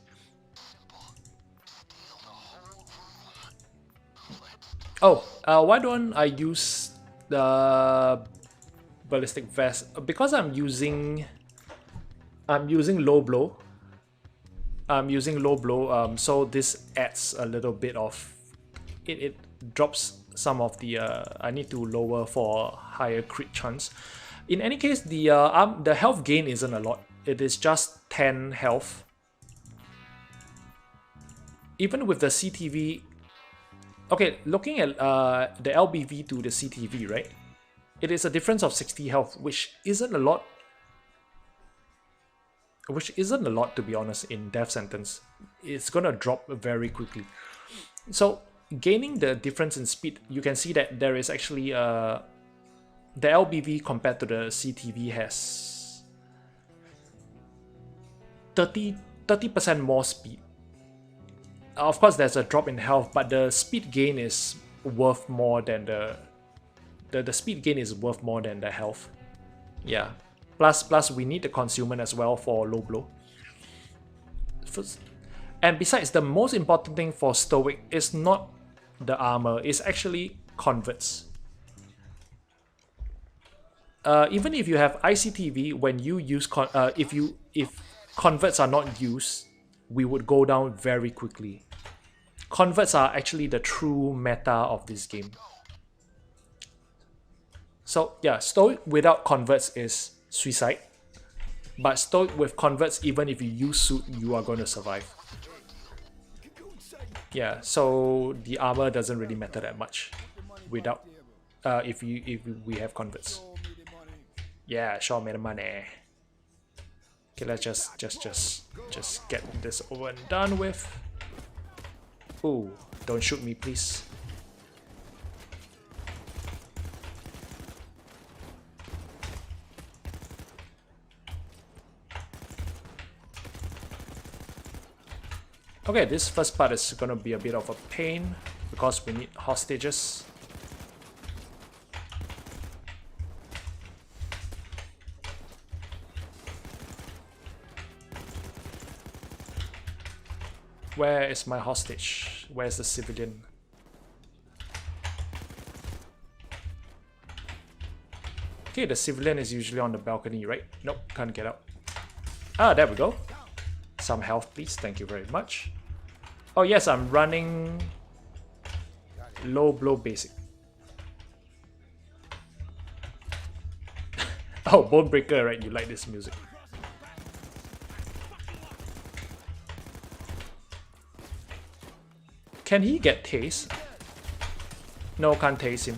Oh, why don't I use the ballistic vest? Because I'm using low blow. So this adds a little bit of it drops some of the I need to lower for higher crit chance. In any case, the health gain isn't a lot. It is just 10 health. Even with the CTV, okay, looking at the LBV to the CTV, right? It is a difference of 60 health, which isn't a lot. Which isn't a lot, to be honest, in death sentence. It's gonna drop very quickly. So gaining the difference in speed, you can see that there is actually the LBV compared to the CTV has 30% more speed. Of course, there's a drop in health, but the speed gain is worth more than the speed gain is worth more than the health. Yeah. Plus, we need the consumer as well for low blow. And besides, the most important thing for Stoic is not the armor, it's actually converts. Even if you have ICTV, when you use if converts are not used, we would go down very quickly. Converts are actually the true meta of this game. So yeah, Stoic without converts is suicide, but Stoic with converts, even if you use suit, you are going to survive. Yeah, so the armor doesn't really matter that much without if we have converts. Yeah, show me the money. Okay, let's just get this over and done with. Ooh, don't shoot me, please. Okay, this first part is gonna be a bit of a pain because we need hostages. Where is my hostage? Where's the civilian? Okay, the civilian is usually on the balcony, right? Nope, can't get up. Ah, there we go. Some health, please. Thank you very much. Oh yes, I'm running low blow basic. Oh, Bone Breaker, right? You like this music. Can he get tased? No, can't tase him.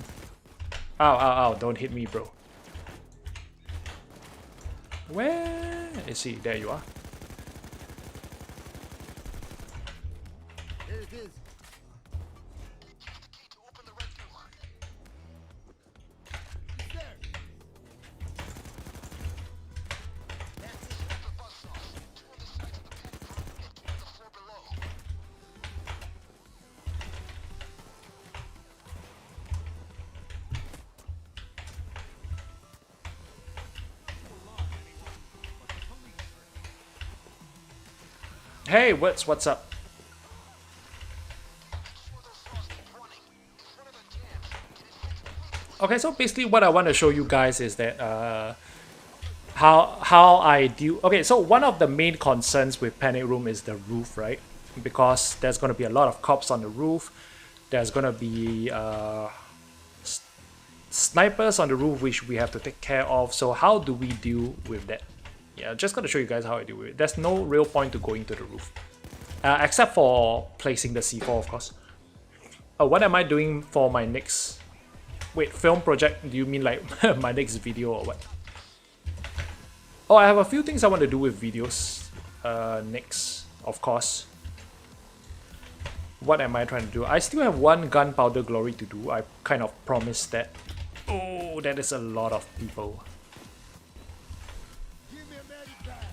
Ow, ow, ow, don't hit me, bro. Where is he? There you are. There it is. Key to open the red door. It's there. That's it. The bus off. Two on the sides of the panic room and two on the floor below. Hey, what's up? Okay, so basically what I want to show you guys is that how I do. Okay, so one of the main concerns with Panic Room is the roof, right? Because there's going to be a lot of cops on the roof. There's going to be snipers on the roof, which we have to take care of. So how do we deal with that? Yeah, just going to show you guys how I deal with it. There's no real point to going to the roof. Except for placing the C4, of course. What am I doing for my next... Wait, film project? Do you mean like my next video or what? Oh, I have a few things I want to do with videos next, of course. What am I trying to do? I still have one gunpowder glory to do. I kind of promised that. Oh, that is a lot of people. Give me a medic bag.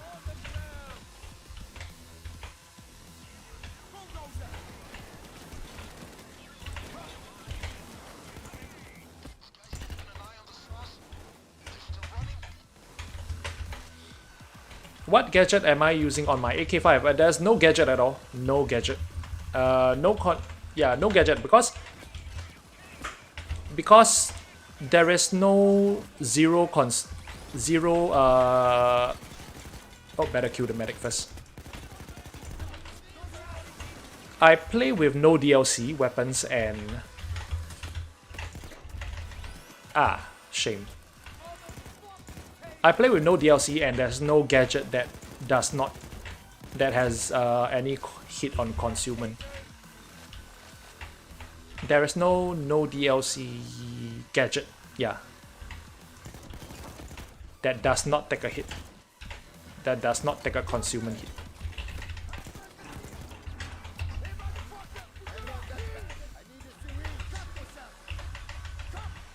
On the ground. Bulldozer. What gadget am I using on my AK5? There's no gadget at all. No gadget. No gadget because there is no oh, better kill the medic first. I play with no DLC weapons and shame. I play with no DLC and there's no gadget that has any hit on consumer. There is no DLC gadget, yeah, that does not take a hit. That does not take a consumer hit.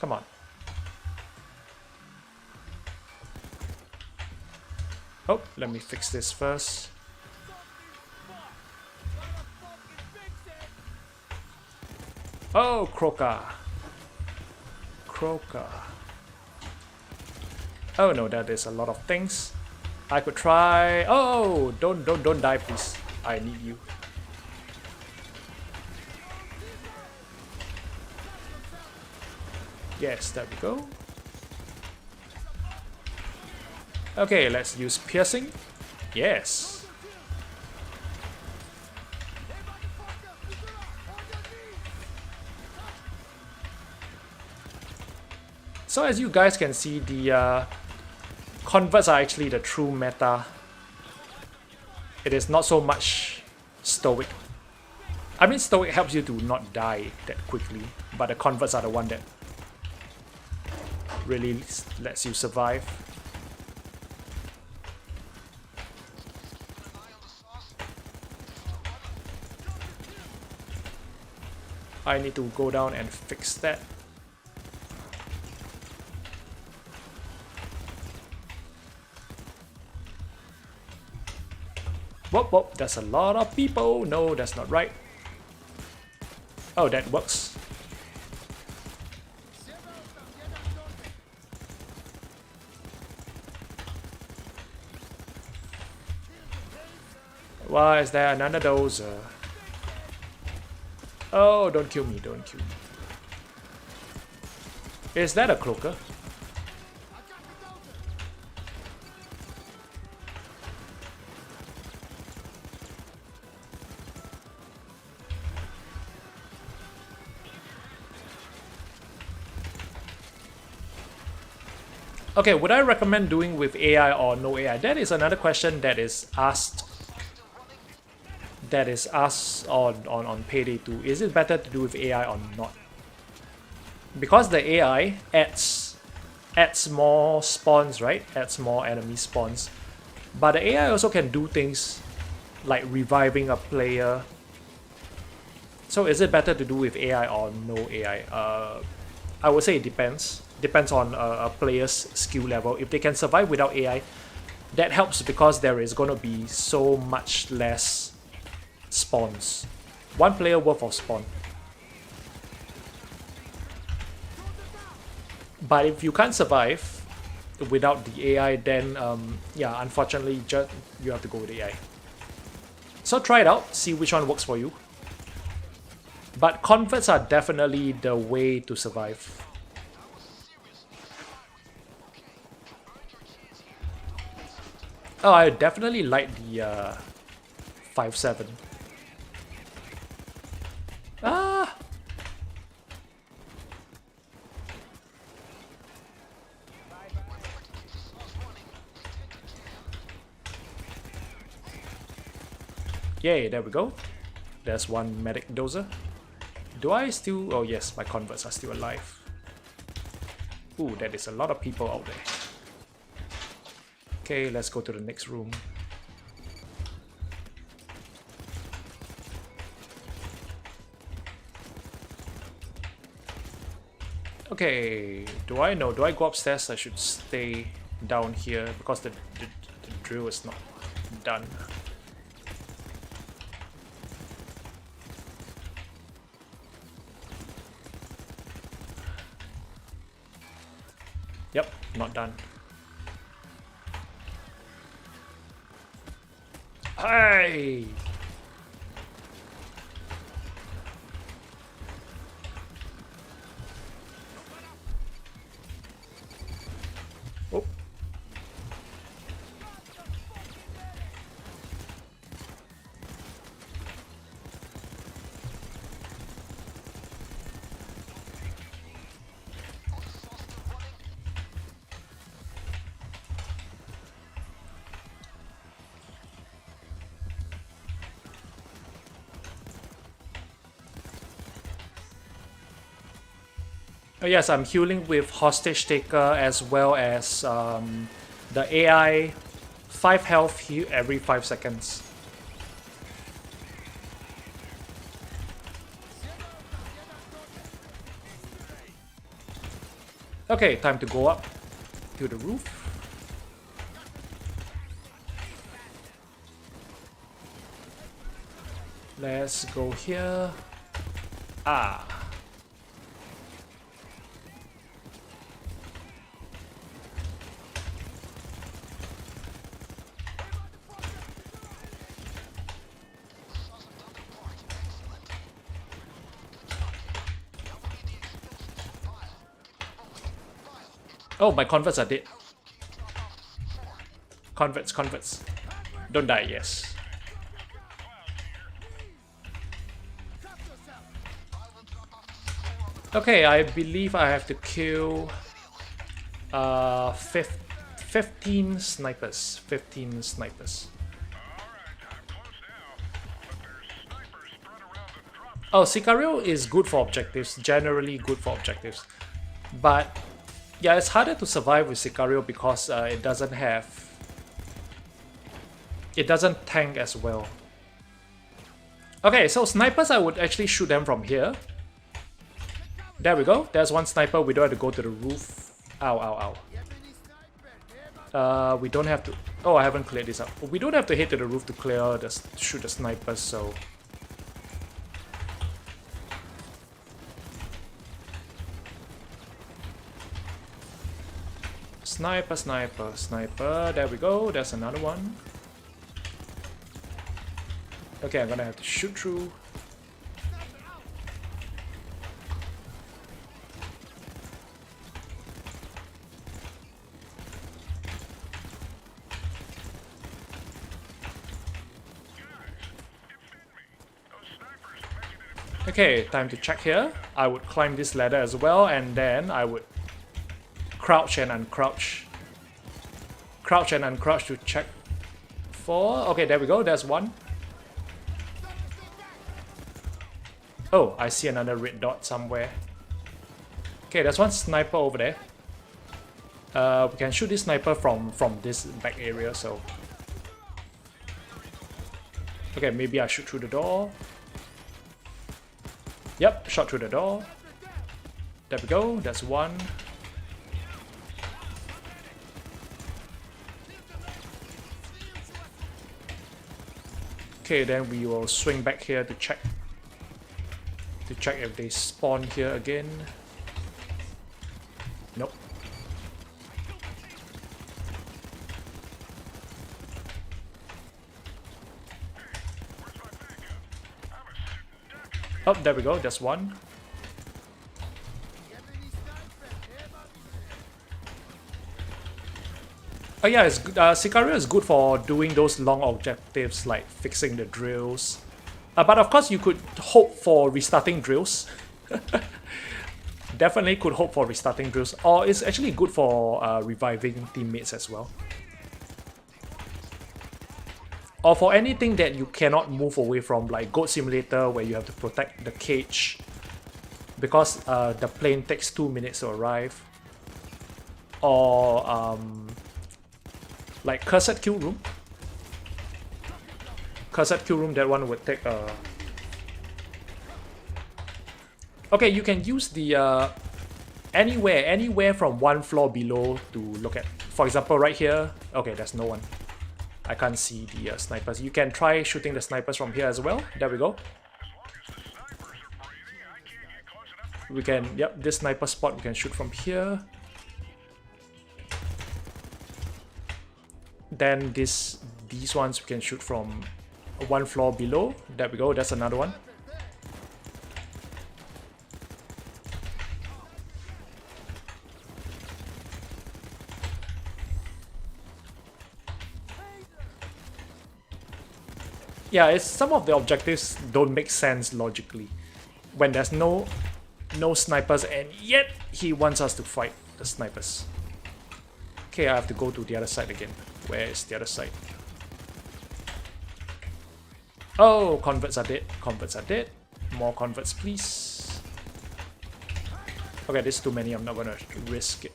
Come on. Oh, let me fix this first. Oh, Croaker. Oh no, that is a lot of things. I could try. Oh, don't die, please. I need you. Yes, there we go. Okay, let's use piercing. Yes. So as you guys can see, the converts are actually the true meta. It is not so much stoic. I mean, stoic helps you to not die that quickly, but the converts are the one that really lets you survive. I need to go down and fix that. Whoop, whoop, that's a lot of people. No, that's not right. Oh, that works. Why is there another dozer? Oh, don't kill me, don't kill me. Is that a cloaker? Okay, would I recommend doing with AI or no AI? That is another question that is asked that is asked on Payday 2. Is it better to do with AI or not? Because the AI adds more spawns, right? Adds more enemy spawns. But the AI also can do things like reviving a player. So is it better to do with AI or no AI? I would say it depends. Depends on a player's skill level. If they can survive without AI, that helps because there is going to be so much less spawns. One player worth of spawn. But if you can't survive without the AI, then yeah, unfortunately, you have to go with AI. So try it out, see which one works for you. But converts are definitely the way to survive. Oh, I definitely like the 5-7. Ah! Yay, there we go. There's one medic dozer. Do I still... Oh yes, my converts are still alive. Ooh, that is a lot of people out there. Okay, let's go to the next room. Okay, do I go upstairs? I should stay down here because the drill is not done. Yep, not done. Hey! Oh. Oh yes, I'm healing with Hostage Taker as well as the AI 5 health heal every 5 seconds. Okay, time to go up to the roof. Let's go here. Ah. Oh, my converts are dead. Converts. Don't die, yes. Okay, I believe I have to kill 15 snipers. 15 snipers. Oh, Sicario is good for objectives, generally good for objectives. But yeah, it's harder to survive with Sicario because it doesn't tank as well. Okay, so snipers, I would actually shoot them from here. There we go. There's one sniper. We don't have to go to the roof. Ow, ow, ow. We don't have to... Oh, I haven't cleared this up. We don't have to hit to the roof to shoot the snipers, so... Sniper. There we go. There's another one. Okay, I'm gonna have to shoot through. Okay, time to check here. I would climb this ladder as well, and then I would crouch and uncrouch. Crouch and uncrouch to check for... Okay, there we go. There's one. Oh, I see another red dot somewhere. Okay, there's one sniper over there. We can shoot this sniper from this back area, so... Okay, maybe I shoot through the door. Yep, shot through the door. There we go, that's one. Okay, then we will swing back here to check if they spawn here again. Nope. Oh, there we go, that's one. Oh yeah, it's Sicario is good for doing those long objectives like fixing the drills. But of course you could hope for restarting drills. Definitely could hope for restarting drills. Or it's actually good for reviving teammates as well. Or for anything that you cannot move away from, like Goat Simulator where you have to protect the cage because the plane takes 2 minutes to arrive. Or like Cursed Kill Room. Cursed Kill Room, that one would take Okay, you can use the anywhere from one floor below to look at. For example, right here. Okay, there's no one. I can't see the snipers. You can try shooting the snipers from here as well. There we go. We can, yep, this sniper spot we can shoot from here. Then these ones we can shoot from one floor below. There we go, that's another one. Yeah, it's some of the objectives don't make sense logically. When there's no snipers and yet he wants us to fight the snipers. Okay, I have to go to the other side again. Where is the other side? Oh, converts are dead. Converts are dead. More converts, please. Okay, there's too many. I'm not gonna risk it.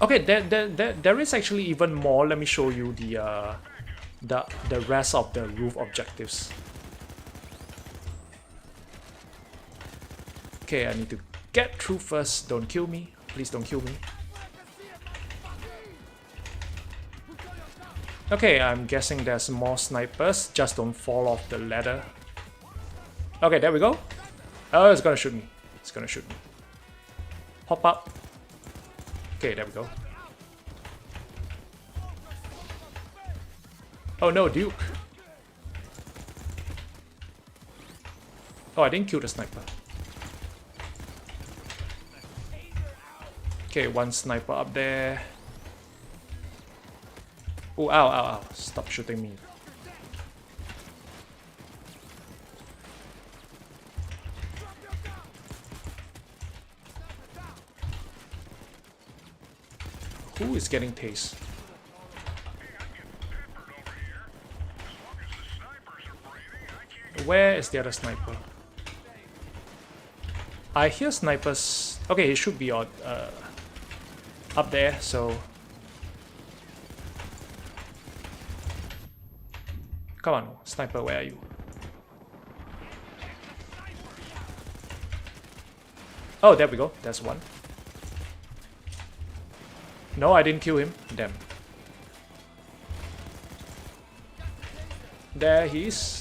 Okay, there is actually even more. Let me show you the rest of the roof objectives. Okay, I need to get through first. Don't kill me. Please don't kill me. Okay, I'm guessing there's more snipers. Just don't fall off the ladder. Okay, there we go. Oh, it's gonna shoot me. It's gonna shoot me. Hop up. Okay, there we go. Oh no, Duke. Oh, I didn't kill the sniper. Okay, one sniper up there. Oh, ow, ow, ow. Stop shooting me. Who is getting tased? Where is the other sniper? I hear snipers. Okay, he should be on up there, so come on, sniper, where are you? Oh, there we go. That's one. No, I didn't kill him. Damn. There he is.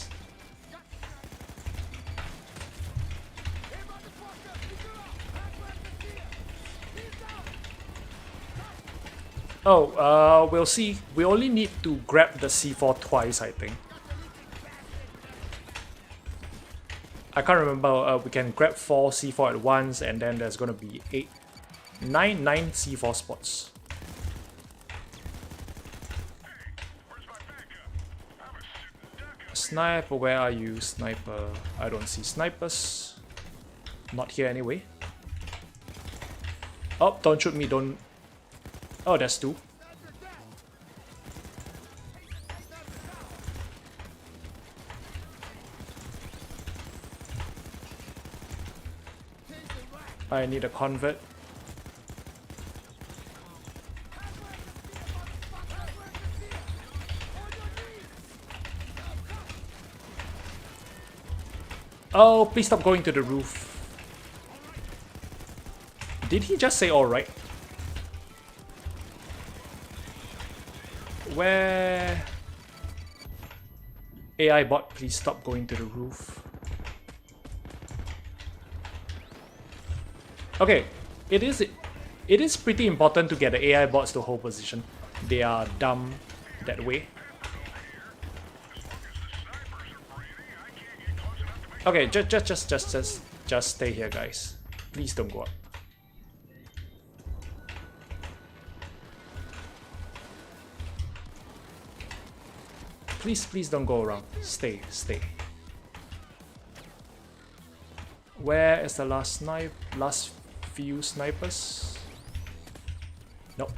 Oh, we'll see. We only need to grab the C4 twice, I think. I can't remember. We can grab 4 C4 at once, and then there's gonna be 9 C4 spots. Sniper, where are you, sniper? I don't see snipers. Not here anyway. Oh, don't shoot me, don't. Oh, there's 2. I need a convert. Oh, please stop going to the roof. Did he just say alright? Where? AI bot, please stop going to the roof. Okay, it is pretty important to get the AI bots to hold position. They are dumb that way. Okay, just stay here, guys. Please don't go up. Please don't go around. Stay. Where is the last few snipers? Nope.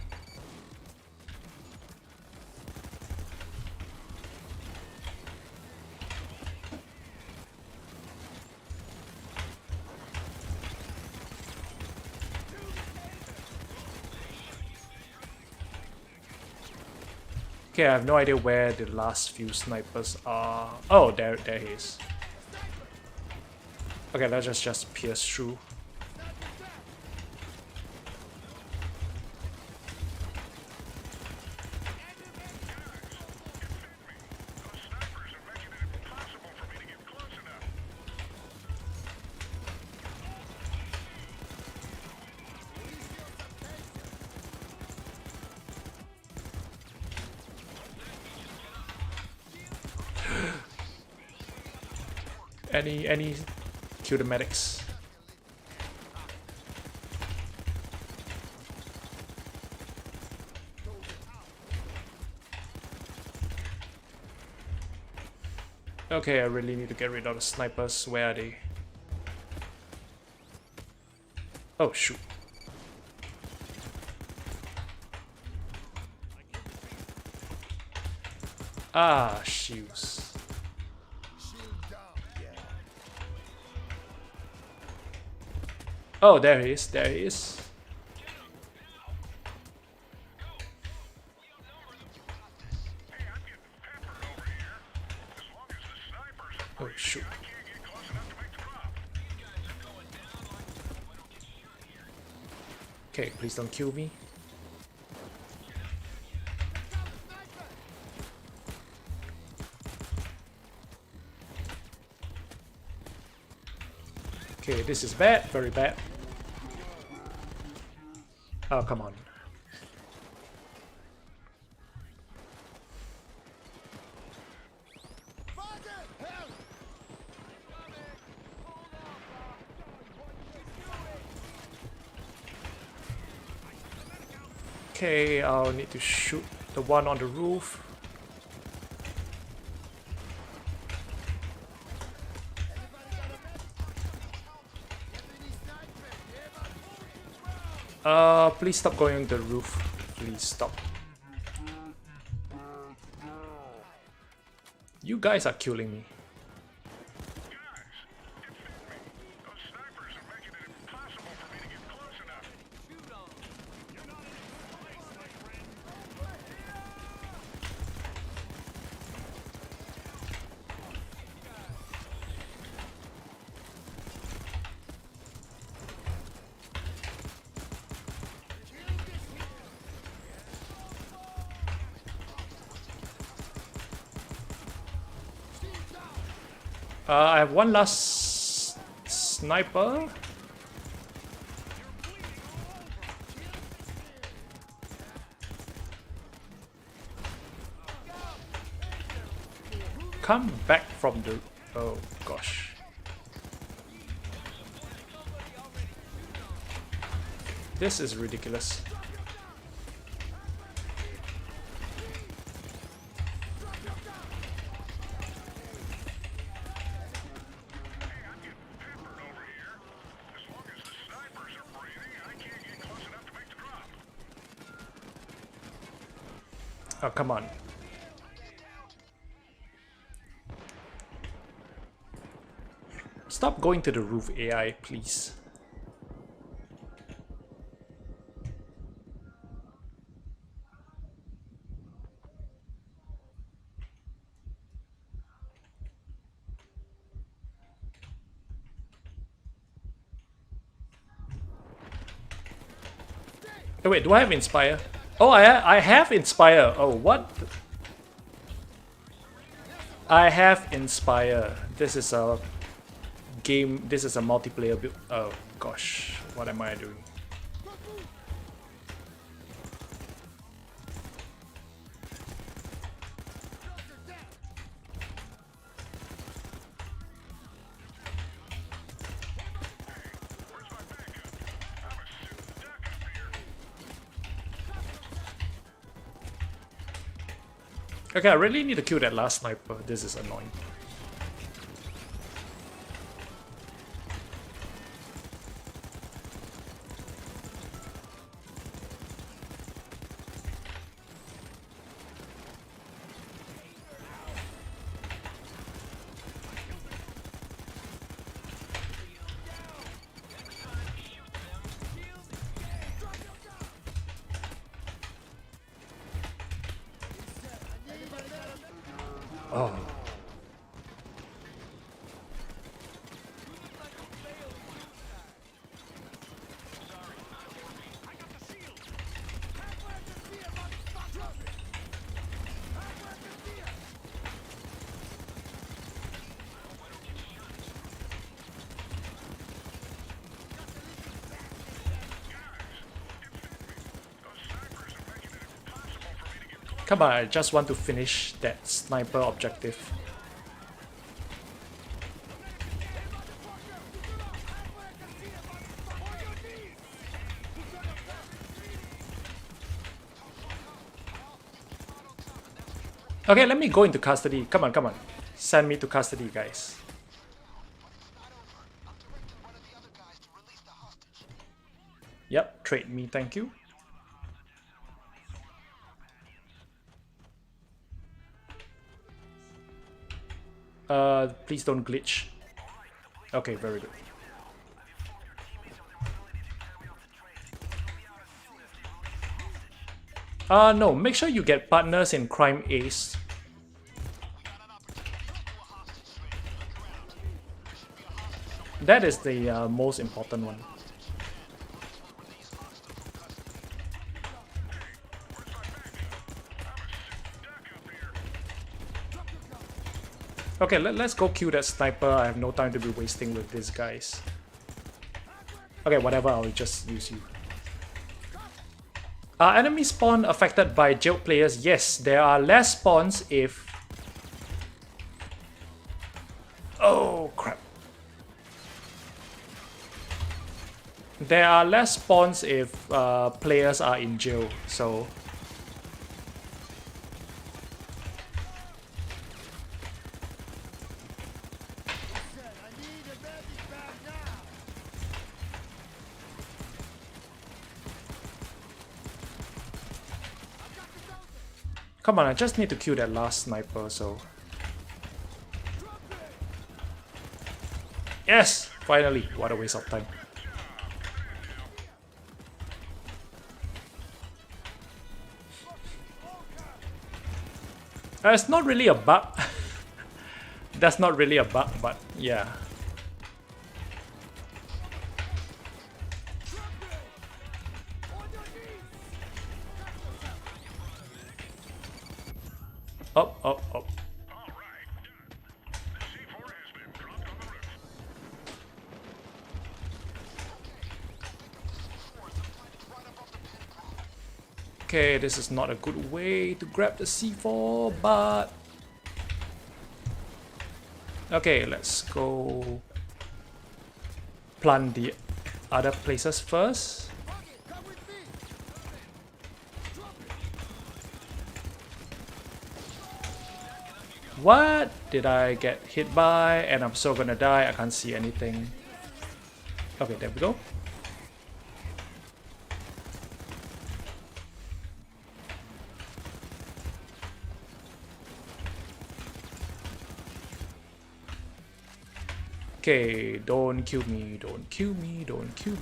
Okay, I have no idea where the last few snipers are. Oh, there he is. Okay, let's just pierce through. Any kill the medics. Okay, I really need to get rid of the snipers. Where are they? Oh shoot. Ah, shoes. Oh, there he is. Oh shoot. Okay, please don't kill me. Okay, this is bad, very bad. Oh, come on. Okay, I'll need to shoot the one on the roof. Please stop going on the roof. Please stop. You guys are killing me. I have one last sniper. Come back from the... Oh gosh. This is ridiculous. Oh, come on. Stop going to the roof, AI, please. Oh wait, do I have Inspire? Oh, I have Inspire. Oh, what? I have Inspire. This is a game. This is a multiplayer build. Oh gosh, what am I doing? Okay, I really need to kill that last sniper. This is annoying. Oh. Come on, I just want to finish that sniper objective. Okay, let me go into custody. Come on, come on. Send me to custody, guys. Yep, trade me, thank you. Please don't glitch. Okay, very good. No, make sure you get partners in Crime Ace. That is the most important one. Okay, let's go kill that sniper. I have no time to be wasting with these guys. Okay, whatever, I'll just use you. Are enemy spawn affected by jailed players? Yes, there are less spawns if... Oh, crap. There are less spawns if players are in jail, so... Come on, I just need to kill that last sniper, so... Yes! Finally! What a waste of time. It's not really a bug. That's not really a bug, but yeah. Up, up, up. Okay, this is not a good way to grab the C4, but... Okay, let's go plant the other places first. What did I get hit by? And I'm so gonna die. I can't see anything. Okay, there we go. Okay, don't kill me, don't kill me, don't kill me.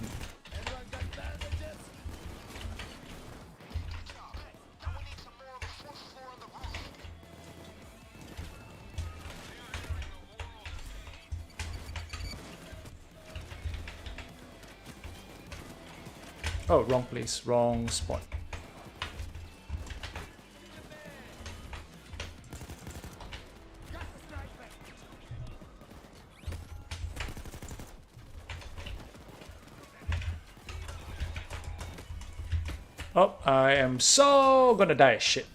Oh, wrong place, wrong spot. Oh, I am so gonna die. Shit.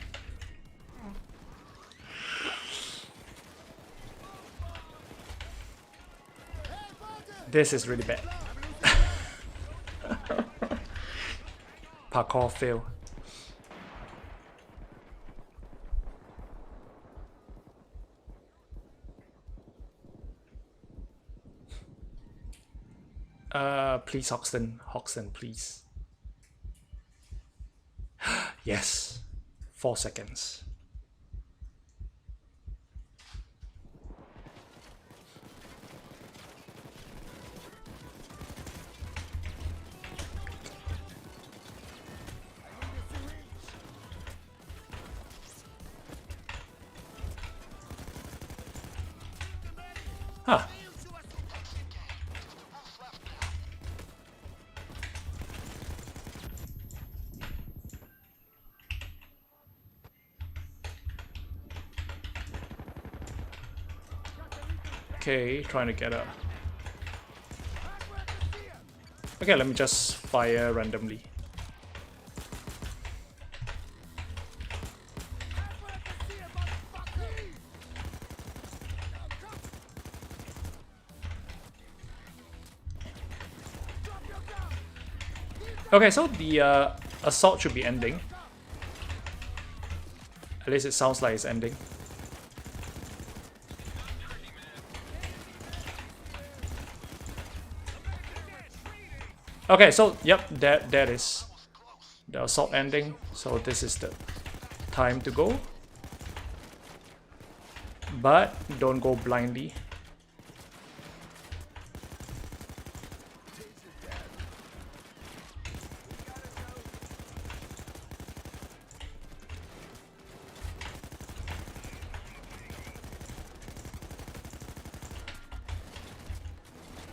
This is really bad. Parkour fail. Please, Hoxton, please. Yes. 4 seconds. Huh. Okay, trying to get a... Okay, let me just fire randomly. Okay, so the assault should be ending. At least it sounds like it's ending. Okay, so yep, that is the assault ending. So this is the time to go. But don't go blindly.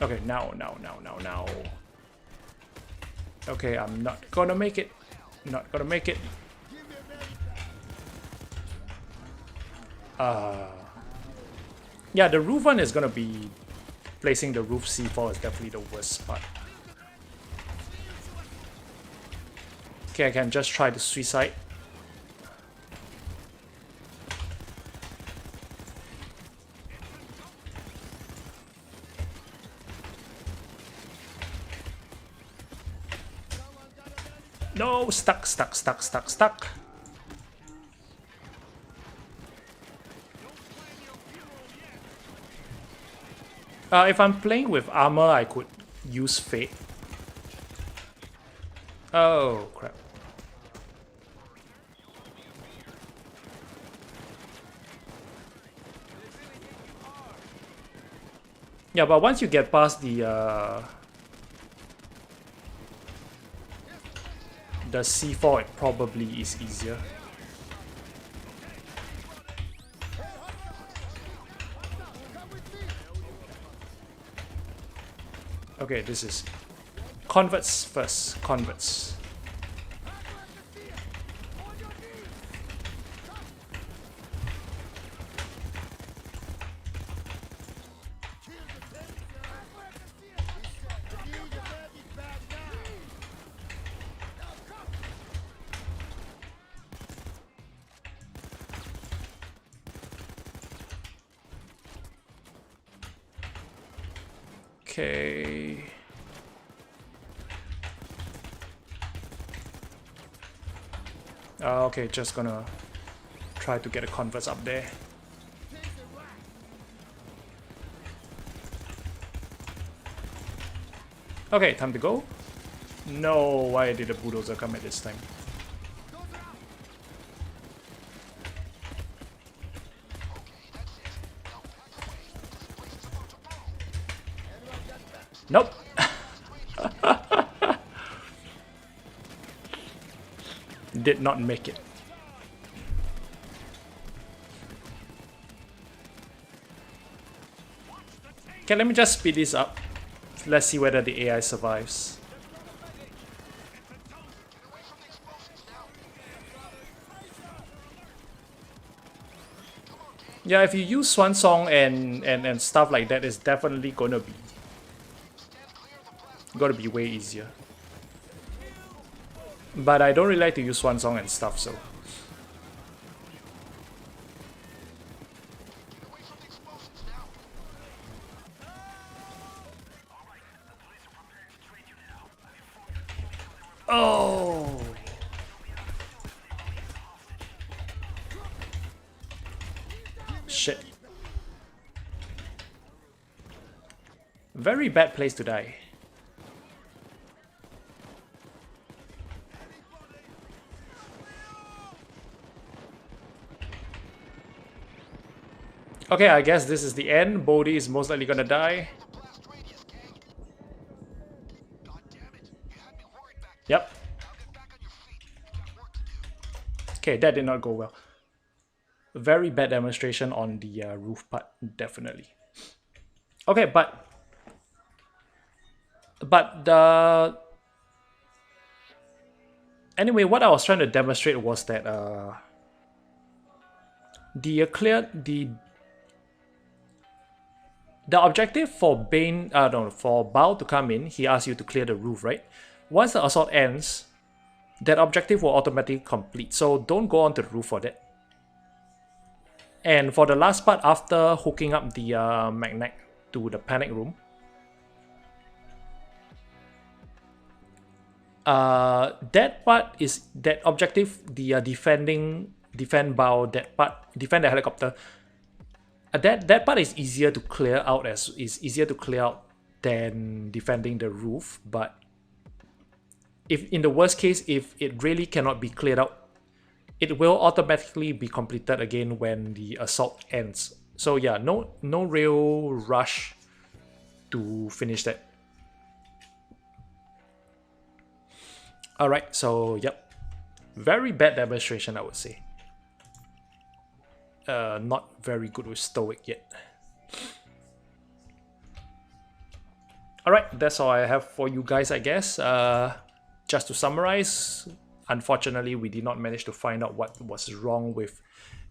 Okay, now. Okay, I'm not gonna make it. Not gonna make it. Yeah, the roof one is gonna be... Placing the roof C4 is definitely the worst part. Okay, I can just try to suicide. No, stuck. If I'm playing with armor, I could use Fate. Oh, crap. Yeah, but once you get past the C4, it probably is easier. Okay, this is converts first. Converts. Okay. Okay, just gonna try to get a converts up there. Okay, time to go. No, why did the bulldozer come at this time? Nope. Did not make it. Okay, let me just speed this up. Let's see whether the AI survives. Yeah, if you use Swan Song and stuff like that, it's definitely gonna be way easier. But I don't really like to use Swan Song and stuff, so. Oh! Shit. Very bad place to die. Okay, I guess this is the end. Bodhi is most likely gonna die. Blast radius, gang. God damn it. You had me worried back there. Yep. Now get back on your feet. You got work to do. Okay, that did not go well. Very bad demonstration on the roof part, definitely. Okay, but the anyway, what I was trying to demonstrate was that the objective for Bane, no, for Bao to come in, he asks you to clear the roof, right? Once the assault ends, that objective will automatically complete. So don't go onto the roof for that. And for the last part, after hooking up the magnet to the panic room, that part is that objective, the defend Bao, that part, defend the helicopter. That part is easier to clear out than defending the roof. But if in the worst case, if it really cannot be cleared out, it will automatically be completed again when the assault ends. So yeah, no real rush to finish that. Alright, so yep. Very bad demonstration, I would say. Not very good with Stoic yet. Alright, that's all I have for you guys, I guess. Just to summarize, unfortunately, we did not manage to find out what was wrong with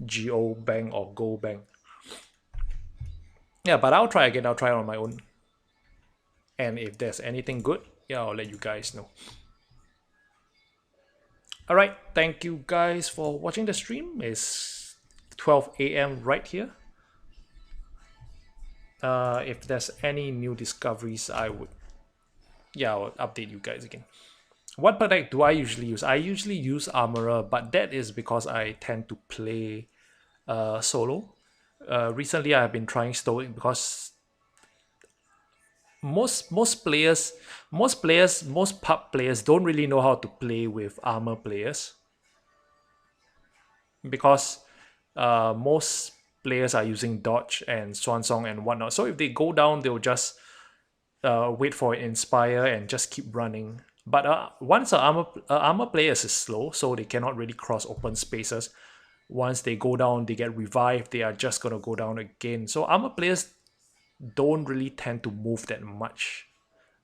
Go Bang or Go Bang. Yeah, but I'll try again. I'll try on my own. And if there's anything good, yeah, I'll let you guys know. Alright, thank you guys for watching the stream. It's 12 a.m. right here. If there's any new discoveries, I'll update you guys again. What product do I usually use? I usually use Armorer, but that is because I tend to play solo. Recently, I have been trying Stoic because most pub players don't really know how to play with armor players, because most players are using dodge and swan song and whatnot. So if they go down, they'll just wait for it, inspire, and just keep running. But once an armor player is slow, so they cannot really cross open spaces. Once they go down, they get revived, they are just gonna go down again. So armor players don't really tend to move that much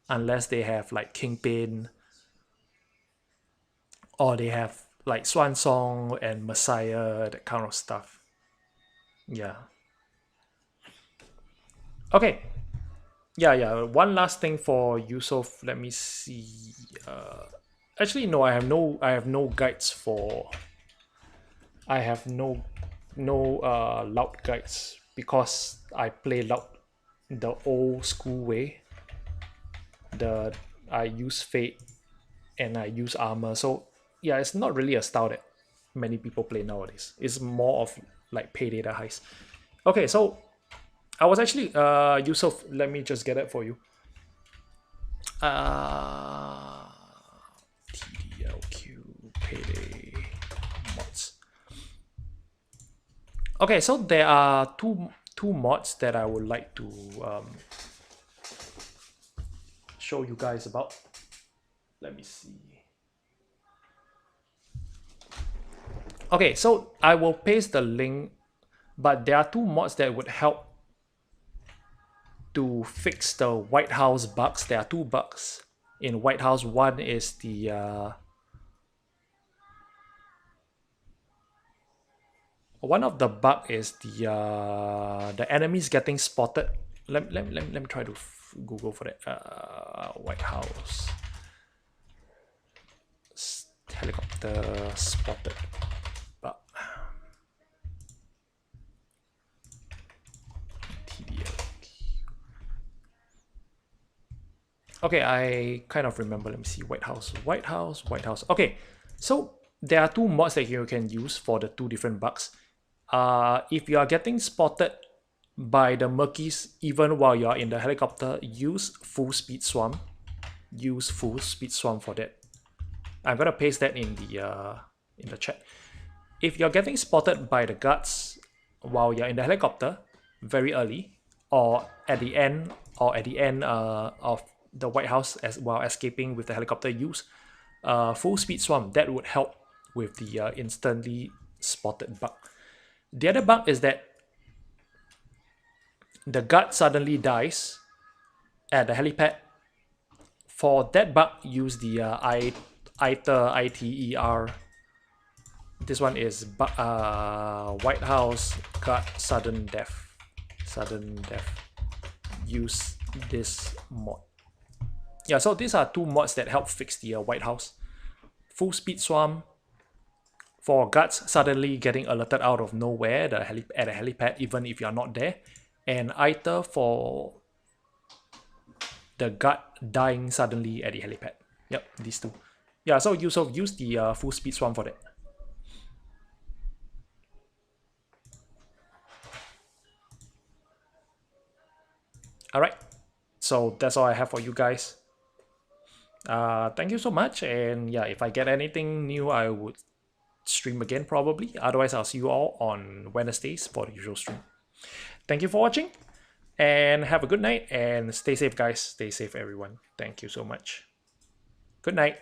unless they have like Kingpin, or they have like Swan Song and Messiah, that kind of stuff. Yeah. Okay. Yeah. One last thing for Yusuf. Let me see. Actually, no. I have no guides for. I have no loud guides because I play loud the old school way. I use Fate and I use Armor. So yeah, it's not really a style that many people play nowadays. It's more of like pay data heist. Okay, so I was actually Yusuf, let me just get it for you. TDLQ payday mods. Okay, so there are two mods that I would like to show you guys about. Let me see. Okay, so I will paste the link, but there are two mods that would help to fix the White House bugs. There are two bugs in White House. One is the one of the bug is the enemies getting spotted. Let me try to Google for that. White House helicopter spotted bug. TDL. Okay, I kind of remember. Let me see. White House. Okay, so there are two mods that you can use for the two different bugs. If you are getting spotted by the Murkies even while you are in the helicopter, use full speed swarm. Use full speed swarm for that. I'm gonna paste that in the chat. If you're getting spotted by the guards while you're in the helicopter very early, or at the end of the White House as while escaping with the helicopter, use full speed swarm. That would help with the instantly spotted bug. The other bug is that the guard suddenly dies at the helipad. For that bug, use the ITER. This one is White House guard sudden death. Use this mod. Yeah, so these are two mods that help fix the White House. Full speed swarm for guards suddenly getting alerted out of nowhere at a helipad even if you're not there, and ITER for the guard dying suddenly at the helipad. Yep, these two. Yeah, so use the full speed swarm for that. Alright, so that's all I have for you guys. Thank you so much, and yeah, if I get anything new, I would stream again probably. Otherwise, I'll see you all on Wednesdays for the usual stream. Thank you for watching, and have a good night, and stay safe, guys. Stay safe, everyone. Thank you so much. Good night.